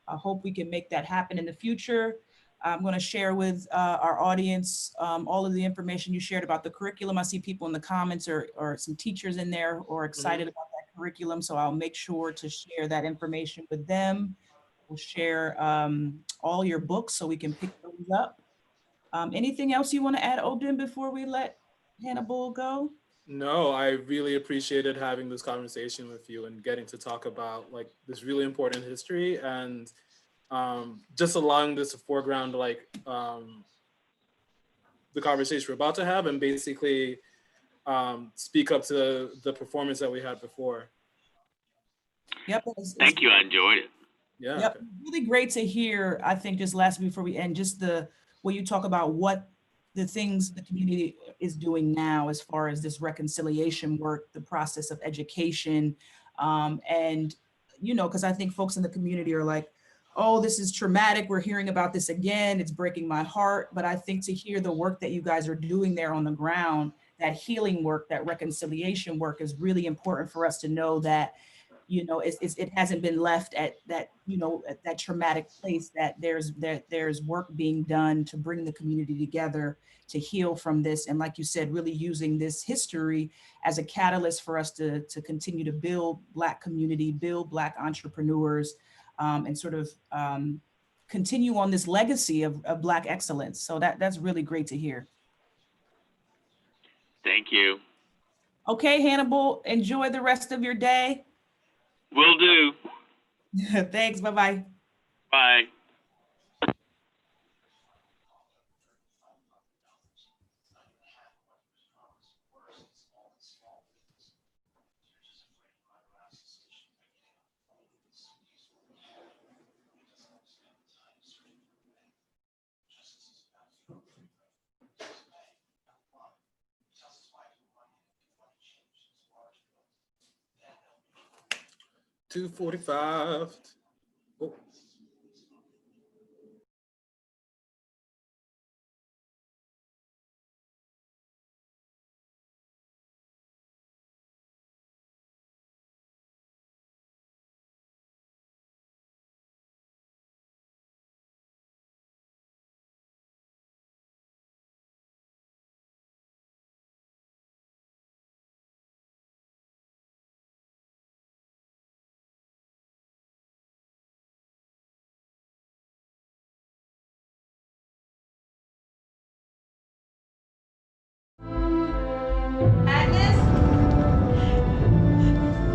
I hope we can make that happen in the future. I'm going to share with our audience all of the information you shared about the curriculum. I see people in the comments or some teachers in there who are excited about that curriculum. So I'll make sure to share that information with them. We'll share all your books so we can pick those up. Anything else you want to add, Obden, before we let Hannibal go? No, I really appreciated having this conversation with you and getting to talk about like this really important history, and just allowing this to foreground like the conversation we're about to have, and basically speak up to the performance that we had before. Yep. Thank you. I enjoyed it. Yeah. Yep. Okay. Really great to hear. I think just last before we end, just when you talk about what the things the community is doing now as far as this reconciliation work, the process of education, and because I think folks in the community are like, oh, this is traumatic. We're hearing about this again. It's breaking my heart. But I think to hear the work that you guys are doing there on the ground, that healing work, that reconciliation work is really important for us to know that it hasn't been left at that, at that traumatic place, that there's work being done to bring the community together to heal from this. And like you said, really using this history as a catalyst for us to continue to build Black community, build Black entrepreneurs, and sort of continue on this legacy of Black excellence. So that's really great to hear. Thank you. Okay, Hannibal, enjoy the rest of your day. Will do. Thanks, bye-bye. Bye. $2:45. Oh.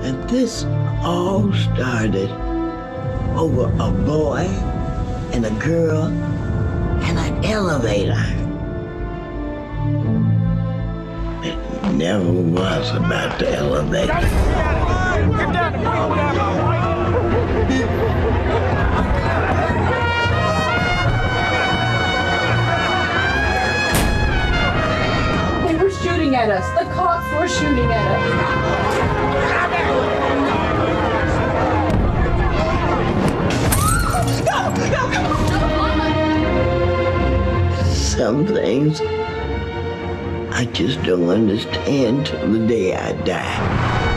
And this all started over a boy and a girl and an elevator. It never was about the elevator. They were shooting at us. The cops were shooting at us. Some things I just don't understand till the day I die.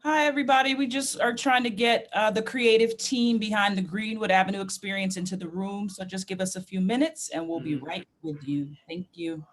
Hi, everybody. We just are trying to get the creative team behind the Greenwood Avenue experience into the room. So just give us a few minutes and we'll be right with you. Thank you.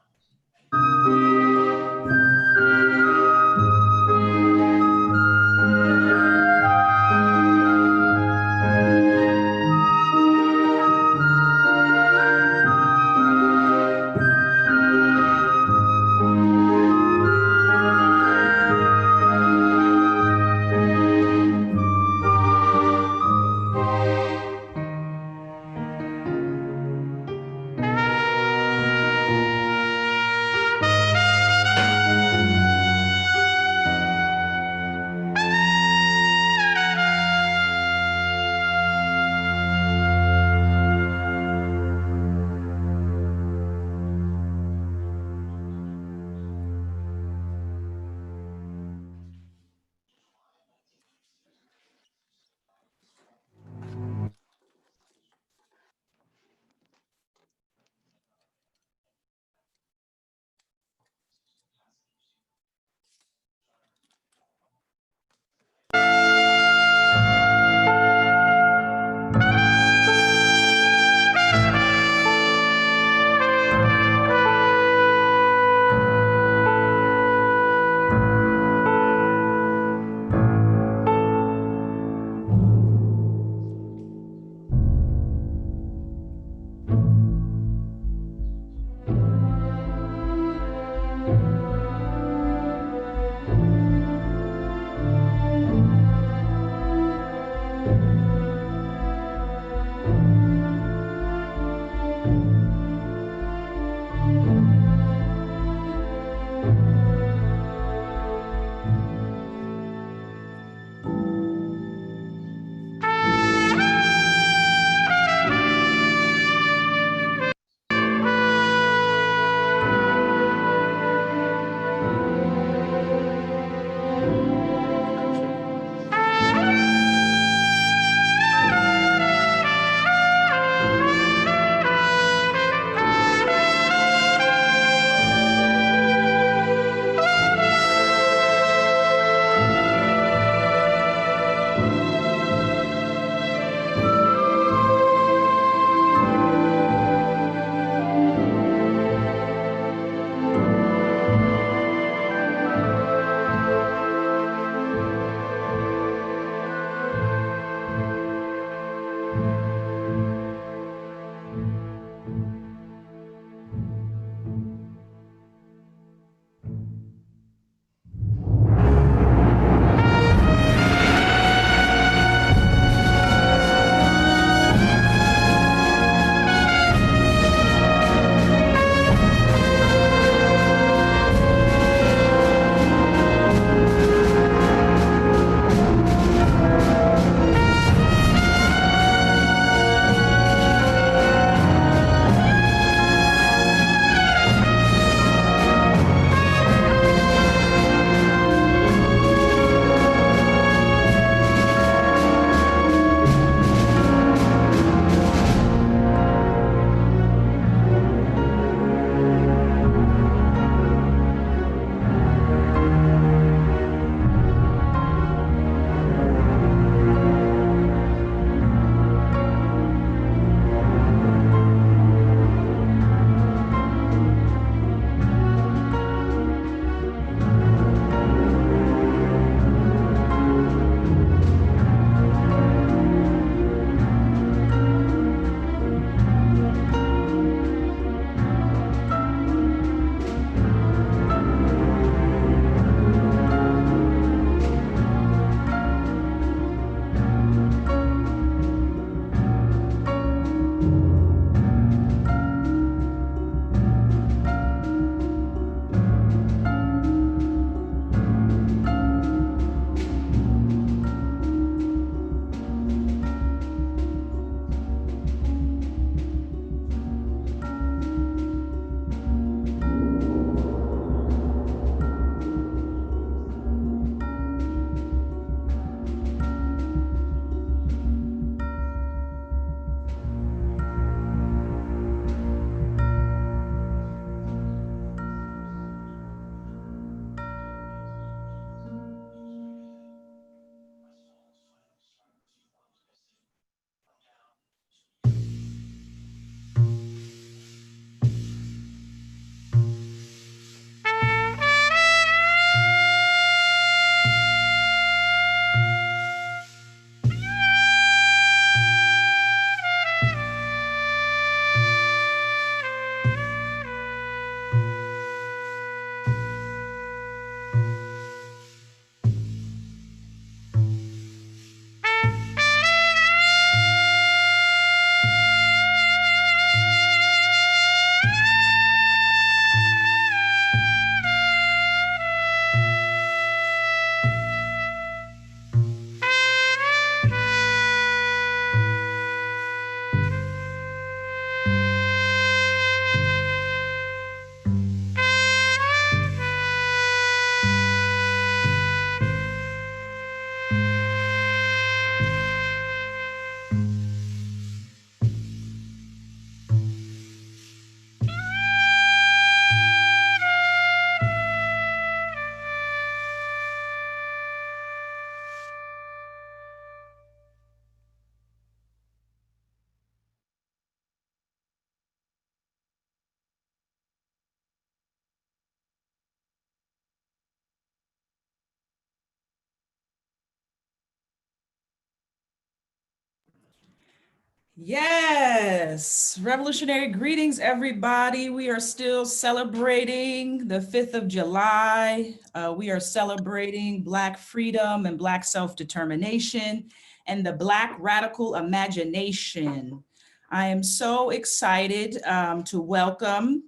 Yes, revolutionary greetings, everybody. We are still celebrating the 5th of July. We are celebrating Black freedom and Black self-determination and the Black radical imagination. I am so excited to welcome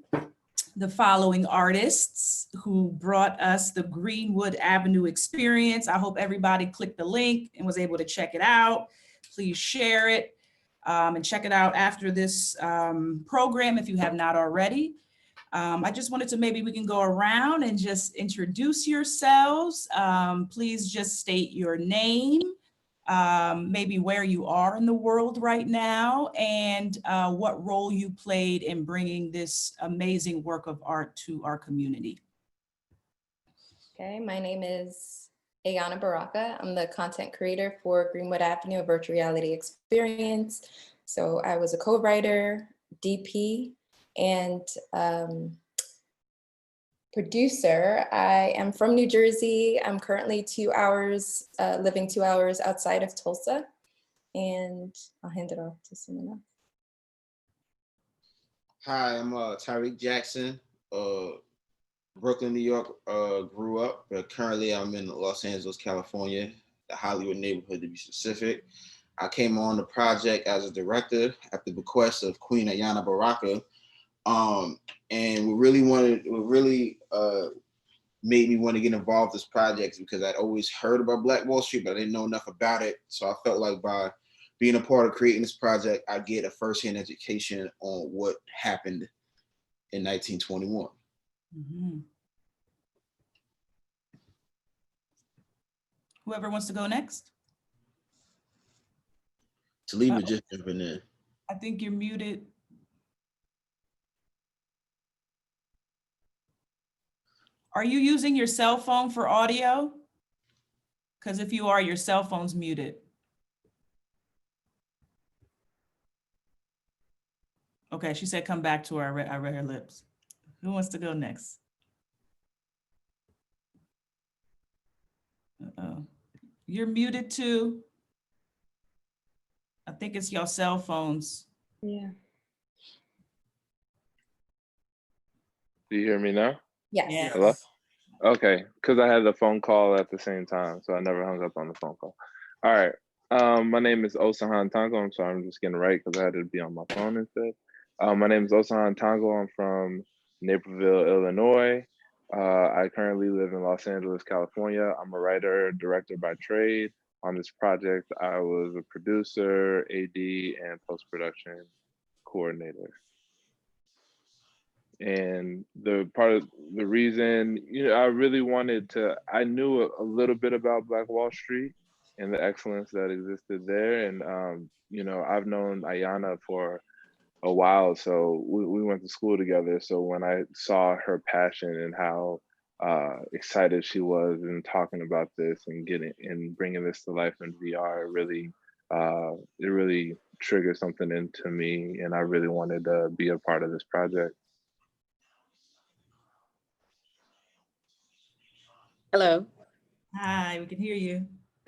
the following artists who brought us the Greenwood Avenue experience. I hope everybody clicked the link and was able to check it out. Please share it. And check it out after this program if you have not already. I just wanted to maybe we can go around and just introduce yourselves. Please just state your name, maybe where you are in the world right now, and what role you played in bringing this amazing work of art to our community. Okay, my name is Ayana Baraka. I'm the content creator for Greenwood Avenue, a virtual reality experience. So I was a co-writer, DP, and producer. I am from New Jersey. I'm currently living 2 hours outside of Tulsa. And I'll hand it off to someone else. Hi, I'm Tyreek Jackson. Brooklyn, New York, grew up, but currently I'm in Los Angeles, California, the Hollywood neighborhood to be specific. I came on the project as a director at the bequest of Queen Ayana Baraka. And what really made me want to get involved in this project because I'd always heard about Black Wall Street, but I didn't know enough about it. So I felt like by being a part of creating this project, I get a firsthand education on what happened in 1921. Mm-hmm. Whoever wants to go next. Taliba just jumping in. I think you're muted. Are you using your cell phone for audio? Because if you are, your cell phone's muted. Okay, she said come back to her. I read her lips. Who wants to go next? Uh-oh. You're muted too. I think it's your cell phones. Yeah. Do you hear me now? Yes. Hello? Okay, because I had the phone call at the same time, so I never hung up on the phone call. All right, my name is Osahan Tango. I'm sorry, I'm just getting it right because I had to be on my phone instead. My name is Osahan Tango. I'm from Naperville, Illinois. I currently live in Los Angeles, California. I'm a writer, director by trade. On this project, I was a producer, AD, and post-production coordinator. And the part of the reason, I really wanted to, I knew a little bit about Black Wall Street and the excellence that existed there. And, I've known Ayana for a while, so we went to school together. So when I saw her passion and how excited she was in talking about this and bringing this to life in VR, it really triggered something into me, and I really wanted to be a part of this project. Hello. Hi, we can hear you.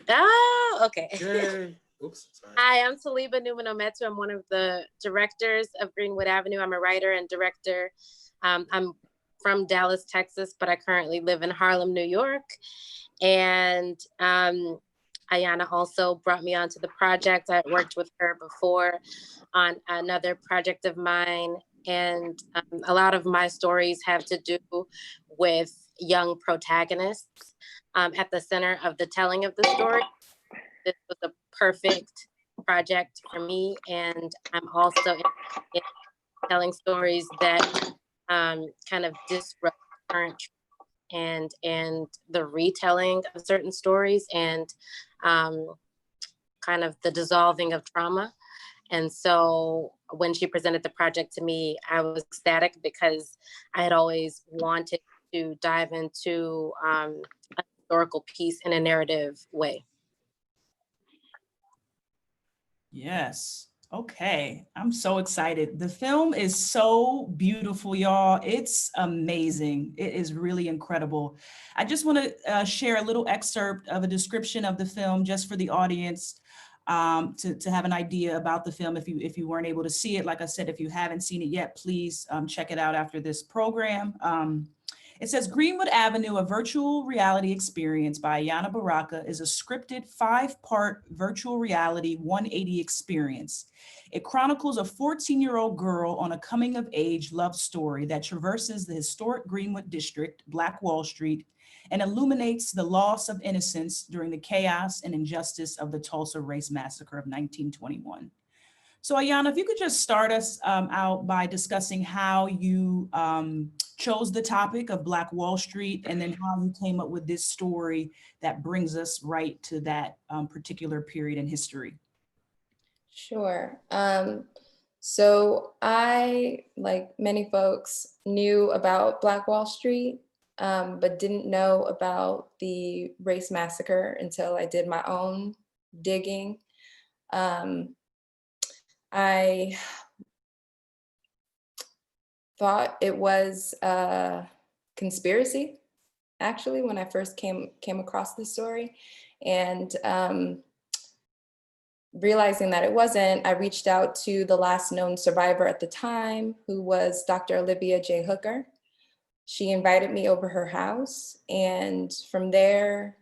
Oh, okay. Yay. Oops, sorry. Hi, I'm Taliba Numanometu. I'm one of the directors of Greenwood Avenue. I'm a writer and director. I'm from Dallas, Texas, but I currently live in Harlem, New York. And Ayana also brought me onto the project. I worked with her before on another project of mine. And a lot of my stories have to do with young protagonists at the center of the telling of the story. This was a perfect project for me. And I'm also in telling stories that kind of disrupt current and the retelling of certain stories and kind of the dissolving of trauma. And so when she presented the project to me, I was ecstatic because I had always wanted to dive into a historical piece in a narrative way. Yes. Okay. I'm so excited. The film is so beautiful, y'all. It's amazing. It is really incredible. I just want to share a little excerpt of a description of the film just for the audience. to have an idea about the film. If you weren't able to see it, like I said, if you haven't seen it yet, please check it out after this program. It says Greenwood Avenue, a virtual reality experience by Ayana Baraka, is a scripted 5-part virtual reality 180 experience. It chronicles a 14-year-old girl on a coming-of-age love story that traverses the historic Greenwood district, Black Wall Street, and illuminates the loss of innocence during the chaos and injustice of the Tulsa Race Massacre of 1921. So Ayana, if you could just start us out by discussing how you chose the topic of Black Wall Street, and then how you came up with this story that brings us right to that particular period in history. Sure. So I, like many folks, knew about Black Wall Street, but didn't know about the race massacre until I did my own digging. I thought it was a conspiracy, actually, when I first came across this story. And realizing that it wasn't, I reached out to the last known survivor at the time, who was Dr. Olivia J. Hooker. She invited me over her house, and from there,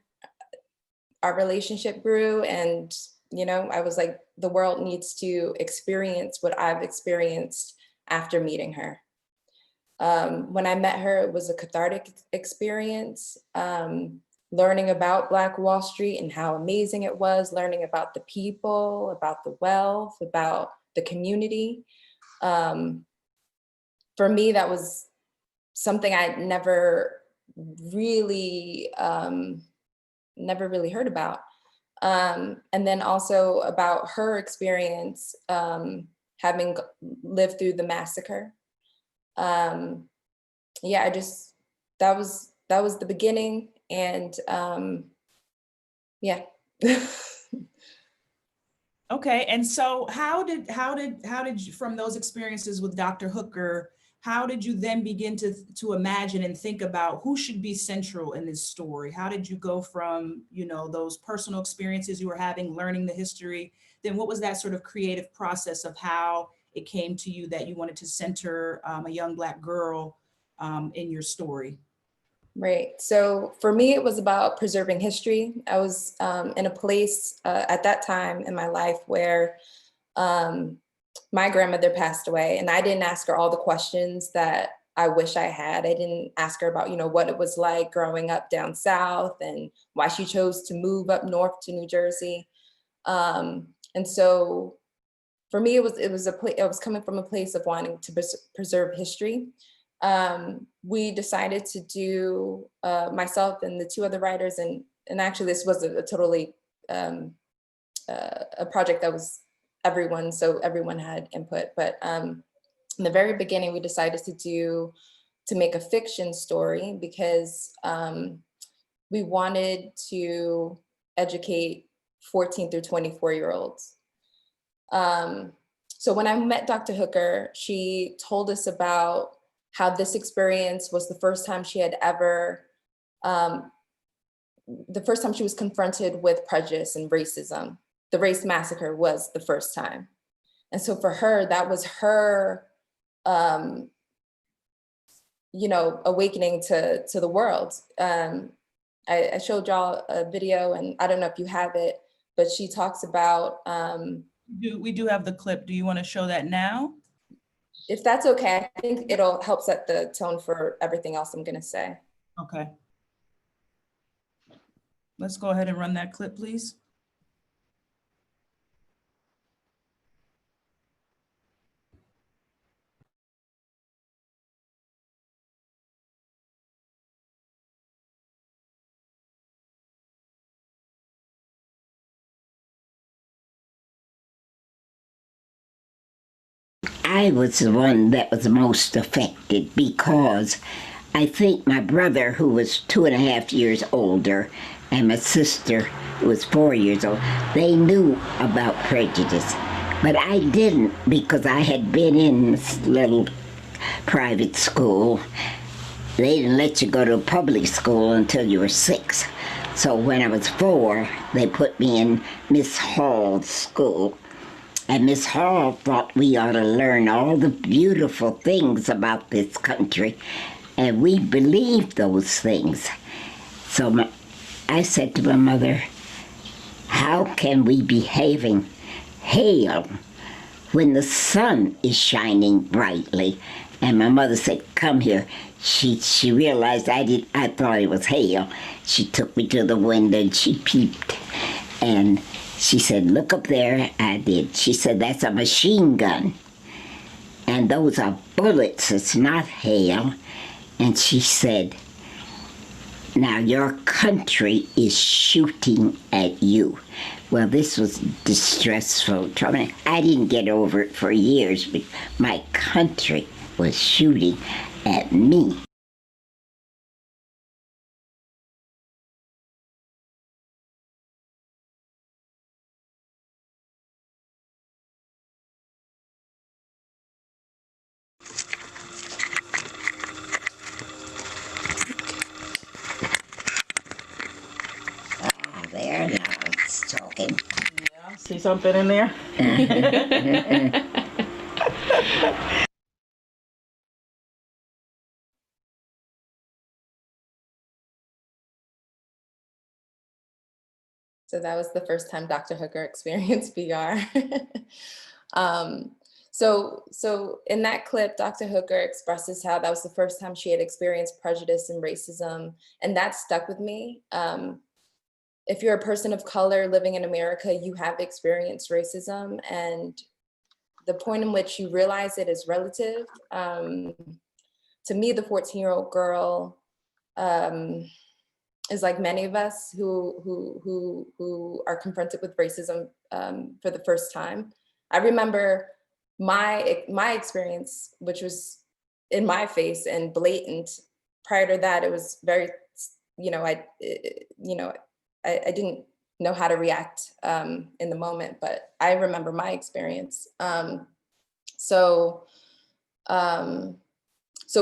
our relationship grew. And you know, I was like, the world needs to experience what I've experienced after meeting her. When I met her, it was a cathartic experience, learning about Black Wall Street and how amazing it was, learning about the people, about the wealth, about the community. For me, that was something I'd never really heard about. And then also about her experience, having lived through the massacre. Yeah, that was the beginning, and yeah. Okay, and so how did you, from those experiences with Dr. Hooker, how did you then begin to imagine and think about who should be central in this story? How did you go from, you know, those personal experiences you were having, learning the history, then what was that sort of creative process of how it came to you that you wanted to center a young Black girl in your story? Right. So for me, it was about preserving history. I was in a place at that time in my life where my grandmother passed away, and I didn't ask her all the questions that I wish I had. I didn't ask her about, you know, what it was like growing up down south and why she chose to move up north to New Jersey. And so for me, it was coming from a place of wanting to preserve history. We decided to do, myself and the two other writers, and actually this was a totally a project that was everyone, so everyone had input. But in the very beginning, we decided to make a fiction story because we wanted to educate 14 through 24-year-olds. So when I met Dr. Hooker, she told us about how this experience was the first time she had ever, the first time she was confronted with prejudice and racism. The race massacre was the first time. And so for her, that was her, you know, awakening to the world. I showed y'all a video, and I don't know if you have it, but she talks about. We do have the clip. Do you want to show that now? If that's okay, I think it'll help set the tone for everything else I'm gonna say. Okay. Let's go ahead and run that clip, please. I was the one that was most affected because I think my brother, who was 2.5 years older, and my sister, who was 4 years old, they knew about prejudice. But I didn't, because I had been in this little private school. They didn't let you go to a public school until you were 6. So when I was 4, they put me in Miss Hall's school. And Miss Hall thought we ought to learn all the beautiful things about this country. And we believed those things. So I said to my mother, how can we be having hail when the sun is shining brightly? And my mother said, come here. She realized I thought it was hail. She took me to the window and she peeped. And she said, look up there. I did. She said, that's a machine gun. And those are bullets, it's not hail. And she said, now your country is shooting at you. Well, this was distressful, troubling. I didn't get over it for years, but my country was shooting at me. There, now it's talking. Yeah, see something in there? So that was the first time Dr. Hooker experienced VR. So in that clip, Dr. Hooker expresses how that was the first time she had experienced prejudice and racism, and that stuck with me. If you're a person of color living in America, you have experienced racism, and the point in which you realize it is relative. To me, the 14-year-old girl is like many of us who are confronted with racism for the first time. I remember my experience, which was in my face and blatant. Prior to that, it was very, I didn't know how to react in the moment, but I remember my experience. So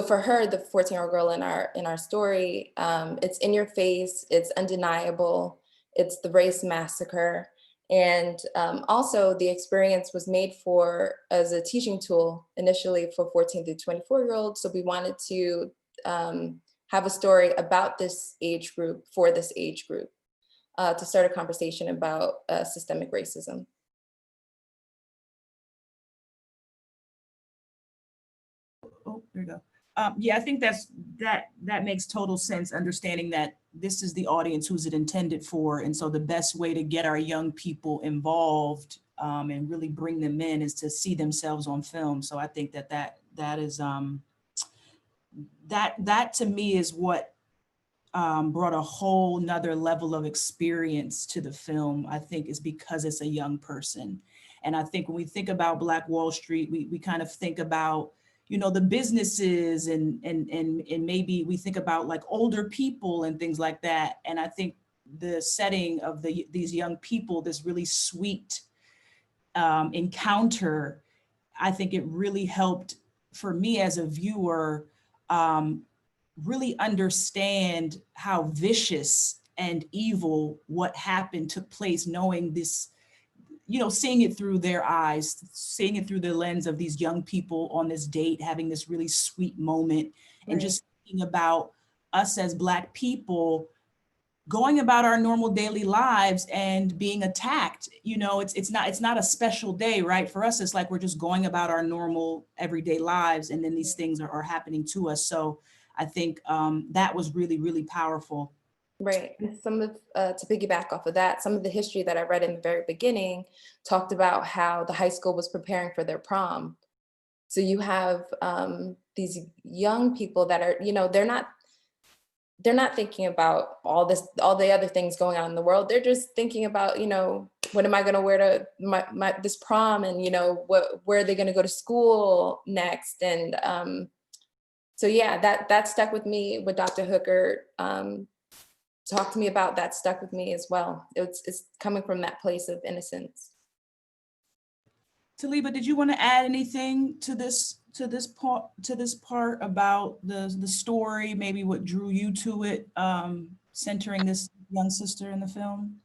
for her, the 14-year-old girl in our story, it's in your face, it's undeniable, it's the race massacre. And also the experience was made as a teaching tool initially for 14 to 24-year-olds. So we wanted to have a story about this age group, for this age group, to start a conversation about systemic racism. Oh, there you go. Yeah, I think that makes total sense, understanding that this is the audience who's it intended for. And so the best way to get our young people involved and really bring them in is to see themselves on film. So I think that is, that to me is what brought a whole nother level of experience to the film, I think, is because it's a young person. And I think when we think about Black Wall Street, we kind of think about, the businesses and maybe we think about like older people and things like that. And I think the setting of these young people, this really sweet encounter, I think it really helped for me as a viewer really understand how vicious and evil what happened took place, knowing this, seeing it through their eyes, seeing it through the lens of these young people on this date, having this really sweet moment, and just thinking about us as Black people going about our normal daily lives and being attacked. It's not a special day, right? For us, it's like we're just going about our normal everyday lives, and then these things are happening to us. So I think that was really, really powerful. Right. And some of, to piggyback off of that, some of the history that I read in the very beginning talked about how the high school was preparing for their prom. So you have these young people that are, they're not thinking about all the other things going on in the world. They're just thinking about, what am I going to wear to this prom, and, where are they going to go to school next? And so, yeah, that stuck with me. What Dr. Hooker talked to me about, that stuck with me as well. It's coming from that place of innocence. Taliba, did you want to add anything to this part about the story, maybe what drew you to it, centering this young sister in the film?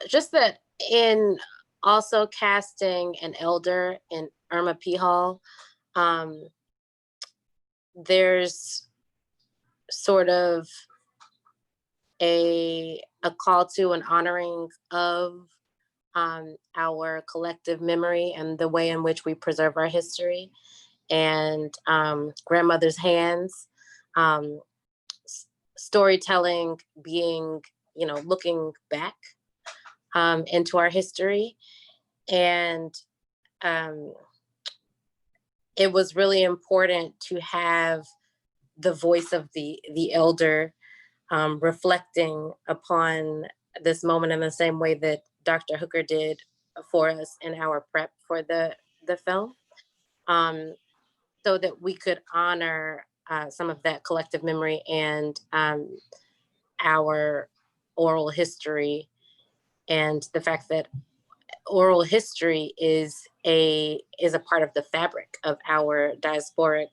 Just that in also casting an elder in Irma P. Hall, there's sort of a call to an honoring of our collective memory and the way in which we preserve our history, and grandmother's hands, storytelling being, looking back into our history. And it was really important to have the voice of the elder reflecting upon this moment in the same way that Dr. Hooker did for us in our prep for the film, so that we could honor some of that collective memory and our oral history, and the fact that oral history is a part of the fabric of our diasporic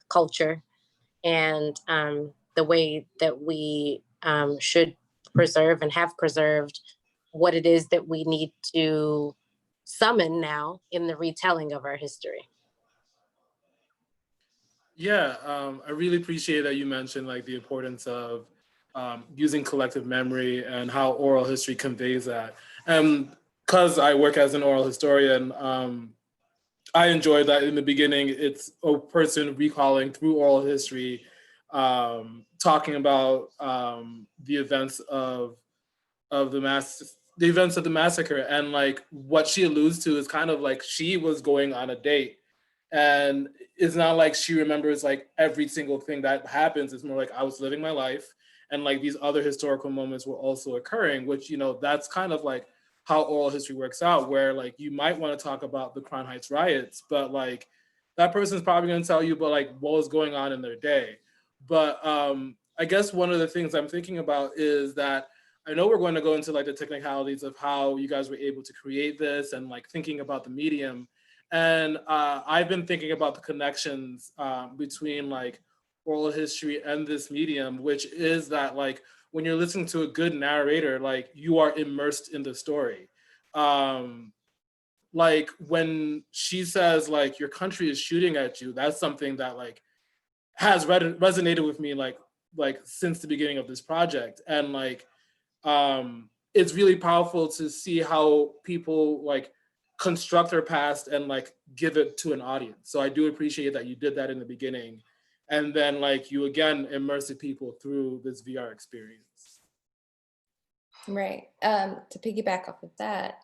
culture, and the way that we should preserve and have preserved what it is that we need to summon now in the retelling of our history. Yeah, I really appreciate that you mentioned like the importance of using collective memory and how oral history conveys that. And because I work as an oral historian, I enjoyed that in the beginning. It's a person recalling through oral history, talking about the events of the massacre, and like what she alludes to is kind of like she was going on a date, and it's not like she remembers like every single thing that happens. It's more like I was living my life, and like these other historical moments were also occurring, which that's kind of like how oral history works out, where like you might want to talk about the Crown Heights riots, but like that person's probably going to tell you about like what was going on in their day. But I guess one of the things I'm thinking about is that I know we're going to go into like the technicalities of how you guys were able to create this and like thinking about the medium. And I've been thinking about the connections between like oral history and this medium, which is that like when you're listening to a good narrator, like you are immersed in the story. Like when she says like your country is shooting at you, that's something that like has resonated with me like since the beginning of this project. And like it's really powerful to see how people like construct their past and like give it to an audience. So I do appreciate that you did that in the beginning, and then like you again immerse the people through this VR experience. Right. To piggyback off of that,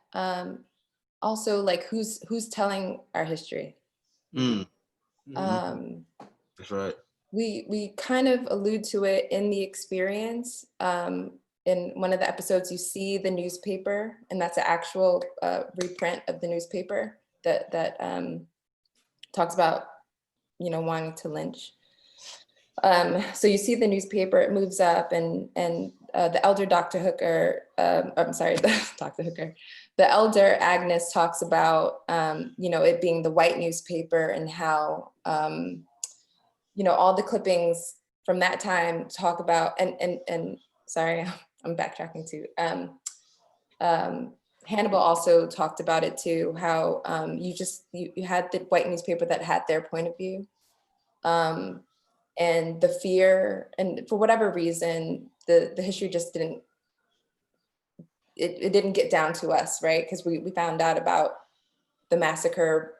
also like who's telling our history? That's right. We kind of allude to it in the experience. In one of the episodes, you see the newspaper, and that's an actual reprint of the newspaper that talks about, wanting to lynch. So you see the newspaper, it moves up, and the elder Dr. Hooker, I'm sorry, Dr. Hooker, the elder Agnes talks about, it being the white newspaper, and how, all the clippings from that time talk about, and sorry, I'm backtracking too. Hannibal also talked about it too, how you had the white newspaper that had their point of view. And the fear, and for whatever reason, the history just didn't get down to us, right? Because we found out about the massacre,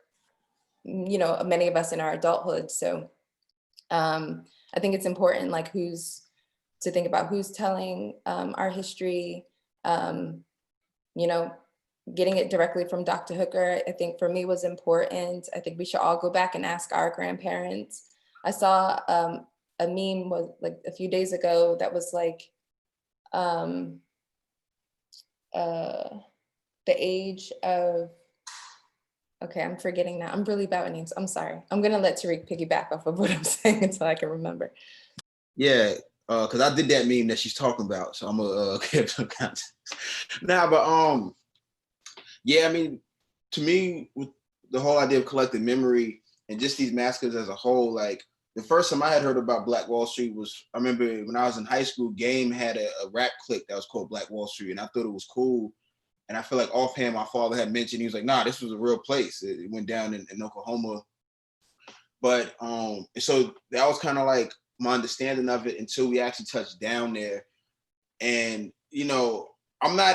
many of us in our adulthood. So I think it's important, like to think about who's telling our history, getting it directly from Dr. Hooker, I think for me was important. I think we should all go back and ask our grandparents. I saw a meme was like a few days ago that was like the age of, okay, I'm forgetting now. I'm really bad with names. I'm sorry. I'm gonna let Tariq piggyback off of what I'm saying until I can remember. Yeah, because I did that meme that she's talking about, so I'm gonna give some context. Nah, but yeah, I mean, to me, with the whole idea of collective memory and just these massacres as a whole, like the first time I had heard about Black Wall Street was, I remember when I was in high school, Game had a rap clique that was called Black Wall Street, and I thought it was cool. And I feel like offhand, my father had mentioned, he was like, nah, this was a real place. It went down in Oklahoma. But so that was kind of like my understanding of it until we actually touched down there. And, you know, I'm not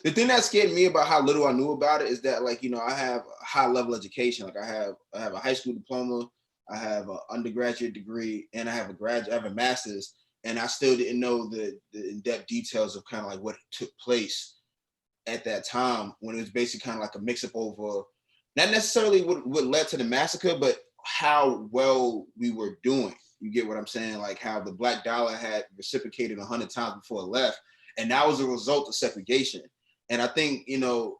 the thing that scared me about how little I knew about it is that, like, you know, I have a high level education. Like I have a high school diploma, I have an undergraduate degree, and I have a master's, and I still didn't know the in-depth details of kind of like what took place at that time, when it was basically kind of like a mix-up over, not necessarily what led to the massacre, but how well we were doing. You get what I'm saying? Like how the Black dollar had reciprocated 100 times before it left. And that was a result of segregation. And I think, you know,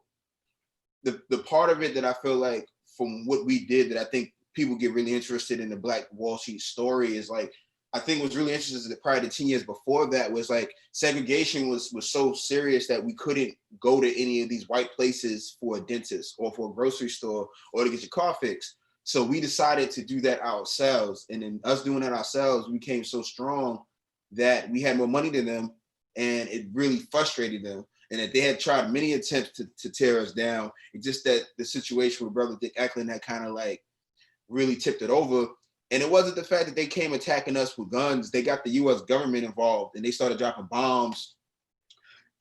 the part of it that I feel like from what we did that I think people get really interested in the Black Wall Street story is like, I think what's really interesting is that prior to 10 years before that was like segregation was so serious that we couldn't go to any of these white places for a dentist or for a grocery store or to get your car fixed. So we decided to do that ourselves. And in us doing that ourselves, we became so strong that we had more money than them, and it really frustrated them. And that they had tried many attempts to tear us down. It's just that the situation with Brother Dick Eklund had kind of like really tipped it over. And it wasn't the fact that they came attacking us with guns. They got the US government involved, and they started dropping bombs,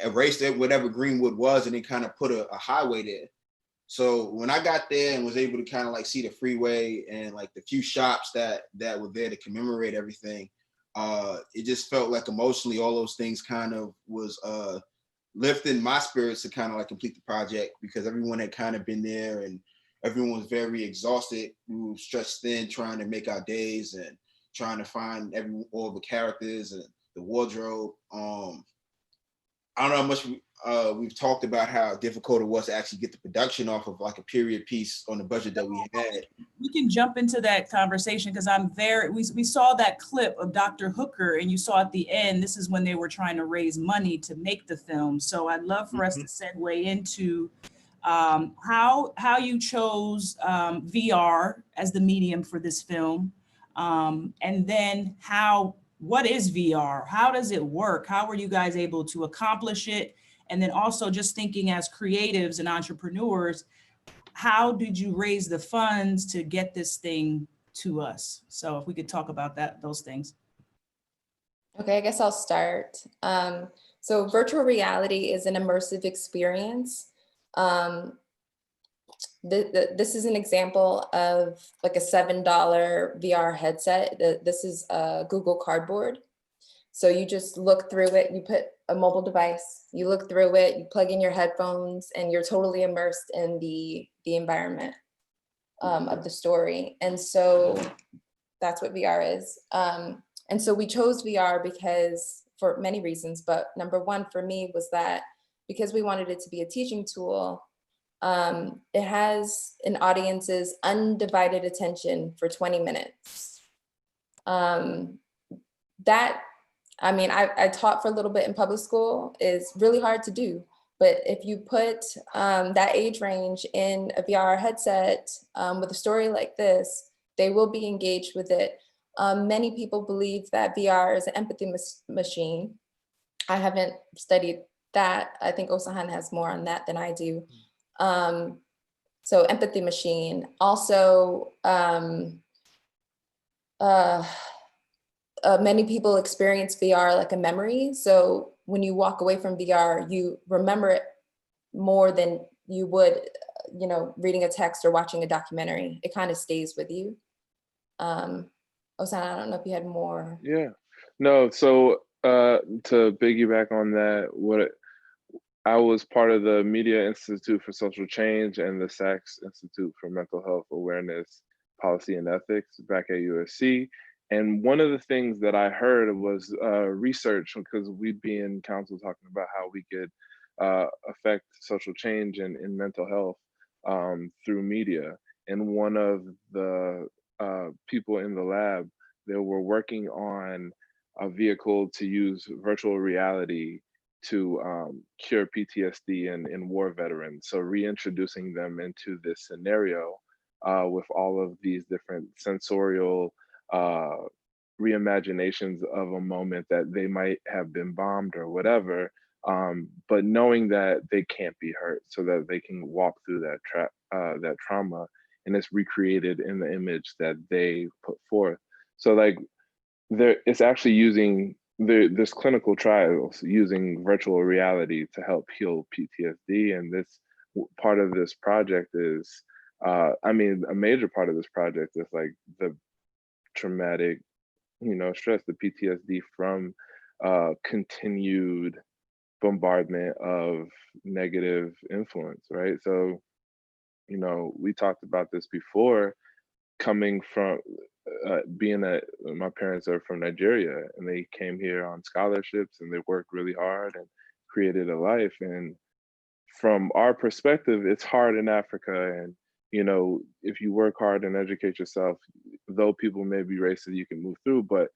erased whatever Greenwood was, and they kind of put a highway there. So when I got there and was able to kind of like see the freeway and like the few shops that were there to commemorate everything, it just felt like emotionally all those things kind of was lifting my spirits to kind of like complete the project, because everyone had kind of been there and everyone was very exhausted. We were stretched thin trying to make our days and trying to find all the characters and the wardrobe. I don't know how much we've talked about how difficult it was to actually get the production off of like a period piece on the budget that we had. We can jump into that conversation because we saw that clip of Dr. Hooker, and you saw at the end, this is when they were trying to raise money to make the film. So I'd love for us to segue into how you chose VR as the medium for this film. And then what is VR? How does it work? How were you guys able to accomplish it? And then also just thinking as creatives and entrepreneurs, how did you raise the funds to get this thing to us? So if we could talk about those things. Okay, I guess I'll start. So virtual reality is an immersive experience. This is an example of like a $7 VR headset. This is a Google Cardboard. So you just look through it, you put a mobile device, you look through it, you plug in your headphones, and you're totally immersed in the environment of the story. And so that's what VR is. And so we chose VR because for many reasons, but number one for me was that because we wanted it to be a teaching tool, it has an audience's undivided attention for 20 minutes. I taught for a little bit in public school, is really hard to do. But if you put that age range in a VR headset with a story like this, they will be engaged with it. Many people believe that VR is an empathy machine. I haven't studied that. I think Osahan has more on that than I do. So empathy machine. Also, many people experience VR like a memory. So when you walk away from VR, you remember it more than you would, reading a text or watching a documentary. It kind of stays with you. Osan, I don't know if you had more. Yeah, no. So to piggyback on that, I was part of the Media Institute for Social Change and the Sachs Institute for Mental Health Awareness, Policy and Ethics back at USC. And one of the things that I heard was research, because we'd be in council talking about how we could affect social change in mental health through media. And one of the people in the lab, they were working on a vehicle to use virtual reality to cure PTSD in war veterans. So reintroducing them into this scenario with all of these different sensorial reimaginations of a moment that they might have been bombed or whatever, but knowing that they can't be hurt, so that they can walk through that trauma, and it's recreated in the image that they put forth. So like it's actually using there's clinical trials using virtual reality to help heal PTSD, and this part of this project is, I mean, a major part of this project is like the traumatic, stress, the PTSD from continued bombardment of negative influence, right? So, we talked about this before, coming from my parents are from Nigeria, and they came here on scholarships, and they worked really hard and created a life. And from our perspective, it's hard in Africa. And, if you work hard and educate yourself, though people may be racist, you can move through. But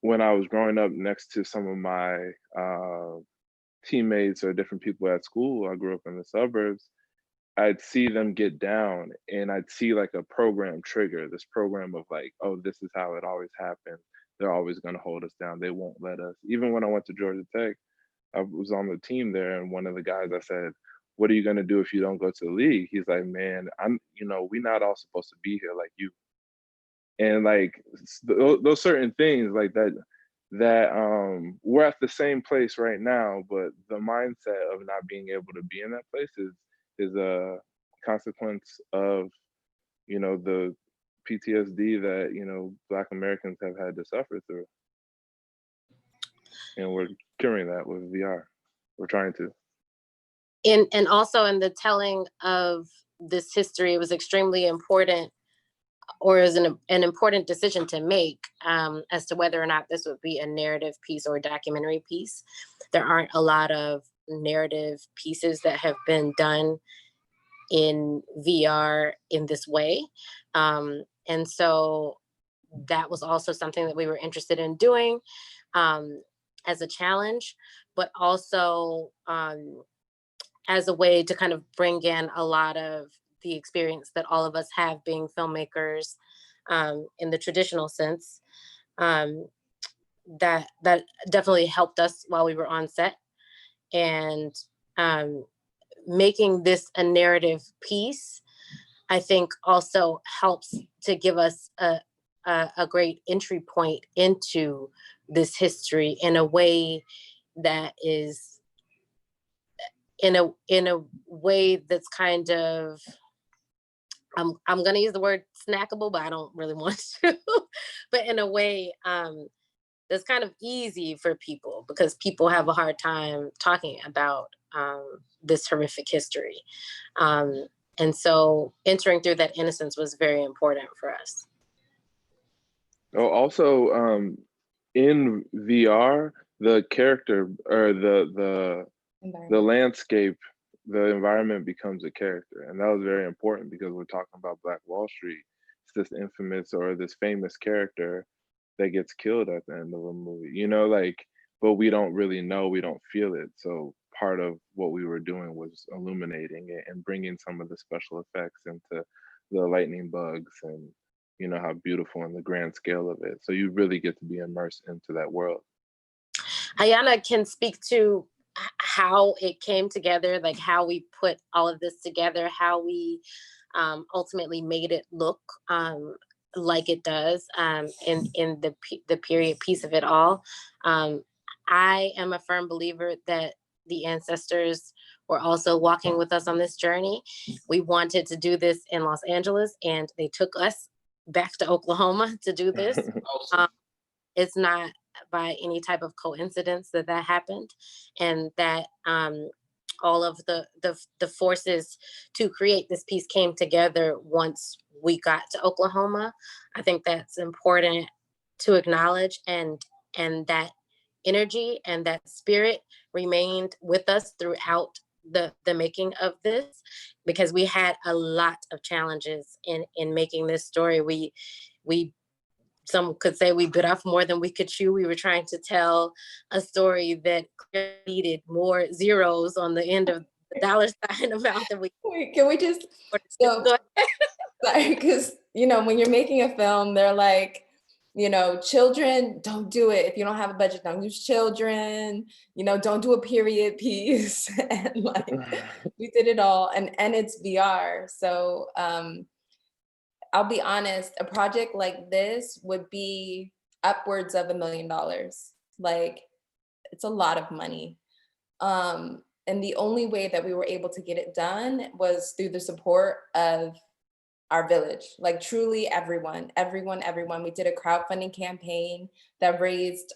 when I was growing up next to some of my teammates or different people at school, I grew up in the suburbs, I'd see them get down, and I'd see like a program trigger, this program of like, oh, this is how it always happens. They're always going to hold us down. They won't let us. Even when I went to Georgia Tech, I was on the team there, and one of the guys, I said, what are you going to do if you don't go to the league? He's like, man, we're not all supposed to be here like you. And like those certain things like that we're at the same place right now, but the mindset of not being able to be in that place is a consequence of, the PTSD that, Black Americans have had to suffer through. And we're curing that with VR. We're trying to. And also in the telling of this history, it was extremely important, or it was an important decision to make as to whether or not this would be a narrative piece or a documentary piece. There aren't a lot of narrative pieces that have been done in VR in this way. And so that was also something that we were interested in doing as a challenge, but also as a way to kind of bring in a lot of the experience that all of us have being filmmakers in the traditional sense. That definitely helped us while we were on set. And making this a narrative piece, I think also helps to give us a great entry point into this history in a way that is in a way that's kind of, I'm going to use the word snackable, but I don't really want to, but in a way that's kind of easy for people, because people have a hard time talking about this horrific history. And so entering through that innocence was very important for us. Oh, also, in VR, the character or the landscape, the environment becomes a character. And that was very important, because we're talking about Black Wall Street. It's this infamous or this famous character that gets killed at the end of a movie, but we don't really know, we don't feel it. So part of what we were doing was illuminating it and bringing some of the special effects into the lightning bugs and, how beautiful and the grand scale of it. So you really get to be immersed into that world. Ayana can speak to how it came together, like how we put all of this together, how we ultimately made it look like it does in the period piece of it all. I am a firm believer that the ancestors were also walking with us on this journey. We wanted to do this in Los Angeles, and they took us back to Oklahoma to do this. It's not by any type of coincidence that happened, and that all of the forces to create this piece came together once we got to Oklahoma. I think that's important to acknowledge, and that energy and that spirit remained with us throughout the making of this, because we had a lot of challenges in making this story. We some could say we bit off more than we could chew. We were trying to tell a story that needed more zeros on the end of the dollar sign amount that we. Wait, can we just so sorry, because when you're making a film, they're like, you know, children, don't do it. If you don't have a budget, don't use children, you know, don't do a period piece. And like, we did it all, and it's VR. So I'll be honest, a project like this would be upwards of $1 million. Like, it's a lot of money. And the only way that we were able to get it done was through the support of our village, like truly everyone. We did a crowdfunding campaign that raised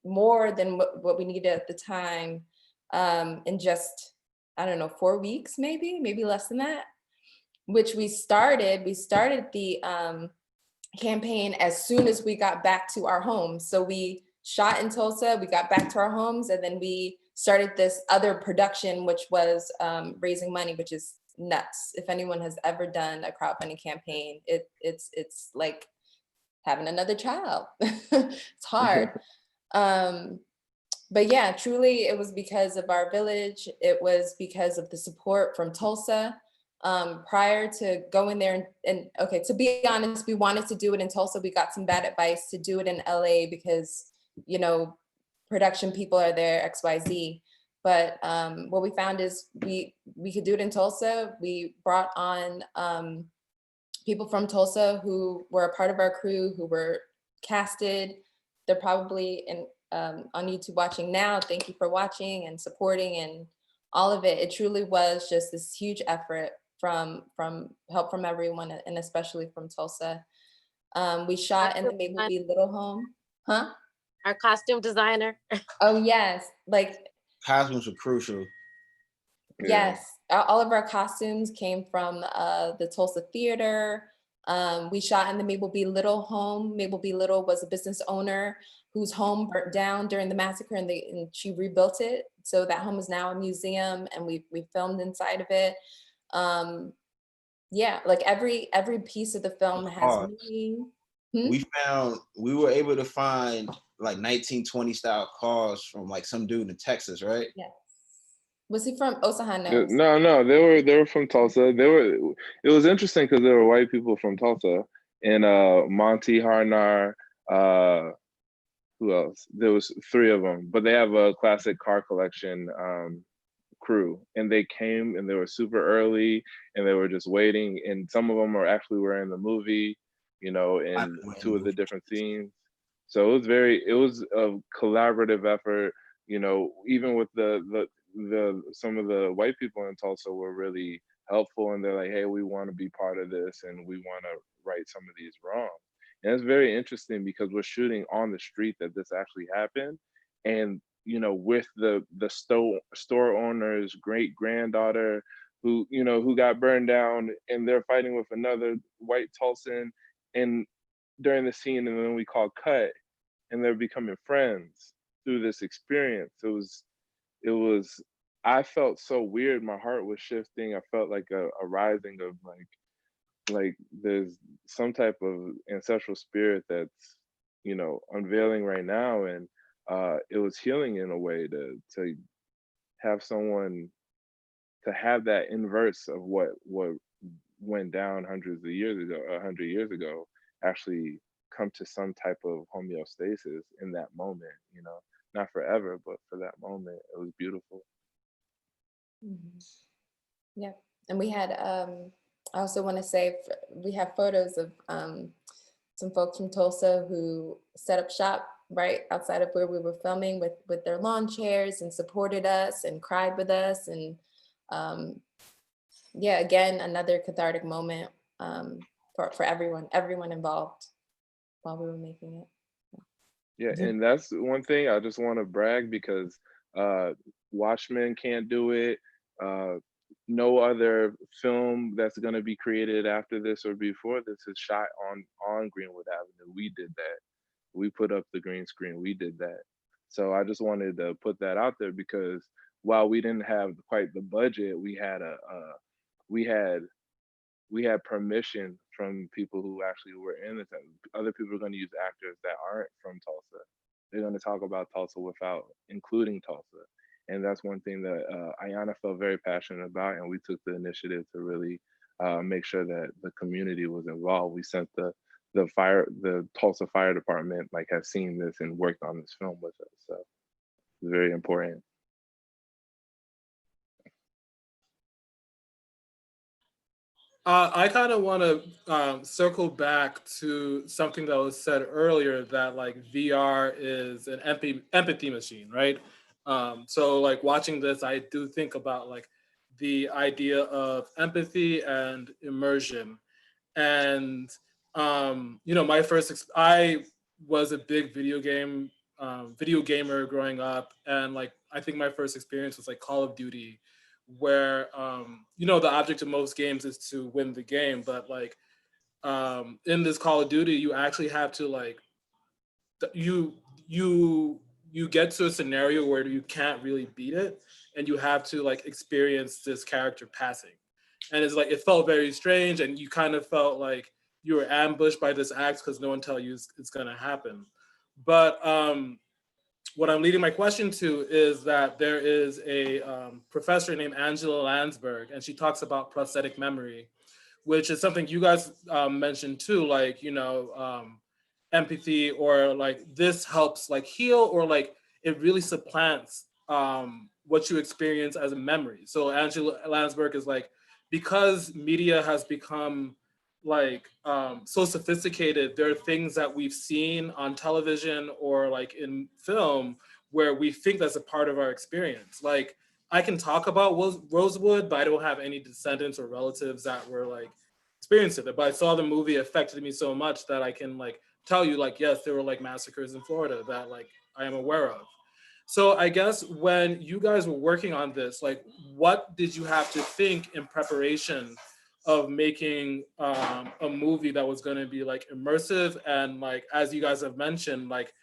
more than what we needed at the time, in just, I don't know, 4 weeks, maybe less than that, which we started the campaign as soon as we got back to our homes. So we shot in Tulsa, we got back to our homes, and then we started this other production, which was raising money, which is nuts. If anyone has ever done a crowdfunding campaign, it's like having another child. It's hard. But yeah, truly it was because of our village. It was because of the support from Tulsa. Prior to going there, and okay, to be honest, we wanted to do it in Tulsa. We got some bad advice to do it in LA because, you know, production people are there, XYZ. But what we found is we could do it in Tulsa. We brought on people from Tulsa who were a part of our crew, who were casted. They're probably on YouTube watching now. Thank you for watching and supporting and all of it. It truly was just this huge effort from help from everyone, and especially from Tulsa. We shot in the Maple B Little home. Huh? Our costume designer. Oh yes, like costumes were crucial. Yes, all of our costumes came from the Tulsa Theater. We shot in the Maple B Little home. Maple B Little was a business owner whose home burnt down during the massacre, and she rebuilt it. So that home is now a museum, and we filmed inside of it. Yeah, like every piece of the film has meaning. We were able to find like 1920 style cars from like some dude in Texas, right? Yeah. Was he from Osahana? No, they were from Tulsa. It was interesting because there were white people from Tulsa, and Monty Harnar, who else? There was 3 of them, but they have a classic car collection crew, and they came and they were super early, and they were just waiting, and some of them were in the movie, you know, in 2 of the different scenes. So it was a collaborative effort, you know. Even with the some of the white people in Tulsa were really helpful, and they're like, hey, we want to be part of this, and we want to right some of these wrongs. And it's very interesting because we're shooting on the street that this actually happened, and you know, with the store owner's great granddaughter who, you know, who got burned down, and they're fighting with another white Tulsan, and during the scene, and then we call cut, and they're becoming friends through this experience. It was, I felt so weird. My heart was shifting. I felt like a rising of like there's some type of ancestral spirit that's, you know, unveiling right now. And it was healing in a way to have someone, to have that inverse of what went down 100 years ago, actually come to some type of homeostasis in that moment, you know, not forever, but for that moment. It was beautiful. Mm-hmm. Yeah, and we had, I also want to say, we have photos of some folks from Tulsa who set up shop right outside of where we were filming with their lawn chairs and supported us and cried with us. And yeah, again, another cathartic moment for everyone involved while we were making it. Yeah, and that's one thing I just want to brag, because Watchmen can't do it. No other film that's going to be created after this or before this is shot on Greenwood Avenue. We did that. We put up the green screen. We did that. So I just wanted to put that out there, because while we didn't have quite the budget, we had permission from people who actually were in it. Other people are going to use actors that aren't from Tulsa. They're going to talk about Tulsa without including Tulsa. And that's one thing that Ayana felt very passionate about, and we took the initiative to really make sure that the community was involved. We sent the the Tulsa Fire Department like has seen this and worked on this film with us. So it's very important. I kind of want to circle back to something that was said earlier, that like VR is an empathy machine, right? So like watching this, I do think about like the idea of empathy and immersion. And you know, I was a big video gamer growing up, and like I think my first experience was like Call of Duty, where you know, the object of most games is to win the game, but like in this Call of Duty, you actually have to like you get to a scenario where you can't really beat it, and you have to like experience this character passing. And it's like, it felt very strange, and you kind of felt like you were ambushed by this axe because no one tell you it's going to happen. But what I'm leading my question to is that there is a professor named Angela Landsberg, and she talks about prosthetic memory, which is something you guys mentioned too, like, you know, empathy, or like this helps like heal, or like it really supplants what you experience as a memory. So Angela Landsberg is like, because media has become like so sophisticated, there are things that we've seen on television or like in film where we think that's a part of our experience. Like, I can talk about Rosewood, but I don't have any descendants or relatives that were like experiencing it. But I saw the movie affected me so much that I can like tell you, like, yes, there were like massacres in Florida that like I am aware of. So I guess when you guys were working on this, like, what did you have to think in preparation of making a movie that was going to be like immersive, and like, as you guys have mentioned, like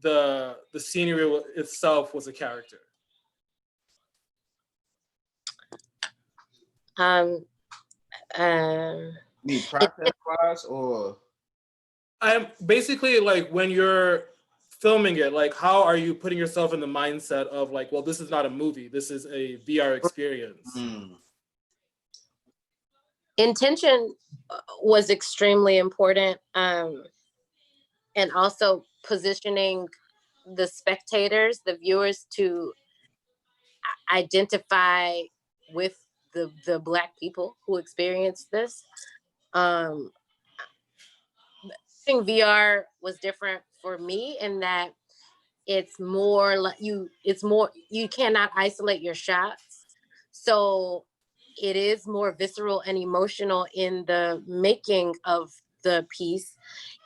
the scenery itself was a character? Me process-wise, or I'm basically like, when you're filming it, like, how are you putting yourself in the mindset of like, well, this is not a movie, this is a VR experience? Intention was extremely important, and also positioning the spectators, the viewers, to identify with the Black people who experienced this. I think VR was different for me in that it's more like you cannot isolate your shots. So it is more visceral and emotional in the making of the piece,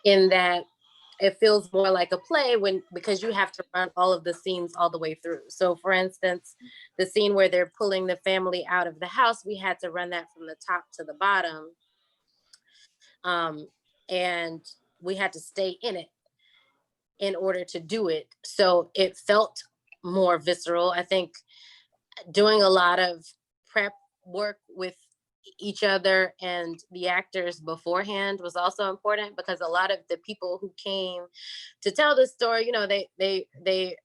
in that it feels more like a play because you have to run all of the scenes all the way through. So for instance, the scene where they're pulling the family out of the house, we had to run that from the top to the bottom. And we had to stay in it in order to do it. So it felt more visceral. I think doing a lot of prep work with each other and the actors beforehand was also important, because a lot of the people who came to tell the story, you know, they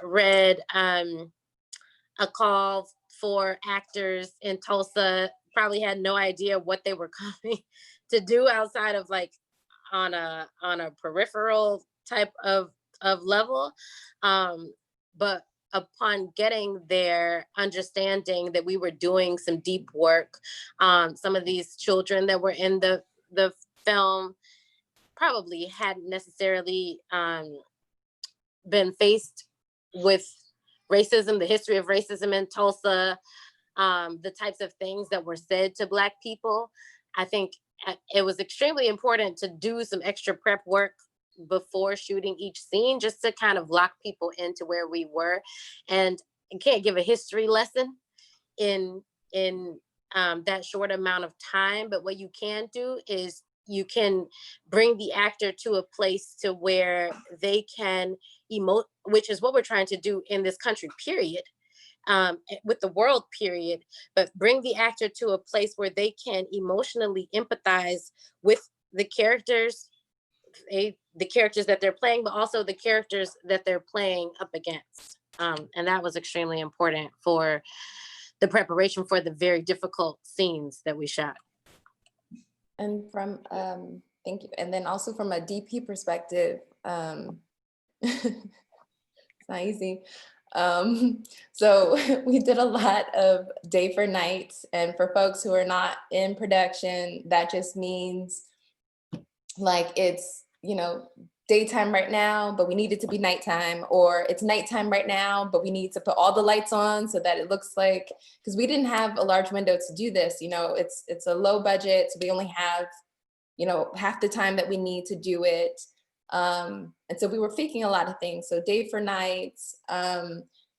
read a call for actors in Tulsa, probably had no idea what they were coming to do outside of like on a peripheral type of level. But upon getting there, understanding that we were doing some deep work, some of these children that were in the film probably hadn't necessarily been faced with racism, the history of racism in Tulsa, the types of things that were said to Black people. I think it was extremely important to do some extra prep work before shooting each scene, just to kind of lock people into where we were. And I can't give a history lesson in that short amount of time, but what you can do is you can bring the actor to a place to where they can emote, which is what we're trying to do in this country, period, with the world, period, but bring the actor to a place where they can emotionally empathize with the characters, the characters that they're playing, but also the characters that they're playing up against. And that was extremely important for the preparation for the very difficult scenes that we shot. And from Thank you. And then also from a DP perspective, it's not easy. So we did a lot of day for nights, and for folks who are not in production, that just means like it's, you know, daytime right now, but we need it to be nighttime, or it's nighttime right now, but we need to put all the lights on so that it looks like, because we didn't have a large window to do this, you know, it's a low budget, so we only have, you know, half the time that we need to do it. And so we were faking a lot of things. So day for nights,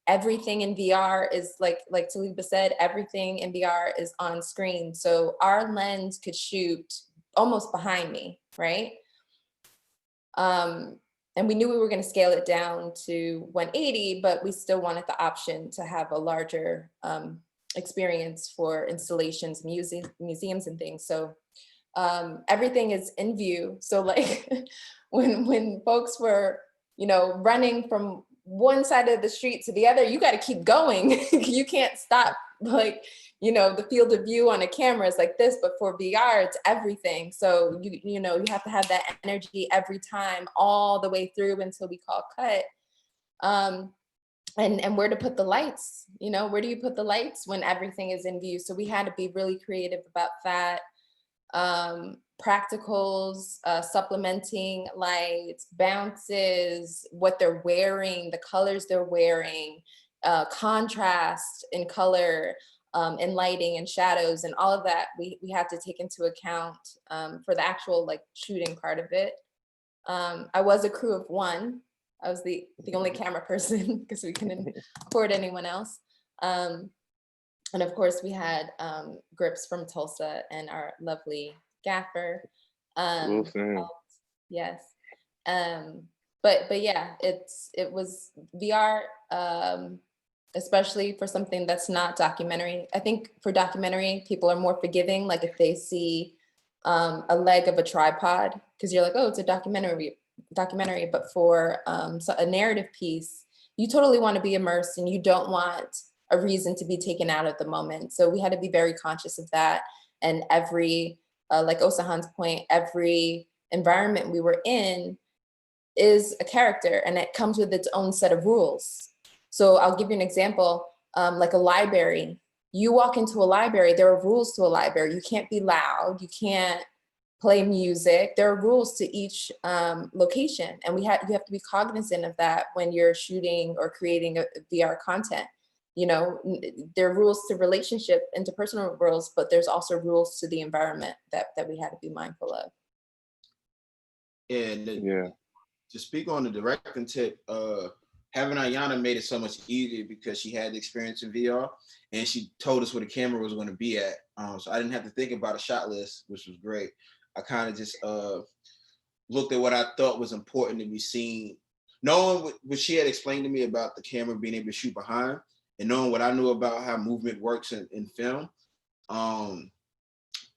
everything in VR is like Taliba said, everything in VR is on screen. So our lens could shoot almost behind me, right? And we knew we were going to scale it down to 180, but we still wanted the option to have a larger experience for installations, museums and things. So everything is in view. So like when folks were, you know, running from one side of the street to the other, you got to keep going. You can't stop. Like, you know, the field of view on a camera is like this, but for VR, it's everything. So you know, you have to have that energy every time, all the way through until we call cut. And where to put the lights, you know, where do you put the lights when everything is in view? So we had to be really creative about that. Practicals, supplementing lights, bounces, what they're wearing, the colors they're wearing, contrast in color, and lighting and shadows, and all of that we had to take into account for the actual like shooting part of it. I was a crew of one. I was the only camera person because we couldn't afford anyone else. And of course we had grips from Tulsa and our lovely gaffer. Yes. But yeah, it was VR, especially for something that's not documentary. I think for documentary, people are more forgiving. Like if they see a leg of a tripod, because you're like, oh, it's a documentary. But for so a narrative piece, you totally want to be immersed and you don't want a reason to be taken out of the moment. So we had to be very conscious of that. And every, like Osahan's point, every environment we were in is a character and it comes with its own set of rules. So I'll give you an example, like a library. You walk into a library, there are rules to a library. You can't be loud, you can't play music. There are rules to each location. And you have to be cognizant of that when you're shooting or creating a VR content. You know, there are rules to relationship, interpersonal rules, but there's also rules to the environment that we had to be mindful of. And to speak on the directing tip, having Ayana made it so much easier because she had the experience in VR and she told us where the camera was going to be at. So I didn't have to think about a shot list, which was great. I kind of just looked at what I thought was important to be seen. Knowing what she had explained to me about the camera being able to shoot behind, and knowing what I knew about how movement works in film, I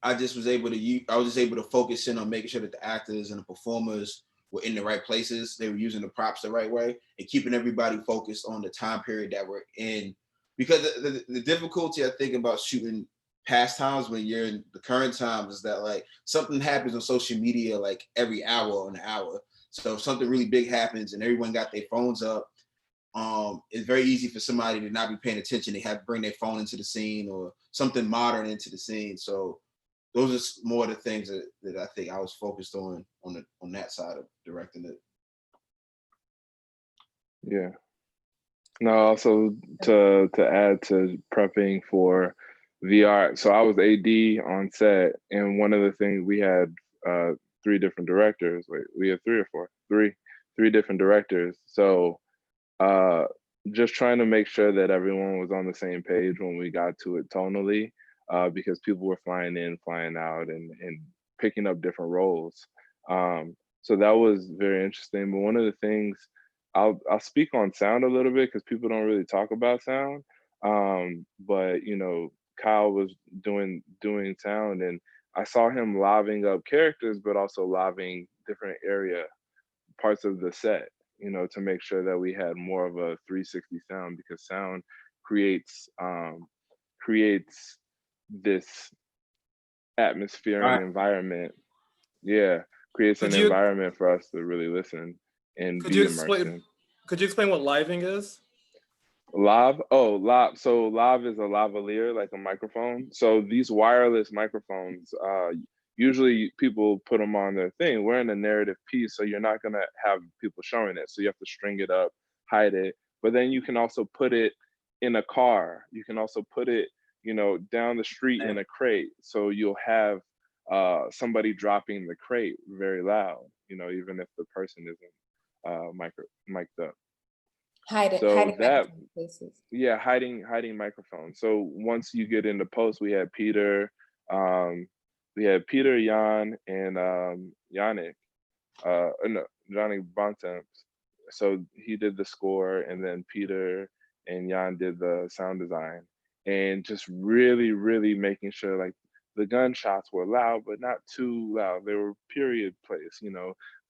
was able to focus in on making sure that the actors and the performers were in the right places. They were using the props the right way and keeping everybody focused on the time period that we're in. Because the difficulty I think about shooting past times when you're in the current times is that like something happens on social media like every hour on the hour. So if something really big happens and everyone got their phones up, it's very easy for somebody to not be paying attention. They have to bring their phone into the scene or something modern into the scene. So those are more the things that I think I was focused on that side of directing it. Yeah. No, also to add to prepping for VR. So I was AD on set, and one of the things we had 3 different directors. Wait, we had 3 or 4? 3 different directors. So just trying to make sure that everyone was on the same page when we got to it tonally, because people were flying in, flying out, and picking up different roles. So that was very interesting. But one of the things, I'll speak on sound a little bit because people don't really talk about sound. But you know, Kyle was doing sound, and I saw him living up characters, but also living different parts of the set, you know, to make sure that we had more of a 360 sound, because sound creates this atmosphere and environment. Yeah, creates an Could you environment for us to really listen and could be you immersed explain in. could you explain what living is? Lav? Oh, lav. So lav is a lavalier, like a microphone. So these wireless microphones, usually people put them on their thing. We're in a narrative piece, so you're not gonna have people showing it. So you have to string it up, hide it. But then you can also put it in a car. You can also put it, down the street in a crate. So you'll have somebody dropping the crate very loud, even if the person isn't mic'd up. Hiding So that, microphone places. yeah, hiding microphones. So once you get into post, we had Peter, Jan, and Yannick, no, Johnny Bontemps. So he did the score, and then Peter and Jan did the sound design, and just really, really making sure like the gunshots were loud, but not too loud. They were period placed,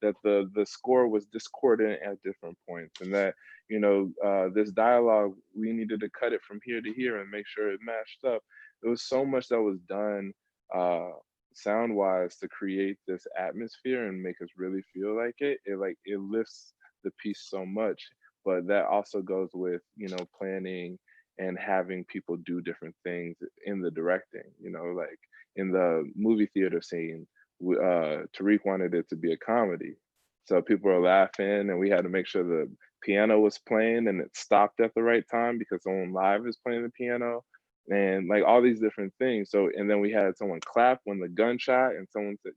that the score was discordant at different points, and that this dialogue, we needed to cut it from here to here and make sure it matched up. There was so much that was done sound wise to create this atmosphere and make us really feel like it lifts the piece so much. But that also goes with planning and having people do different things in the directing, like in the movie theater scene, Tariq wanted it to be a comedy, so people were laughing, and we had to make sure the piano was playing and it stopped at the right time because someone live is playing the piano, and like all these different things. So, and then we had someone clap when the gunshot, and someone said,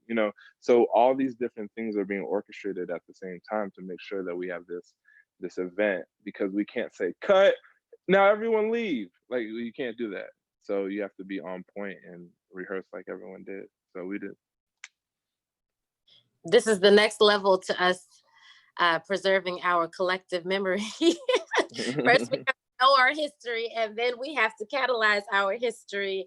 so all these different things are being orchestrated at the same time to make sure that we have this event, because we can't say cut, now everyone leave. Like, you can't do that. So you have to be on point and rehearse like everyone did. So we did. This is the next level to us preserving our collective memory. First, we have to know our history, and then we have to catalyze our history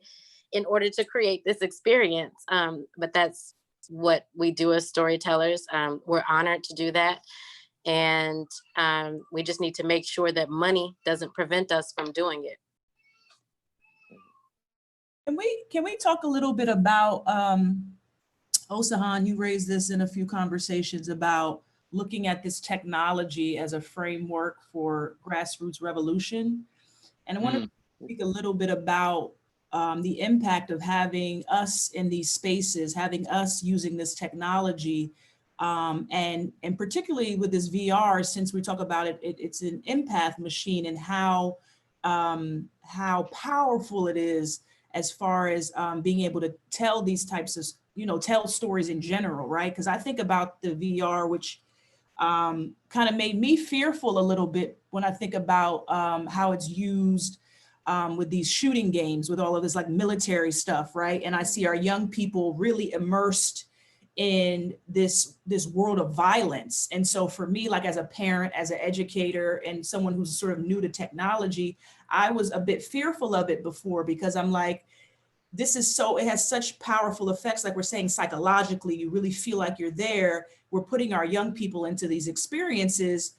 in order to create this experience. But that's what we do as storytellers. We're honored to do that. And we just need to make sure that money doesn't prevent us from doing it. Can we talk a little bit about, Osahan, you raised this in a few conversations about looking at this technology as a framework for grassroots revolution. And I want to speak a little bit about the impact of having us in these spaces, having us using this technology, and particularly with this VR, since we talk about it, it's an empath machine, and how powerful it is as far as being able to tell these types of, tell stories in general, right? Because I think about the VR, which kind of made me fearful a little bit when I think about how it's used with these shooting games, with all of this like military stuff, right? And I see our young people really immersed in this world of violence. And so for me, like as a parent, as an educator, and someone who's sort of new to technology, I was a bit fearful of it before, because I'm like, it has such powerful effects. Like we're saying, psychologically, you really feel like you're there. We're putting our young people into these experiences,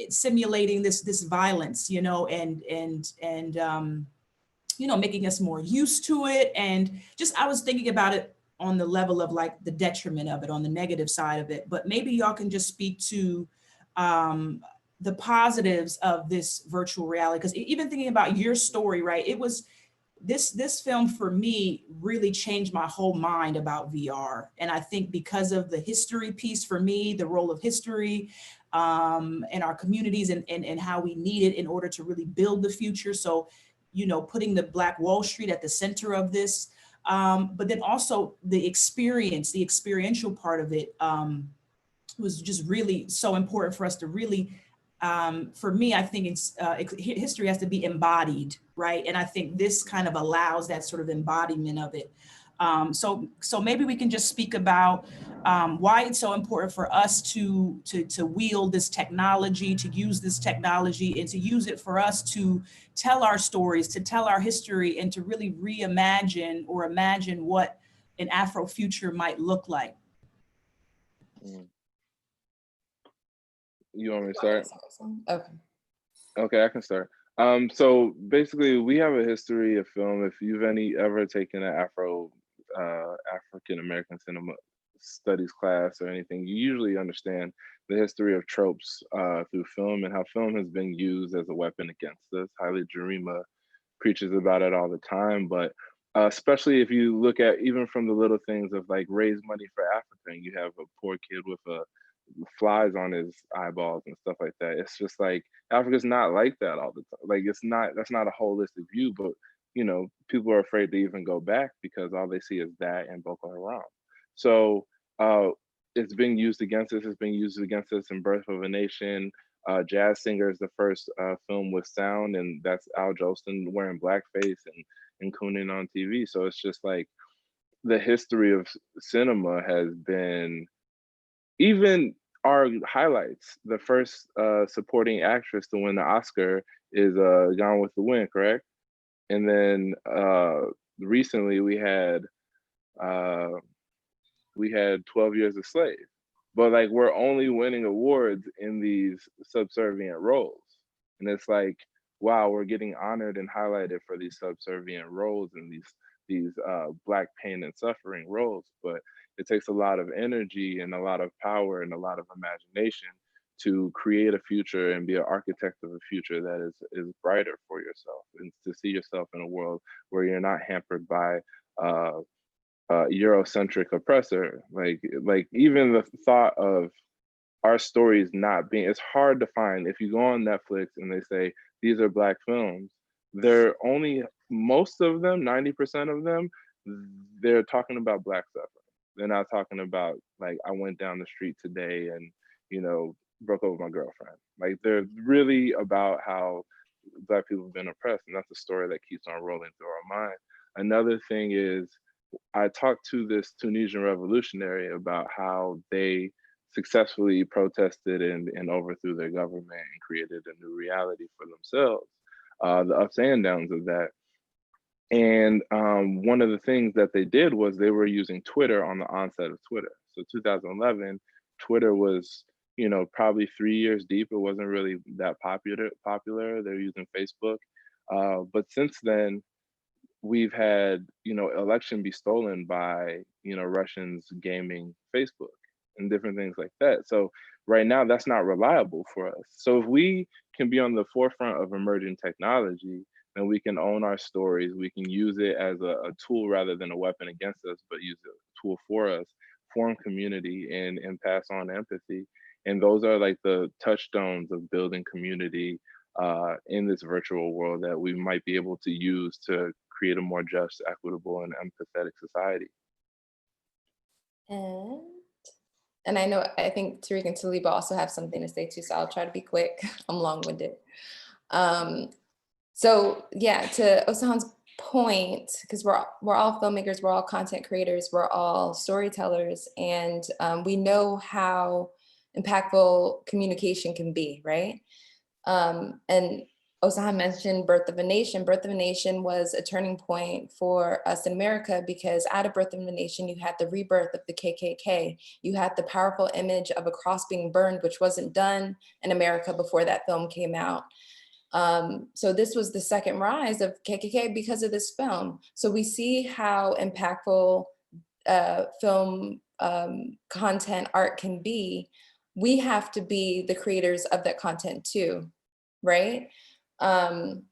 simulating this violence, and making us more used to it. And just, I was thinking about it on the level of like the detriment of it, on the negative side of it. But maybe y'all can just speak to the positives of this virtual reality. Because even thinking about your story, right? It was, this film for me really changed my whole mind about VR. And I think because of the history piece for me, the role of history in our communities, and how we need it in order to really build the future. So, putting the Black Wall Street at the center of this, but then also the experiential part of it was just really so important for us to really, for me, I think history has to be embodied, right? And I think this kind of allows that sort of embodiment of it. So maybe we can just speak about why it's so important for us to wield this technology, to use this technology, and to use it for us to tell our stories, to tell our history, and to really reimagine or imagine what an Afro future might look like. You want me to start? Okay. Okay, I can start. So basically, we have a history of film. If you've ever taken an African American studies class or anything, you usually understand the history of tropes through film and how film has been used as a weapon against us. Haile Gerima preaches about it all the time, but especially if you look at even from the little things of like raise money for Africa, and you have a poor kid with flies on his eyeballs and stuff like that. It's just like Africa's not like that all the time. Like that's not a holistic view, but you know, people are afraid to even go back because all they see is that and Boko Haram. So it's being used against us. It's being used against us in Birth of a Nation. Jazz Singer is the first film with sound, and that's Al Jolson wearing blackface and cooning on TV. So it's just like the history of cinema has been, even our highlights, the first supporting actress to win the Oscar is Gone with the Wind, correct? And then recently we had 12 Years a Slave. But like we're only winning awards in these subservient roles. And it's like, wow, we're getting honored and highlighted for these subservient roles and these Black pain and suffering roles. But it takes a lot of energy and a lot of power and a lot of imagination to create a future and be an architect of a future that is brighter for yourself, and to see yourself in a world where you're not hampered by Eurocentric oppressor. Like even the thought of our stories not being, it's hard to find. If you go on Netflix and they say these are Black films, they're only, most of them, 90% of them, they're talking about Black suffering. They're not talking about like, I went down the street today and, you know, broke up with my girlfriend. Like they're really about how Black people have been oppressed, and that's a story that keeps on rolling through our mind. Another thing is, I talked to this Tunisian revolutionary about how they successfully protested and overthrew their government and created a new reality for themselves, the ups and downs of that. And one of the things that they did was they were using Twitter on the onset of Twitter. So 2011, Twitter was, you know, probably 3 years deep. It wasn't really that popular. They're using Facebook. But since then, we've had, you know, election be stolen by, you know, Russians gaming Facebook and different things like that. So right now, that's not reliable for us. So if we can be on the forefront of emerging technology, then we can own our stories. We can use it as a tool rather than a weapon against us, but use a tool for us, form community and pass on empathy. And those are like the touchstones of building community in this virtual world that we might be able to use to create a more just, equitable, and empathetic society. And I think Tariq and Taliba also have something to say too, so I'll try to be quick. I'm long-winded. So yeah, to Osahan's point, because we're all filmmakers, we're all content creators, we're all storytellers, and we know how impactful communication can be, right? And Osahan mentioned Birth of a Nation. Birth of a Nation was a turning point for us in America, because out of Birth of a Nation, you had the rebirth of the KKK. You had the powerful image of a cross being burned, which wasn't done in America before that film came out. So this was the second rise of KKK because of this film. So we see how impactful film content art can be. We have to be the creators of that content too, right? And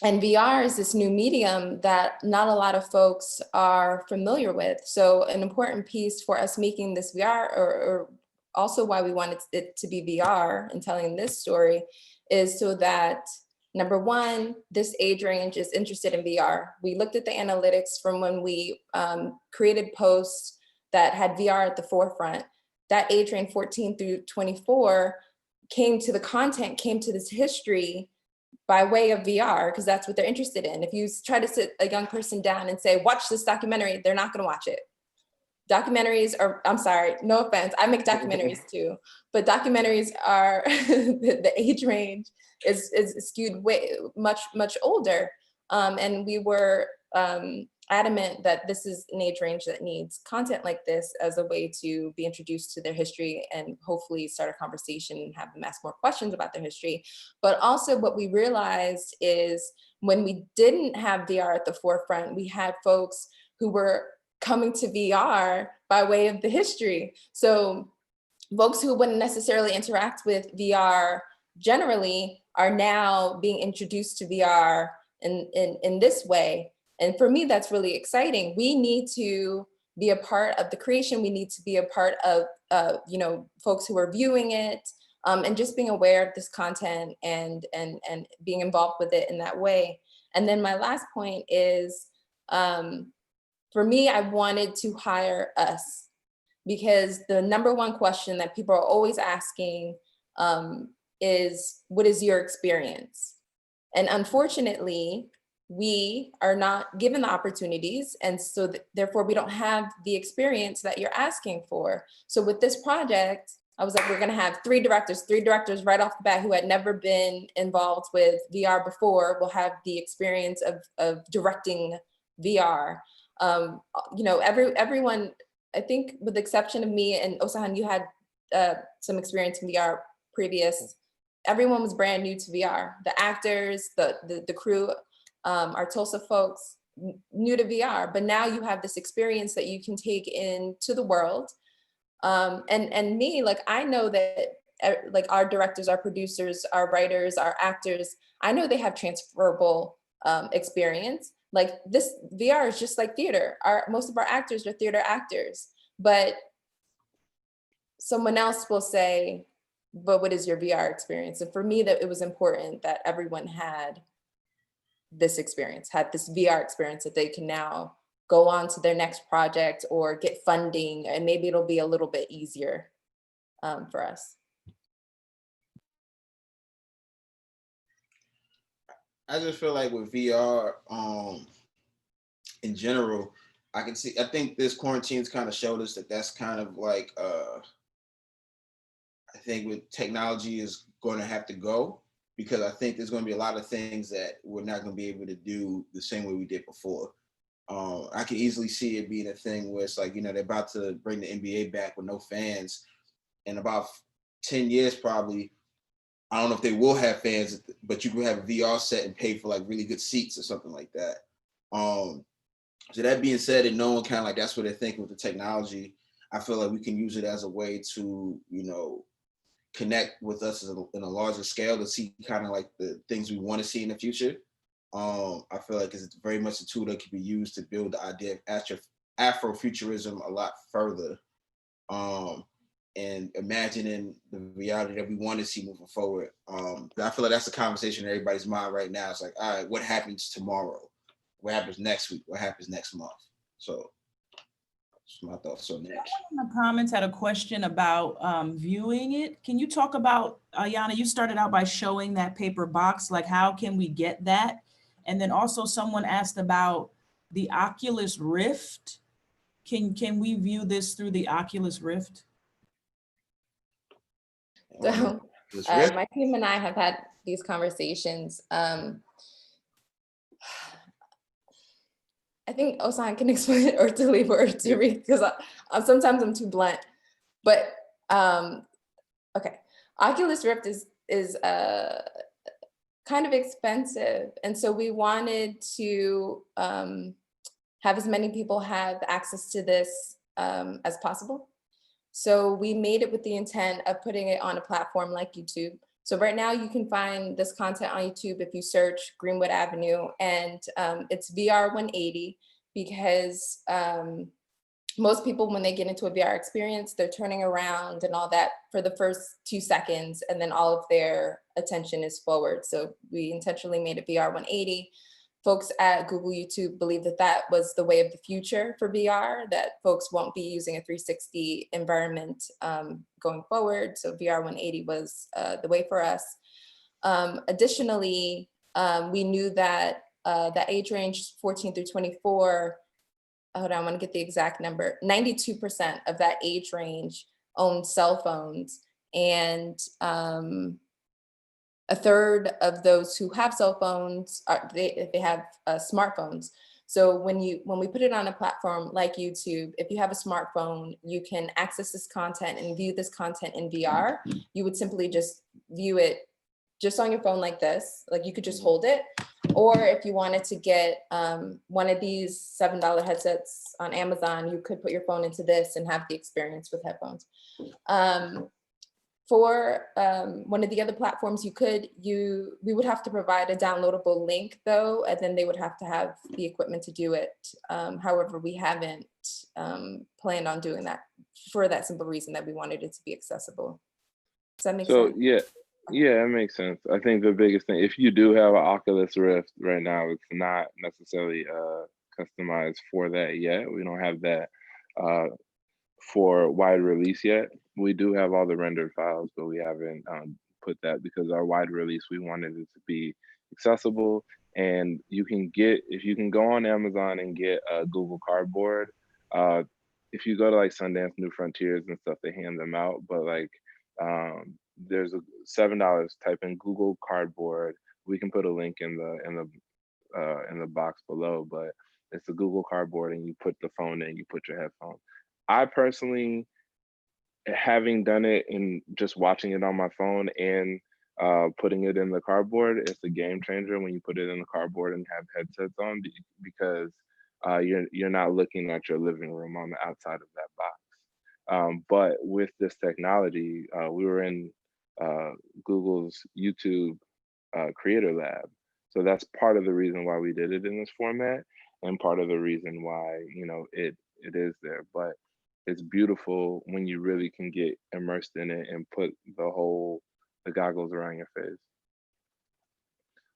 VR is this new medium that not a lot of folks are familiar with. So an important piece for us making this VR, or also why we wanted it to be VR and telling this story, is so that, number one, this age range is interested in VR. We looked at the analytics from when we created posts that had VR at the forefront. That age range, 14 through 24, came to the content, came to this history by way of VR, because that's what they're interested in. If you try to sit a young person down and say, watch this documentary, they're not gonna watch it. Documentaries are, I'm sorry, no offense, I make documentaries too, but documentaries are, the age range is skewed way, much older. And we were adamant that this is an age range that needs content like this as a way to be introduced to their history and hopefully start a conversation and have them ask more questions about their history. But also what we realized is when we didn't have VR at the forefront, we had folks who were coming to VR by way of the history. So folks who wouldn't necessarily interact with VR generally are now being introduced to VR in this way. And for me, that's really exciting. We need to be a part of the creation. We need to be a part of, you know, folks who are viewing it, and just being aware of this content and being involved with it in that way. And then my last point is, for me, I wanted to hire us, because the number one question that people are always asking is, what is your experience? And unfortunately, we are not given the opportunities. And so therefore we don't have the experience that you're asking for. So with this project, I was like, we're gonna have three directors right off the bat who had never been involved with VR before will have the experience of directing VR. You know, everyone, I think with the exception of me and Osahan, you had some experience in VR previous. Everyone was brand new to VR. The actors, the crew, our Tulsa folks, new to VR, but now you have this experience that you can take into the world. And me, like, I know that like our directors, our producers, our writers, our actors, I know they have transferable experience. Like this VR is just like theater. Most of our actors are theater actors, but someone else will say, but what is your VR experience? And for me, that it was important that everyone had this experience, had this VR experience that they can now go on to their next project or get funding, and maybe it'll be a little bit easier for us. I just feel like with VR, in general, I think this quarantine's kind of showed us that that's kind of like, I think with technology is going to have to go, because I think there's going to be a lot of things that we're not going to be able to do the same way we did before. I can easily see it being a thing where it's like, you know, they're about to bring the NBA back with no fans. In about 10 years, probably, I don't know if they will have fans, but you can have a VR set and pay for like really good seats or something like that. So that being said, and knowing kind of like that's what they're thinking with the technology, I feel like we can use it as a way to, you know, connect with us in a larger scale to see kind of like the things we want to see in the future. I feel like it's very much a tool that can be used to build the idea of Afrofuturism a lot further, and imagining the reality that we want to see moving forward. I feel like that's the conversation in everybody's mind right now. It's like, all right, what happens tomorrow? What happens next week? What happens next month? So that's my thoughts on that. Someone in the comments had a question about viewing it. Can you talk about, Ayana, you started out by showing that paper box, like how can we get that? And then also someone asked about the Oculus Rift. Can we view this through the Oculus Rift? So my team and I have had these conversations. I think Osan can explain it, or Talib or Tariq, because sometimes I'm too blunt. But okay, Oculus Rift is kind of expensive, and so we wanted to have as many people have access to this as possible. So we made it with the intent of putting it on a platform like YouTube. So right now you can find this content on YouTube if you search Greenwood Avenue, and it's VR 180, because most people, when they get into a VR experience, they're turning around and all that for the first 2 seconds, and then all of their attention is forward. So we intentionally made it VR 180. Folks at Google YouTube believe that that was the way of the future for VR, that folks won't be using a 360 environment going forward. So VR 180 was the way for us. Additionally, we knew that the age range 14 through 24, hold on, I want to get the exact number, 92% of that age range own cell phones, and a third of those who have cell phones, they have smartphones. So when we put it on a platform like YouTube, if you have a smartphone, you can access this content and view this content in VR. You would simply just view it just on your phone like this, like you could just hold it. Or if you wanted to get one of these $7 headsets on Amazon, you could put your phone into this and have the experience with headphones. For one of the other platforms, we would have to provide a downloadable link though, and then they would have to have the equipment to do it. However, we haven't planned on doing that for that simple reason that we wanted it to be accessible. Does that make sense? Yeah, it makes sense. I think the biggest thing, if you do have an Oculus Rift right now, it's not necessarily customized for that yet. We don't have that for wide release yet. We do have all the rendered files, but we haven't put that because our wide release, we wanted it to be accessible. And you can get, if you can go on Amazon and get a Google Cardboard, if you go to like Sundance New Frontiers and stuff, they hand them out. But like, there's a $7. Type in Google Cardboard. We can put a link in the box below, but it's a Google Cardboard, and you put the phone in, you put your headphone. I personally, having done it and just watching it on my phone and putting it in the cardboard, it's a game changer when you put it in the cardboard and have headsets on, because you're not looking at your living room on the outside of that box. But with this technology, we were in Google's YouTube Creator Lab. So that's part of the reason why we did it in this format, and part of the reason why, you know, it is there. But it's beautiful when you really can get immersed in it and put the goggles around your face.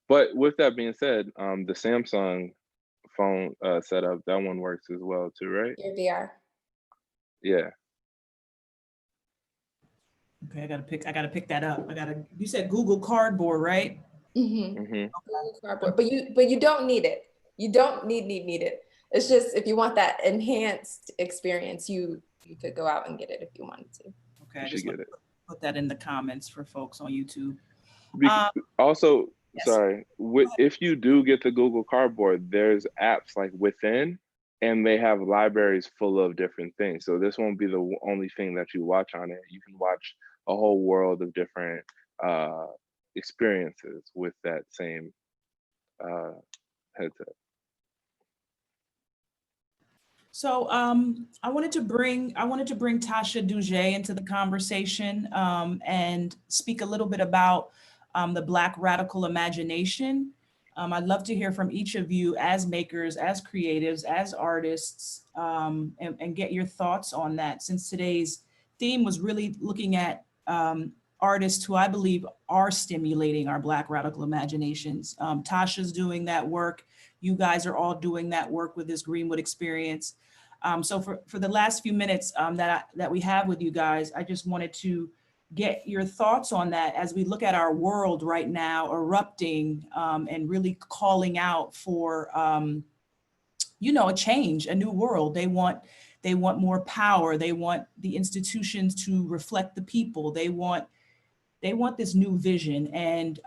But with that being said, the Samsung phone setup, that one works as well too, right? Your VR. Yeah. Okay, I gotta pick that up. You said Google Cardboard, right? Mm-hmm. Google Cardboard, but you don't need it. You don't need it. It's just, if you want that enhanced experience, you could go out and get it if you wanted to. Okay, I just want to put that in the comments for folks on YouTube. Also, yes. Sorry, if you do get the Google Cardboard, there's apps like within, and they have libraries full of different things. So this won't be the only thing that you watch on it. You can watch a whole world of different experiences with that same headset. So I wanted to bring Tasha Duget into the conversation and speak a little bit about the Black radical imagination. I'd love to hear from each of you as makers, as creatives, as artists, and get your thoughts on that, since today's theme was really looking at artists who I believe are stimulating our Black radical imaginations. Tasha's doing that work. You guys are all doing that work with this Greenwood experience. So for the last few minutes that we have with you guys, I just wanted to get your thoughts on that as we look at our world right now erupting and really calling out for, you know, a change, a new world. They want more power. They want the institutions to reflect the people. They want this new vision. And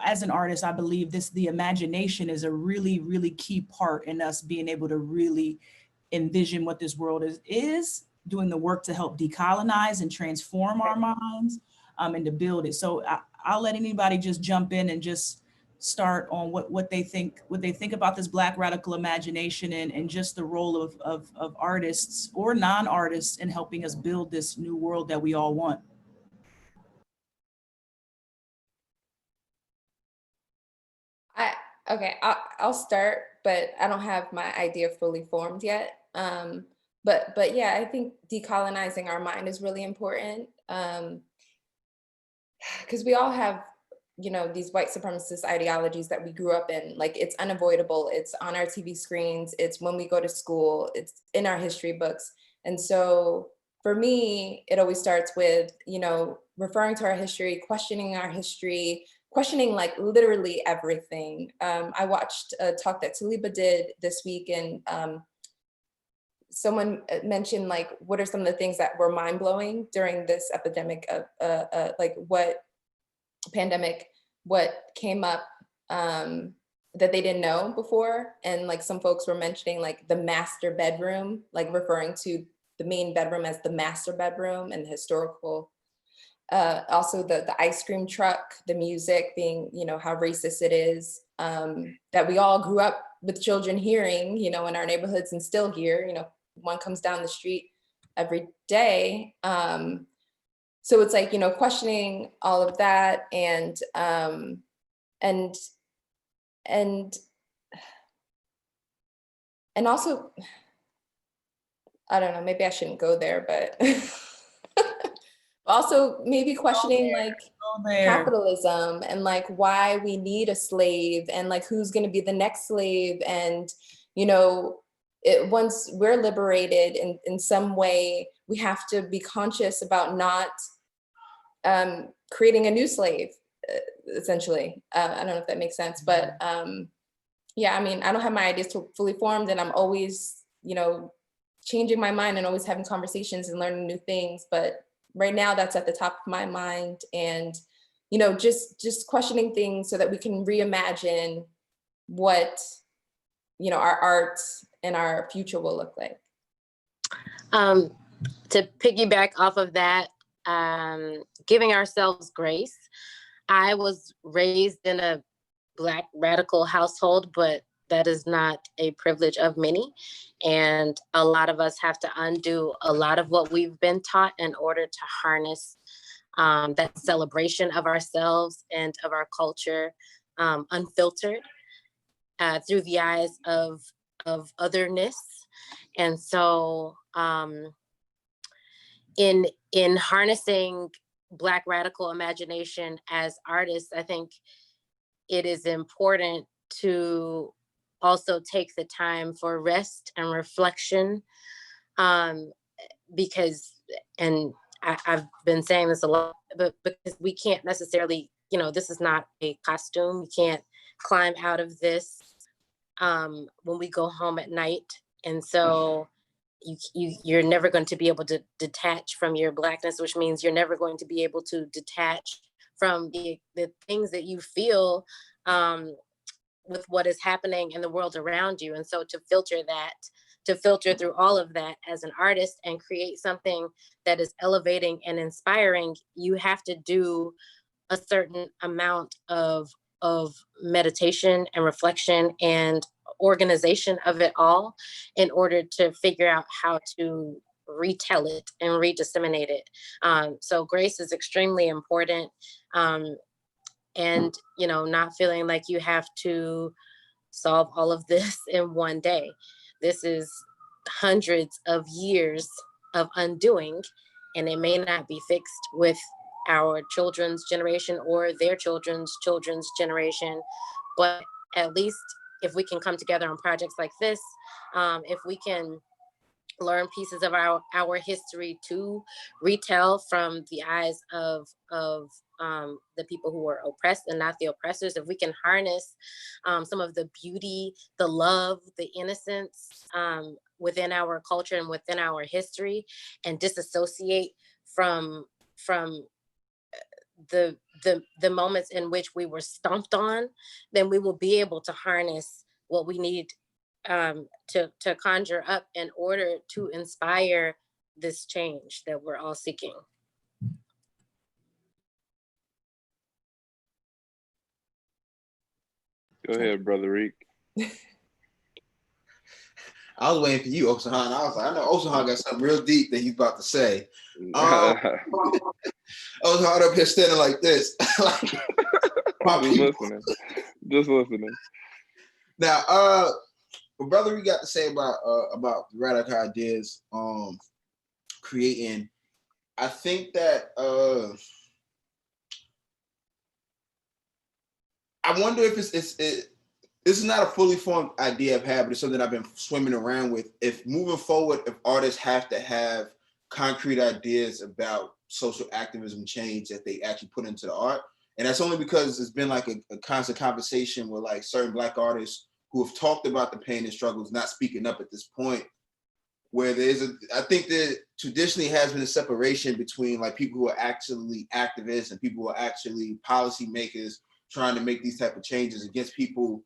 as an artist, I believe the imagination is a really, really key part in us being able to really envision what this world is doing the work to help decolonize and transform our minds and to build it. So I'll let anybody just jump in and just start on what they think about this Black radical imagination and just the role of artists or non-artists in helping us build this new world that we all want. I'll start, but I don't have my idea fully formed yet. But yeah, I think decolonizing our mind is really important, because we all have, you know, these white supremacist ideologies that we grew up in. Like, it's unavoidable. It's on our TV screens. It's when we go to school. It's in our history books. And so for me, it always starts with, you know, referring to our history, questioning our history, questioning like literally everything. I watched a talk that Taliba did this week, and someone mentioned like, what are some of the things that were mind-blowing during this epidemic of like what came up that they didn't know before. And like some folks were mentioning like the master bedroom, like referring to the main bedroom as the master bedroom, and the historical, also the ice cream truck, the music being, you know, how racist it is. that we all grew up with children hearing, you know, in our neighborhoods and still hear, you know, one comes down the street every day. So it's like, you know, questioning all of that and also, I don't know, maybe I shouldn't go there, but also maybe questioning like capitalism and like why we need a slave and like who's going to be the next slave. And, you know, once we're liberated in some way, we have to be conscious about not creating a new slave, essentially. I don't know if that makes sense, but yeah, I mean, I don't have my ideas fully formed, and I'm always, you know, changing my mind and always having conversations and learning new things. But right now that's at the top of my mind, and, you know, just questioning things so that we can reimagine what, you know, our art and our future will look like. To piggyback off of that, giving ourselves grace. I was raised in a Black radical household, but that is not a privilege of many. And a lot of us have to undo a lot of what we've been taught in order to harness that celebration of ourselves and of our culture, unfiltered through the eyes of otherness. And so in harnessing Black radical imagination as artists, I think it is important to also take the time for rest and reflection, because, and I've been saying this a lot, but because we can't necessarily, you know, this is not a costume. We can't climb out of this when we go home at night. And so you're never going to be able to detach from your Blackness, which means you're never going to be able to detach from the things that you feel with what is happening in the world around you. And so to filter through all of that as an artist and create something that is elevating and inspiring, you have to do a certain amount of meditation and reflection and organization of it all in order to figure out how to retell it and redisseminate it. So grace is extremely important. And, you know, not feeling like you have to solve all of this in one day. This is hundreds of years of undoing, and it may not be fixed with our children's generation or their children's generation, but at least if we can come together on projects like this, if we can learn pieces of our history to retell from the eyes of the people who are oppressed and not the oppressors, if we can harness some of the beauty, the love, the innocence within our culture and within our history, and disassociate from the moments in which we were stomped on, then we will be able to harness what we need to conjure up in order to inspire this change that we're all seeking. Go ahead, Brother Reek. I was waiting for you, Osahan. I was like, I know Osahan got something real deep that he's about to say. Osahan up here standing like this. Just listening. Now, what Brother Reek got to say about radical ideas, creating, I think that I wonder if this is not a fully formed idea I've had, but it's something I've been swimming around with. If moving forward, if artists have to have concrete ideas about social activism change that they actually put into the art, and that's only because it's been like a constant conversation with like certain Black artists who have talked about the pain and struggles not speaking up at this point, where I think that traditionally has been a separation between like people who are actually activists and people who are actually policy makers trying to make these type of changes against people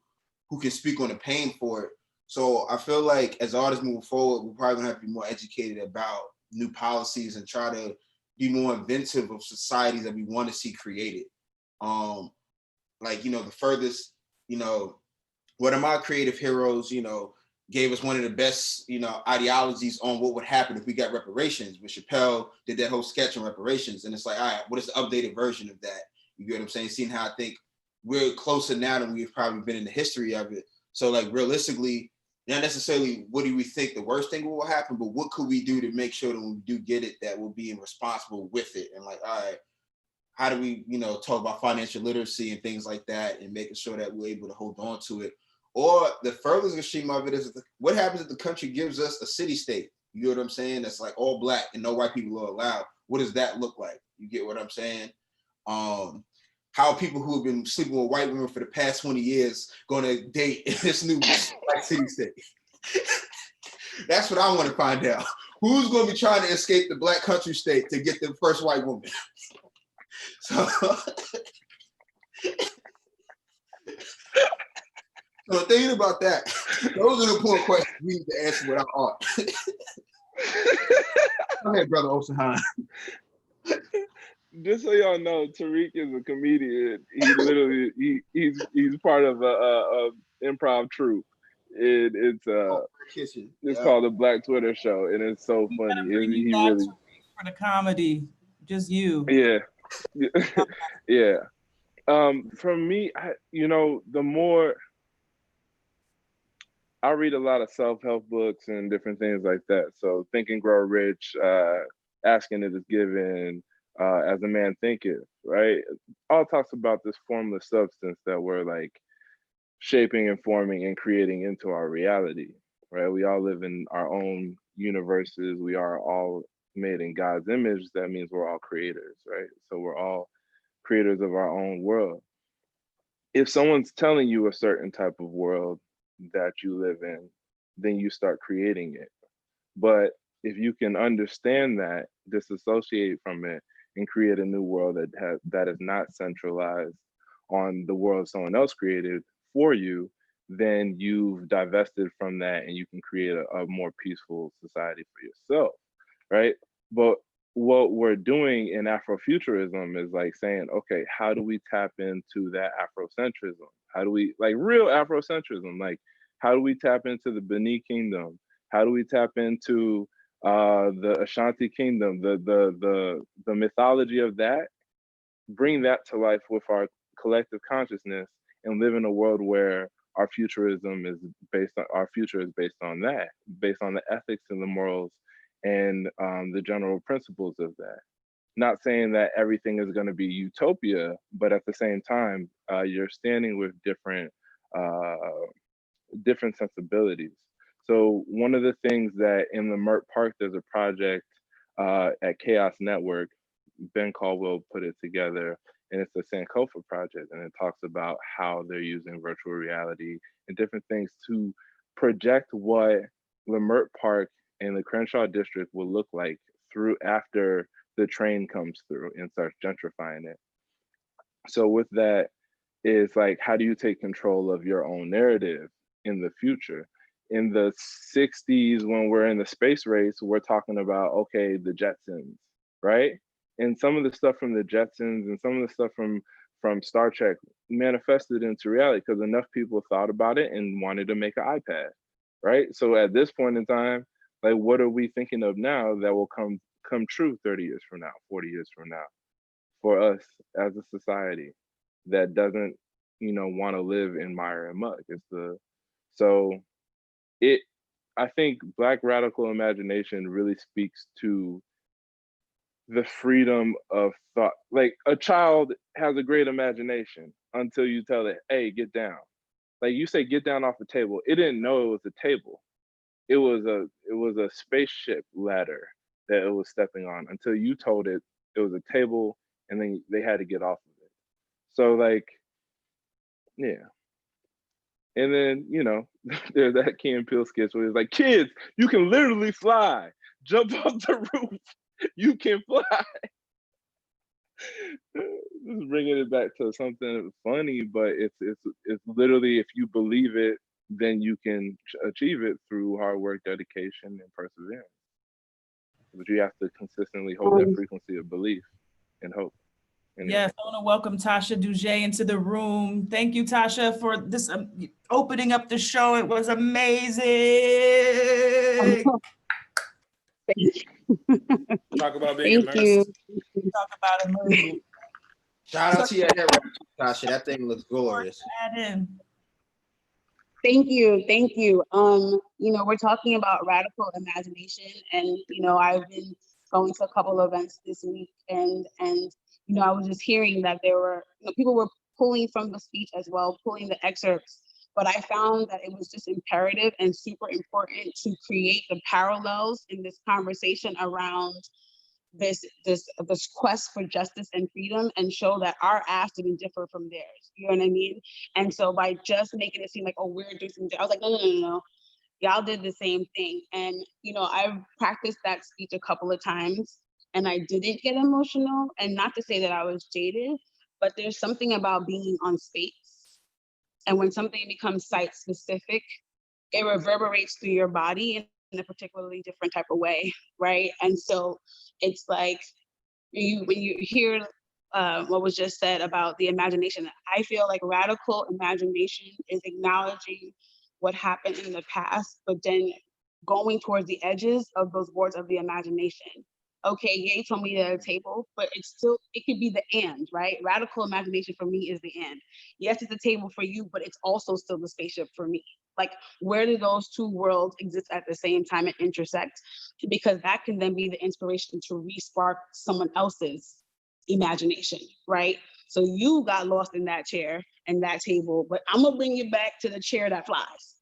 who can speak on the pain for it. So I feel like as artists moving forward, we're probably gonna have to be more educated about new policies and try to be more inventive of societies that we want to see created. Like, you know, the furthest you know, one of my creative heroes, you know, gave us one of the best, you know, ideologies on what would happen if we got reparations. When Chappelle did that whole sketch on reparations, and it's like, all right, what is the updated version of that? You get what I'm saying? Seeing how I think we're closer now than we've probably been in the history of it. So like realistically, not necessarily what do we think the worst thing will happen, but what could we do to make sure that when we do get it, that we'll be responsible with it? And like, all right, how do we, you know, talk about financial literacy and things like that, and making sure that we're able to hold on to it? Or the furthest extreme of it is what happens if the country gives us a city state? You know what I'm saying? That's like all black and no white people are allowed. What does that look like? You get what I'm saying? How people who have been sleeping with white women for the past 20 years going to date in this new black city state? That's what I want to find out. Who's going to be trying to escape the black country state to get the first white woman? So, so thinking about that, those are the important questions we need to answer with our art. Go ahead, brother Osahan. Just so y'all know, Tariq is a comedian. He literally he's part of a improv troupe. It's called the Black Twitter Show, and it's so funny. He really for the comedy, just you. Yeah, yeah. For me, you know, the more I read a lot of self-help books and different things like that. So Think and Grow Rich, Asking It Is Given, As a Man Thinketh, right? All talks about this formless substance that we're like shaping and forming and creating into our reality, right? We all live in our own universes. We are all made in God's image. That means we're all creators, right? So we're all creators of our own world. If someone's telling you a certain type of world that you live in, then you start creating it. But if you can understand that, disassociate from it, and create a new world that is not centralized on the world someone else created for you, then you've divested from that and you can create a more peaceful society for yourself, right? But what we're doing in Afrofuturism is like saying, okay, how do we tap into that Afrocentrism? How do we, like real Afrocentrism, like how do we tap into the Benin Kingdom? How do we tap into the Ashanti Kingdom, the mythology of that, bring that to life with our collective consciousness and live in a world where our futurism is based on, our future is based on that, based on the ethics and the morals and the general principles of that. Not saying that everything is going to be utopia, but at the same time, you're standing with different sensibilities. So one of the things that in the Mert Park, there's a project at Chaos Network, Ben Caldwell put it together, and it's the Sankofa project, and it talks about how they're using virtual reality and different things to project what Leimert Park and the Crenshaw district will look like through after the train comes through and starts gentrifying it. So with that, it's like, how do you take control of your own narrative in the future? In the 60s, when we're in the space race, we're talking about, okay, the Jetsons, right? And some of the stuff from the Jetsons and some of the stuff from Star Trek manifested into reality because enough people thought about it and wanted to make an iPad, right? So at this point in time, like, what are we thinking of now that will come true 30 years from now, 40 years from now, for us as a society that doesn't, you know, want to live in mire and muck? I think Black radical imagination really speaks to the freedom of thought. Like, a child has a great imagination until you tell it, hey, get down. Like, you say, get down off the table. It didn't know it was a table. It was a spaceship ladder that it was stepping on until you told it it was a table, and then they had to get off of it. So like, yeah. And then, you know, there's that Key and Peele sketch where it's like, kids, you can literally fly. Jump off the roof. You can fly. Just bringing it back to something funny, but it's literally, if you believe it, then you can achieve it through hard work, dedication, and perseverance. But you have to consistently hold that frequency of belief and hope. Anyway. Yes, I want to welcome Tasha Duget into the room. Thank you, Tasha, for this opening up the show. It was amazing. Talk about being Thank you. Talk about immersion. Shout out to your hair, Tasha. That thing looks glorious. Add in. Thank you. Thank you. You know, we're talking about radical imagination, and you know, I've been going to a couple of events this week, and you know, I was just hearing that there were, you know, people were pulling from the speech as well, pulling the excerpts, but I found that it was just imperative and super important to create the parallels in this conversation around this quest for justice and freedom, and show that our ask didn't differ from theirs. You know what I mean? And so by just making it seem like, oh, we're doing something, I was like, no. Y'all did the same thing. And you know, I've practiced that speech a couple of times and I didn't get emotional. And not to say that I was jaded, but there's something about being on space. And when something becomes site specific, it reverberates through your body in a particularly different type of way, right? And so it's like when you hear what was just said about the imagination, I feel like radical imagination is acknowledging what happened in the past, but then going towards the edges of those boards of the imagination. Okay, Ye told me at a table, but it could be the and, right? Radical imagination for me is the and. Yes, it's a table for you, but it's also still the spaceship for me. Like, where do those two worlds exist at the same time and intersect? Because that can then be the inspiration to re-spark someone else's imagination, right? So you got lost in that chair and that table, but I'm gonna bring you back to the chair that flies.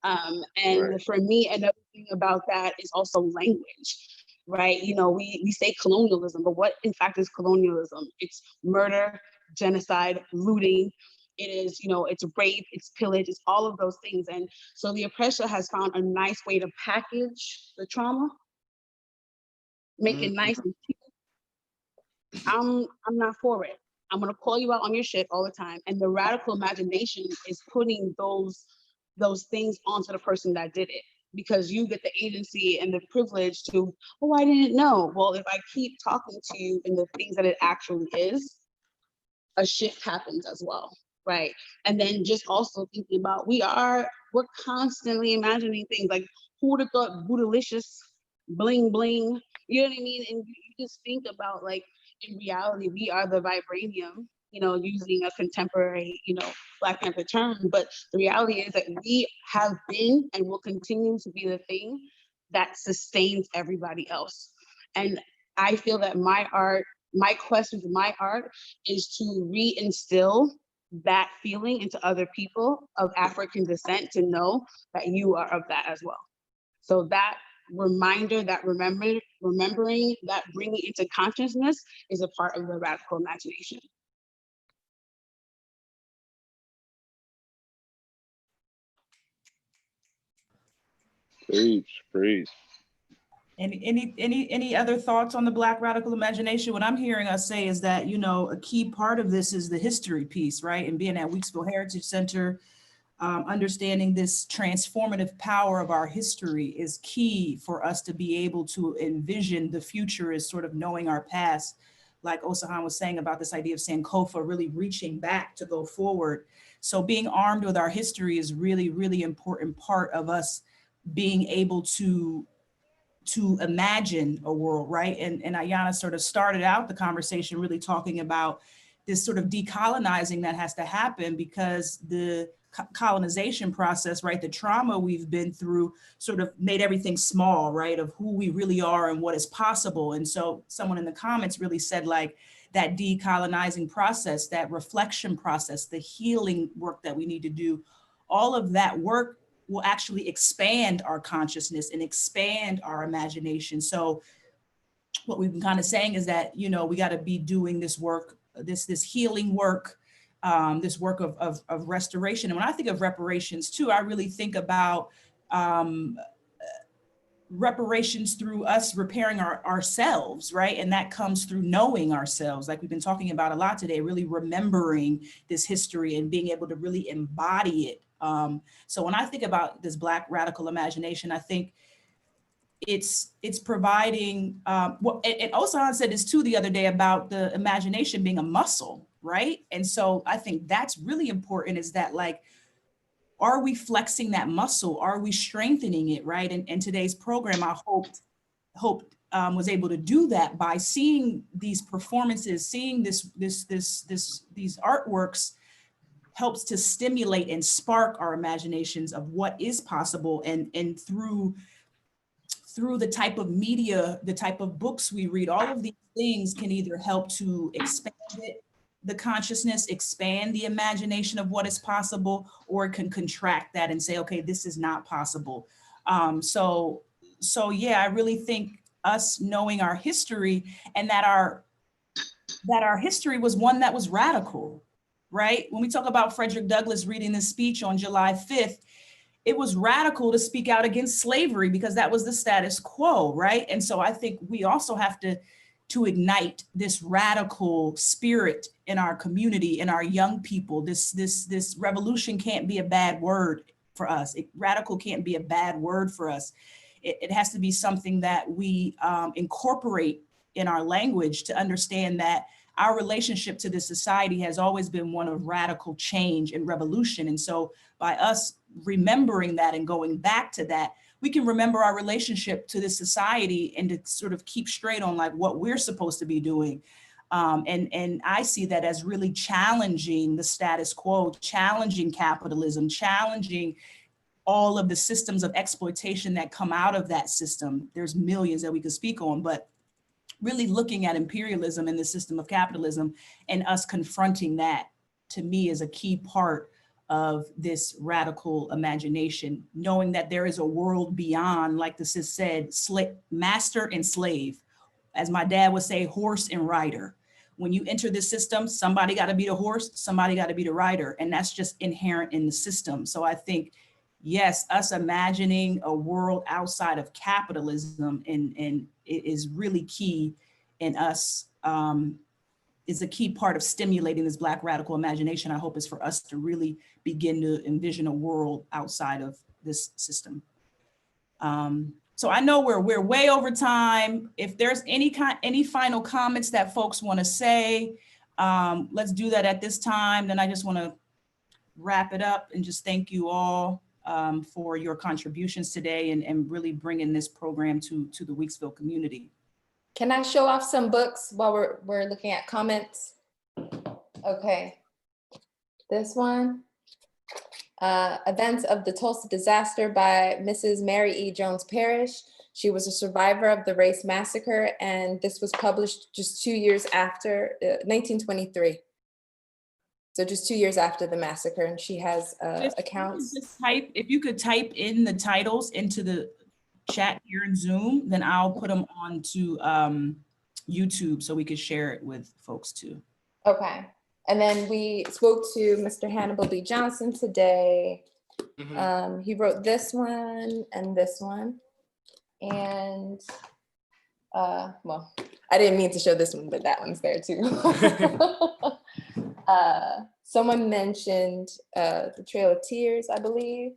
And for me, another thing about that is also language, right? You know, we say colonialism, but what in fact is colonialism? It's murder, genocide, looting. It is, you know, it's rape, it's pillage, it's all of those things. And so the oppressor has found a nice way to package the trauma, make it nice and cute. I'm not for it. I'm gonna call you out on your shit all the time. And the radical imagination is putting those things onto the person that did it, because you get the agency and the privilege to, oh, I didn't know. Well, if I keep talking to you in the things that it actually is, a shift happens as well, right? And then just also thinking about, we're constantly imagining things like, who would have thought bootylicious, bling bling, you know what I mean? And you just think about, like, in reality, we are the vibranium, you know, using a contemporary, you know, Black Panther term, but the reality is that we have been and will continue to be the thing that sustains everybody else. And I feel that my quest with my art is to reinstill that feeling into other people of African descent, to know that you are of that as well. So that reminder, that remembering, that bringing into consciousness is a part of the radical imagination. Preach. Any other thoughts on the Black radical imagination? What I'm hearing us say is that, you know, a key part of this is the history piece, right? And being at Weeksville Heritage Center, understanding this transformative power of our history is key for us to be able to envision the future as sort of knowing our past. Like Osahan was saying about this idea of Sankofa, really reaching back to go forward. So being armed with our history is really, really important part of us being able to imagine a world, right? And Ayana sort of started out the conversation really talking about this sort of decolonizing that has to happen, because the colonization process, right, the trauma we've been through sort of made everything small, right, of who we really are and what is possible. And so someone in the comments really said, like, that decolonizing process, that reflection process, the healing work that we need to do, all of that work will actually expand our consciousness and expand our imagination. So what we've been kind of saying is that, you know, we got to be doing this work, this healing work, this work of restoration. And when I think of reparations too, I really think about reparations through us repairing ourselves, right? And that comes through knowing ourselves, like we've been talking about a lot today, really remembering this history and being able to really embody it. So when I think about this Black radical imagination, I think it's providing, and Osahan said this too the other day about the imagination being a muscle, right? And so I think that's really important, is that like, are we flexing that muscle? Are we strengthening it, right? And today's program, I hoped was able to do that by seeing these performances, seeing these artworks helps to stimulate and spark our imaginations of what is possible, and through the type of media, the type of books we read, all of these things can either help to expand the consciousness, expand the imagination of what is possible, or it can contract that and say, okay, this is not possible. So yeah, I really think us knowing our history, and that our history was one that was radical, right? When we talk about Frederick Douglass reading this speech on July 5th, it was radical to speak out against slavery because that was the status quo, right? And so I think we also have to ignite this radical spirit in our community, in our young people. This revolution can't be a bad word for us. Radical can't be a bad word for us. It has to be something that we incorporate in our language to understand that our relationship to this society has always been one of radical change and revolution. And so by us remembering that and going back to that, we can remember our relationship to this society and to sort of keep straight on like what we're supposed to be doing. And I see that as really challenging the status quo, challenging capitalism, challenging all of the systems of exploitation that come out of that system. There's millions that we could speak on, but really looking at imperialism and the system of capitalism and us confronting that, to me, is a key part of this radical imagination, knowing that there is a world beyond, like the sis said, master and slave. As my dad would say, horse and rider. When you enter the system, somebody got to be the horse, somebody got to be the rider, and that's just inherent in the system. So I think, yes, us imagining a world outside of capitalism and it is really key in us, is a key part of stimulating this Black radical imagination. I hope is for us to really begin to envision a world outside of this system. So I know we're way over time. If there's any final comments that folks want to say, let's do that at this time. Then I just want to wrap it up and just thank you all for your contributions today and really bringing this program to the Weeksville community. Can I show off some books while we're looking at comments? Okay, this one, Events of the Tulsa Disaster by Mrs. Mary E. Jones Parrish. She was a survivor of the race massacre, and this was published just 2 years after, 1923. So just 2 years after the massacre, and she has accounts. If you could type in the titles into the chat here in Zoom, then I'll put them onto YouTube so we could share it with folks too. Okay. And then we spoke to Mr. Hannibal B. Johnson today. Mm-hmm. He wrote this one and this one. And well, I didn't mean to show this one, but that one's there too. Someone mentioned the Trail of Tears, I believe.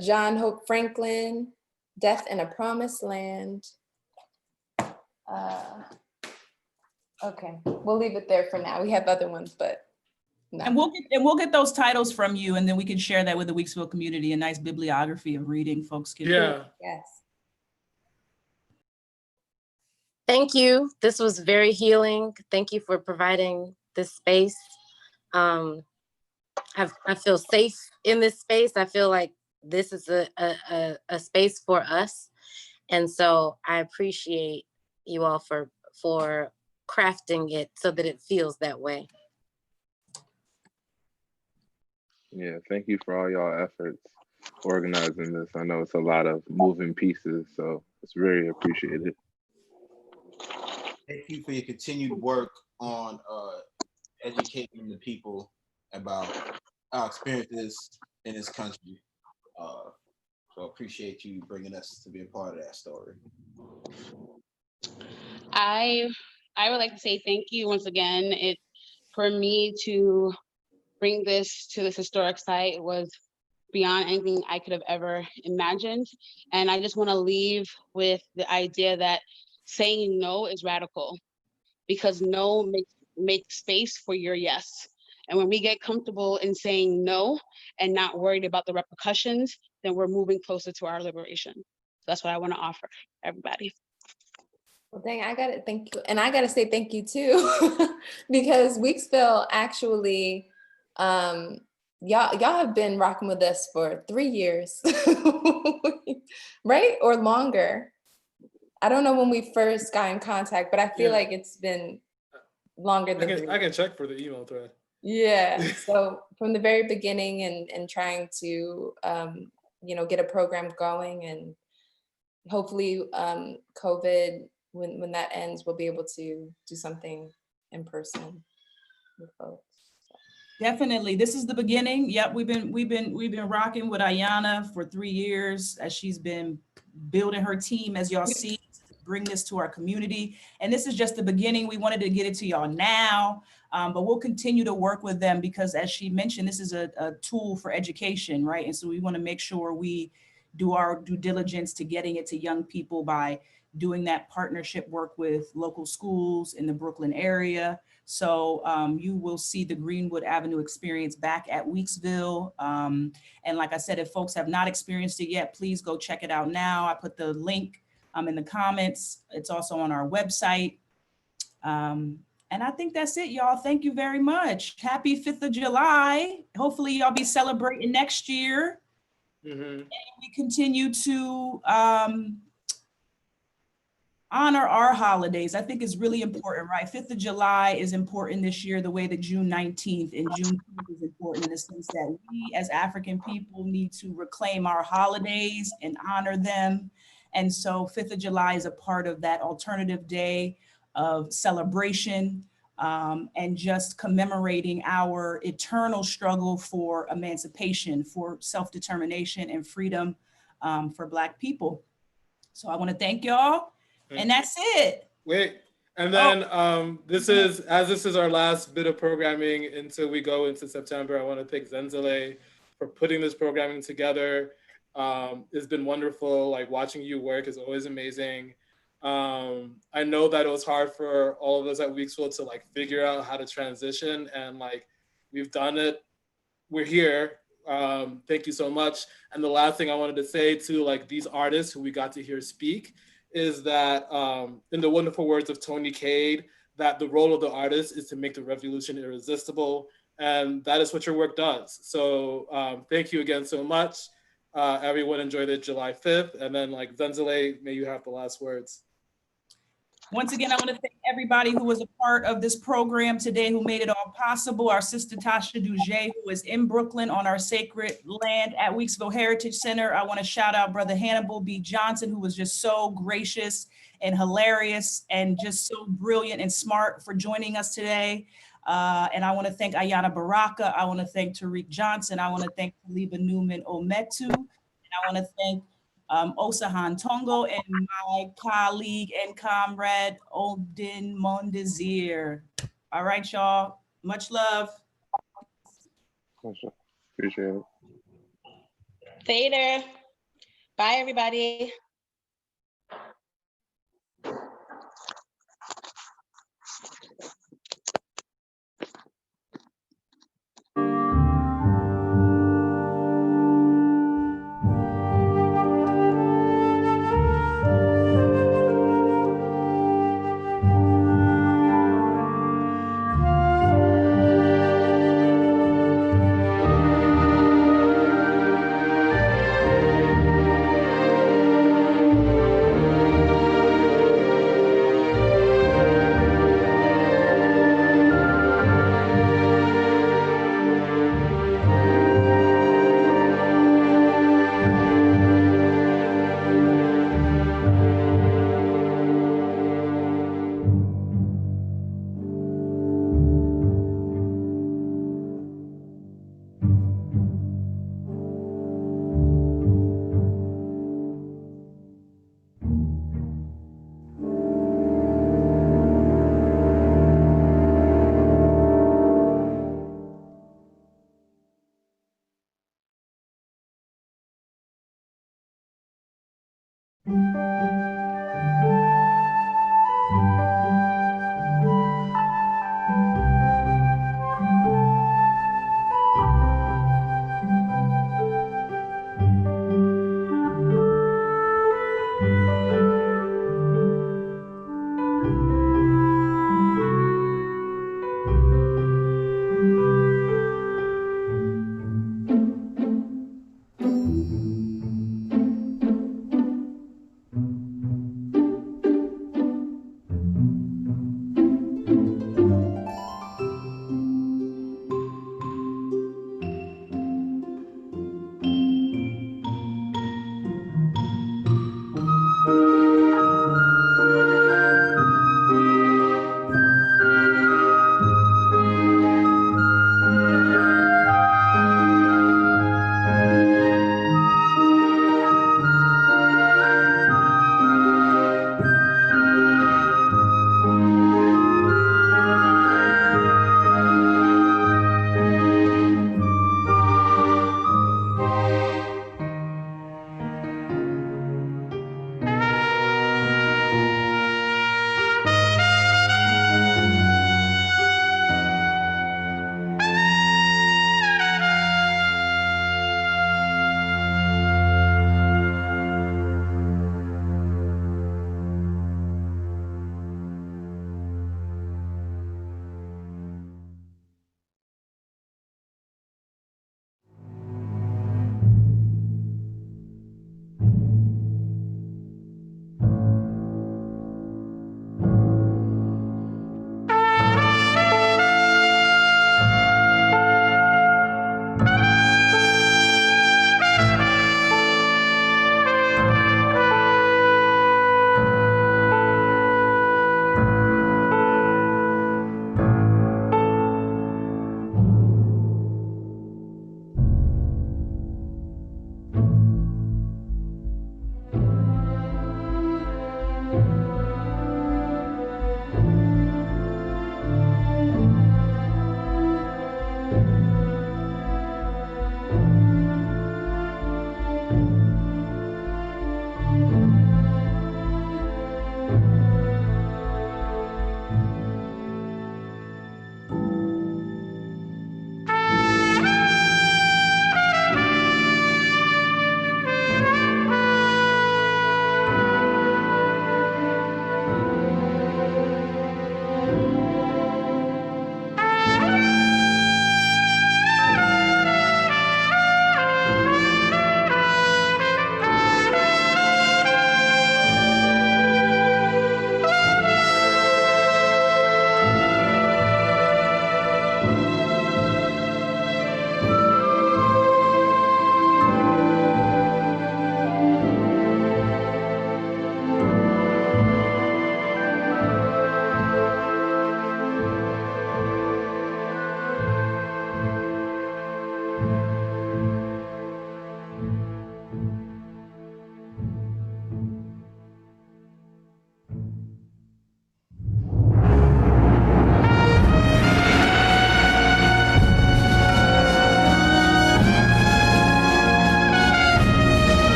John Hope Franklin, Death in a Promised Land. Okay, we'll leave it there for now. We have other ones, but no. And we'll get those titles from you, and then we can share that with the Weeksville community, a nice bibliography of reading folks can do. Yes. Thank you. This was very healing. Thank you for providing this space. I feel safe in this space. I feel like this is a space for us. And so I appreciate you all for crafting it so that it feels that way. Yeah, thank you for all y'all efforts organizing this. I know it's a lot of moving pieces, so it's very appreciated. Thank you for your continued work on educating the people about our experiences in this country. So appreciate you bringing us to be a part of that story. I would like to say thank you once again. For me to bring this to this historic site was beyond anything I could have ever imagined. And I just want to leave with the idea that saying no is radical, because no makes space for your yes. And when we get comfortable in saying no and not worried about the repercussions, then we're moving closer to our liberation. That's what I want to offer everybody. Well, dang, I gotta thank you. And I gotta say thank you too, because Weeksville actually, y'all have been rocking with us for 3 years, right? Or longer. I don't know when we first got in contact, but I feel like it's been longer than I can check for the email thread. Yeah, so from the very beginning and trying to, you know, get a program going, and hopefully COVID, when that ends, we'll be able to do something in person with folks. Definitely, this is the beginning. Yep, we've been rocking with Ayana for 3 years as she's been building her team, as y'all see, to bring this to our community. And this is just the beginning. We wanted to get it to y'all now, but we'll continue to work with them because, as she mentioned, this is a tool for education, right? And so we want to make sure we do our due diligence to getting it to young people by doing that partnership work with local schools in the Brooklyn area. So you will see the Greenwood Avenue experience back at Weeksville. And like I said, if folks have not experienced it yet, please go check it out now. I put the link in the comments. It's also on our website. And I think that's it, y'all. Thank you very much. Happy 5th of July. Hopefully y'all be celebrating next year. And we continue to honor our holidays. I think it's really important, right? 5th of July is important this year, the way that June 19th and Juneteenth is important, in the sense that we as African people need to reclaim our holidays and honor them. And so 5th of July is a part of that alternative day of celebration and just commemorating our eternal struggle for emancipation, for self-determination and freedom for Black people. So I want to thank y'all. And that's it. Wait, and then this is our last bit of programming until we go into September. I want to thank Zenzele for putting this programming together. It's been wonderful. Like, watching you work is always amazing. I know that it was hard for all of us at Weeksville to like figure out how to transition, and like we've done it. We're here. Thank you so much. And the last thing I wanted to say to like these artists who we got to hear speak is that, in the wonderful words of Tony Cade, that the role of the artist is to make the revolution irresistible. And that is what your work does. So thank you again so much. Everyone enjoy the July 5th. And then like Zenzele, may you have the last words. Once again, I want to thank everybody who was a part of this program today, who made it all possible. Our sister Tasha Dujet, who is in Brooklyn on our sacred land at Weeksville Heritage Center. I want to shout out Brother Hannibal B. Johnson, who was just so gracious and hilarious and just so brilliant and smart for joining us today. And I want to thank Ayana Baraka. I want to thank Tariq Johnson. I want to thank Taliba Newman Ometu. And I want to thank Osahan Tongo and my colleague and comrade Odin Mondesir. All right, y'all. Much love. Appreciate it. Later. Bye, everybody. you.